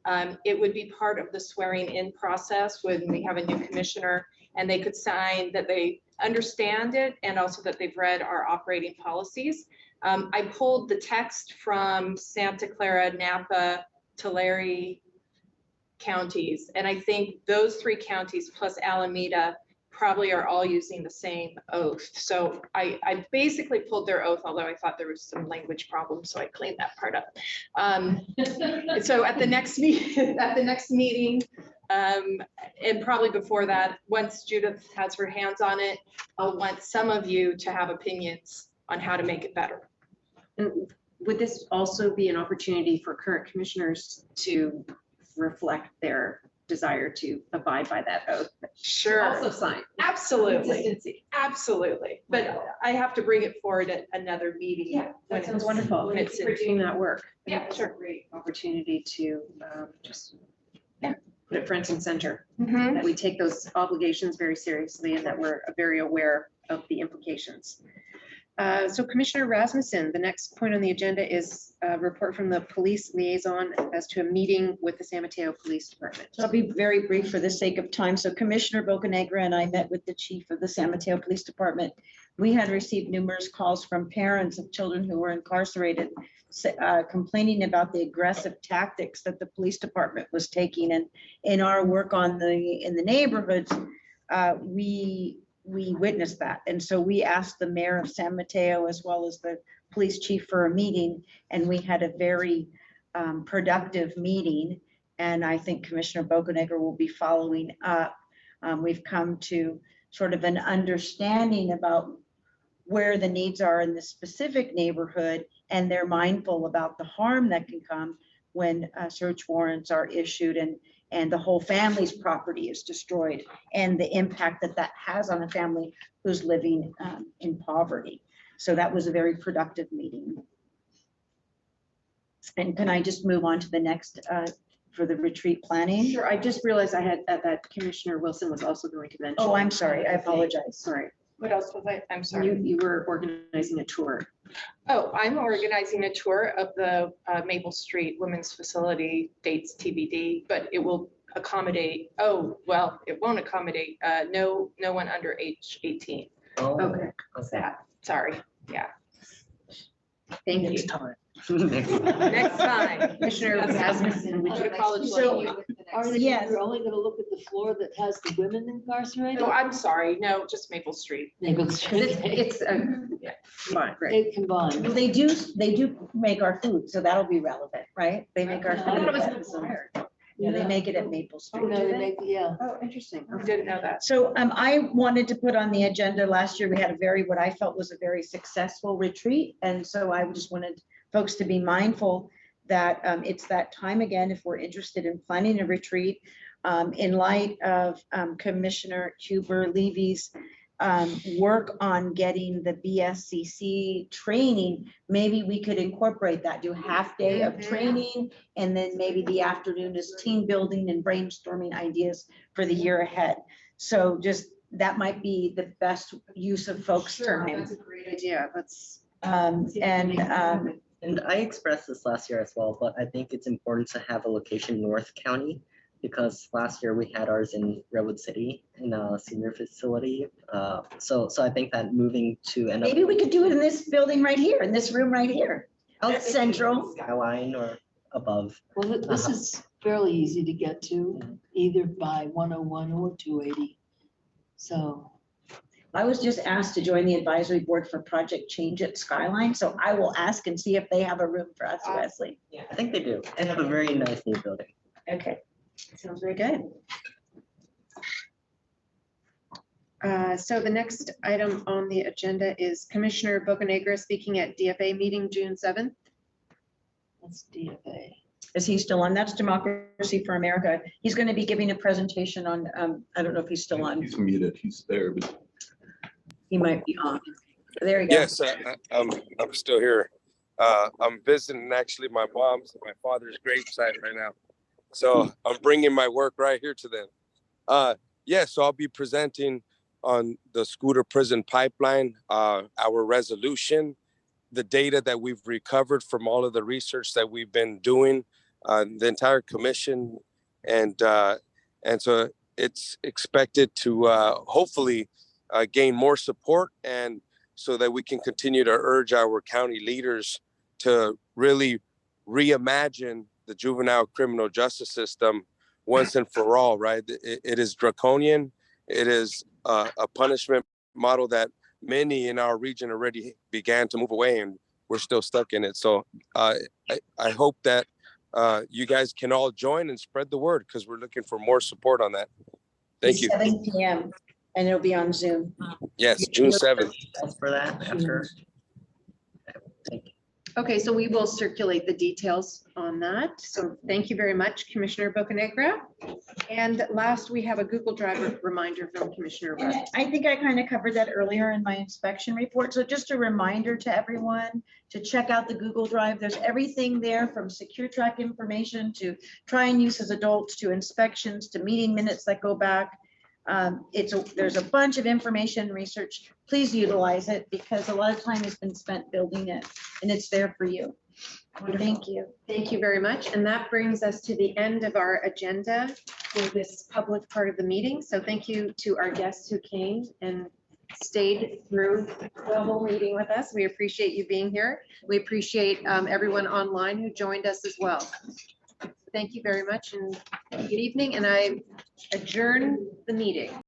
it would be part of the swearing in process when we have a new commissioner, and they could sign that they understand it and also that they've read our operating policies. I pulled the text from Santa Clara, Napa, Tulare counties, and I think those 3 counties plus Alameda probably are all using the same oath. So I basically pulled their oath, although I thought there was some language problems, so I cleaned that part up. So at the next meeting, and probably before that, once Judith has her hands on it, I'll want some of you to have opinions on how to make it better. And would this also be an opportunity for current commissioners to reflect their desire to abide by that oath? Sure. Also sign. Absolutely, Consistency. absolutely. But I have to bring it forward at another meeting. Yeah, when that sounds it's- wonderful. when Thank it's you for in- doing that work. I Yeah, think it's sure. a great opportunity to just, put it front and center. Mhm. That we take those obligations very seriously and that we're very aware of the implications. So Commissioner Rasmussen, the next point on the agenda is a report from the police liaison as to a meeting with the San Mateo Police Department. So I'll be very brief for the sake of time. So Commissioner Bocanegra and I met with the chief of the San Mateo Police Department. We had received numerous calls from parents of children who were incarcerated, complaining about the aggressive tactics that the police department was taking. And in our work in the neighborhoods, we witnessed that. And so we asked the mayor of San Mateo as well as the police chief for a meeting, and we had a very productive meeting. And I think Commissioner Bocanegra will be following up. We've come to sort of an understanding about where the needs are in the specific neighborhood, and they're mindful about the harm that can come when search warrants are issued and the whole family's property is destroyed, and the impact that that has on a family who's living in poverty. So that was a very productive meeting. And can I just move on to the next for the retreat planning? Sure, I just realized I had, that Commissioner Wilson was also going to mention. Oh, I'm sorry. I apologize. Sorry. What else was I'm sorry. You were organizing a tour. Oh, I'm organizing a tour of the Maple Street Women's Facility, dates TBD, but it will accommodate, it won't accommodate no one under age 18. Oh, Okay. Sorry, yeah. Thank you. Next time. Next time. Commissioner Rasmussen, would Go you to like college to level. continue with the next- Are they, Yes. you're only gonna look at the floor that has the women incarcerated? No, I'm sorry, no, just Maple Street. Maple 'Cause Street. it's fine, right. They combine. Well, they do make our food, so that'll be relevant, right? They make our I food. I thought it was at- required. Yeah, they make it at Maple Oh, Street. no, they make, yeah. Oh, interesting. I didn't know that. So I wanted to put on the agenda, last year, we had what I felt was a very successful retreat. And so I just wanted folks to be mindful that it's that time again, if we're interested in planning a retreat, in light of Commissioner Huber Levy's work on getting the BSCC training, maybe we could incorporate that, do half day of training, and then maybe the afternoon is team building and brainstorming ideas for the year ahead. So just, that might be the best use of folks' time. That's a great idea. Let's. And I expressed this last year as well, but I think it's important to have a location in North County, because last year we had ours in Redwood City in a senior facility. So I think that moving to another. Maybe we could do it in this building right here, in this room right here, out central. Skyline or above. Well, this is fairly easy to get to, either by 101 or 280. So. I was just asked to join the advisory board for Project Change at Skyline, so I will ask and see if they have a room for us, Wesley. Yeah, I think they do. They have a very nice new building. Okay, sounds very good. So the next item on the agenda is Commissioner Bocanegra speaking at DFA meeting June 7th. That's DFA. Is he still on? That's Democracy for America. He's going to be giving a presentation on, I don't know if he's still on. He's muted, he's there, but. He might be on. There you go. Yes, I'm still here. I'm visiting actually my mom's and my father's gravesite right now. So I'm bringing my work right here to them. Yeah, so I'll be presenting on the scooter prison pipeline, our resolution, the data that we've recovered from all of the research that we've been doing, the entire commission. And so it's expected to hopefully gain more support, and so that we can continue to urge our county leaders to really reimagine the juvenile criminal justice system once and for all, right? It is draconian. It is a punishment model that many in our region already began to move away, and we're still stuck in it. So I hope that you guys can all join and spread the word, because we're looking for more support on that. Thank you. 7 p.m. and it'll be on Zoom. Yes, June 7th. For that after. Thank you. Okay, so we will circulate the details on that. So thank you very much, Commissioner Bocanegra. And last, we have a Google Drive reminder from Commissioner Rudd. I think I kind of covered that earlier in my inspection report. So just a reminder to everyone to check out the Google Drive. There's everything there, from secure track information to try and use as adults, to inspections, to meeting minutes that go back. There's a bunch of information and research. Please utilize it, because a lot of time has been spent building it, and it's there for you. Thank you. Thank you very much. And that brings us to the end of our agenda for this public part of the meeting. So thank you to our guests who came and stayed through the whole meeting with us. We appreciate you being here. We appreciate everyone online who joined us as well. Thank you very much, and good evening, and I adjourn the meeting.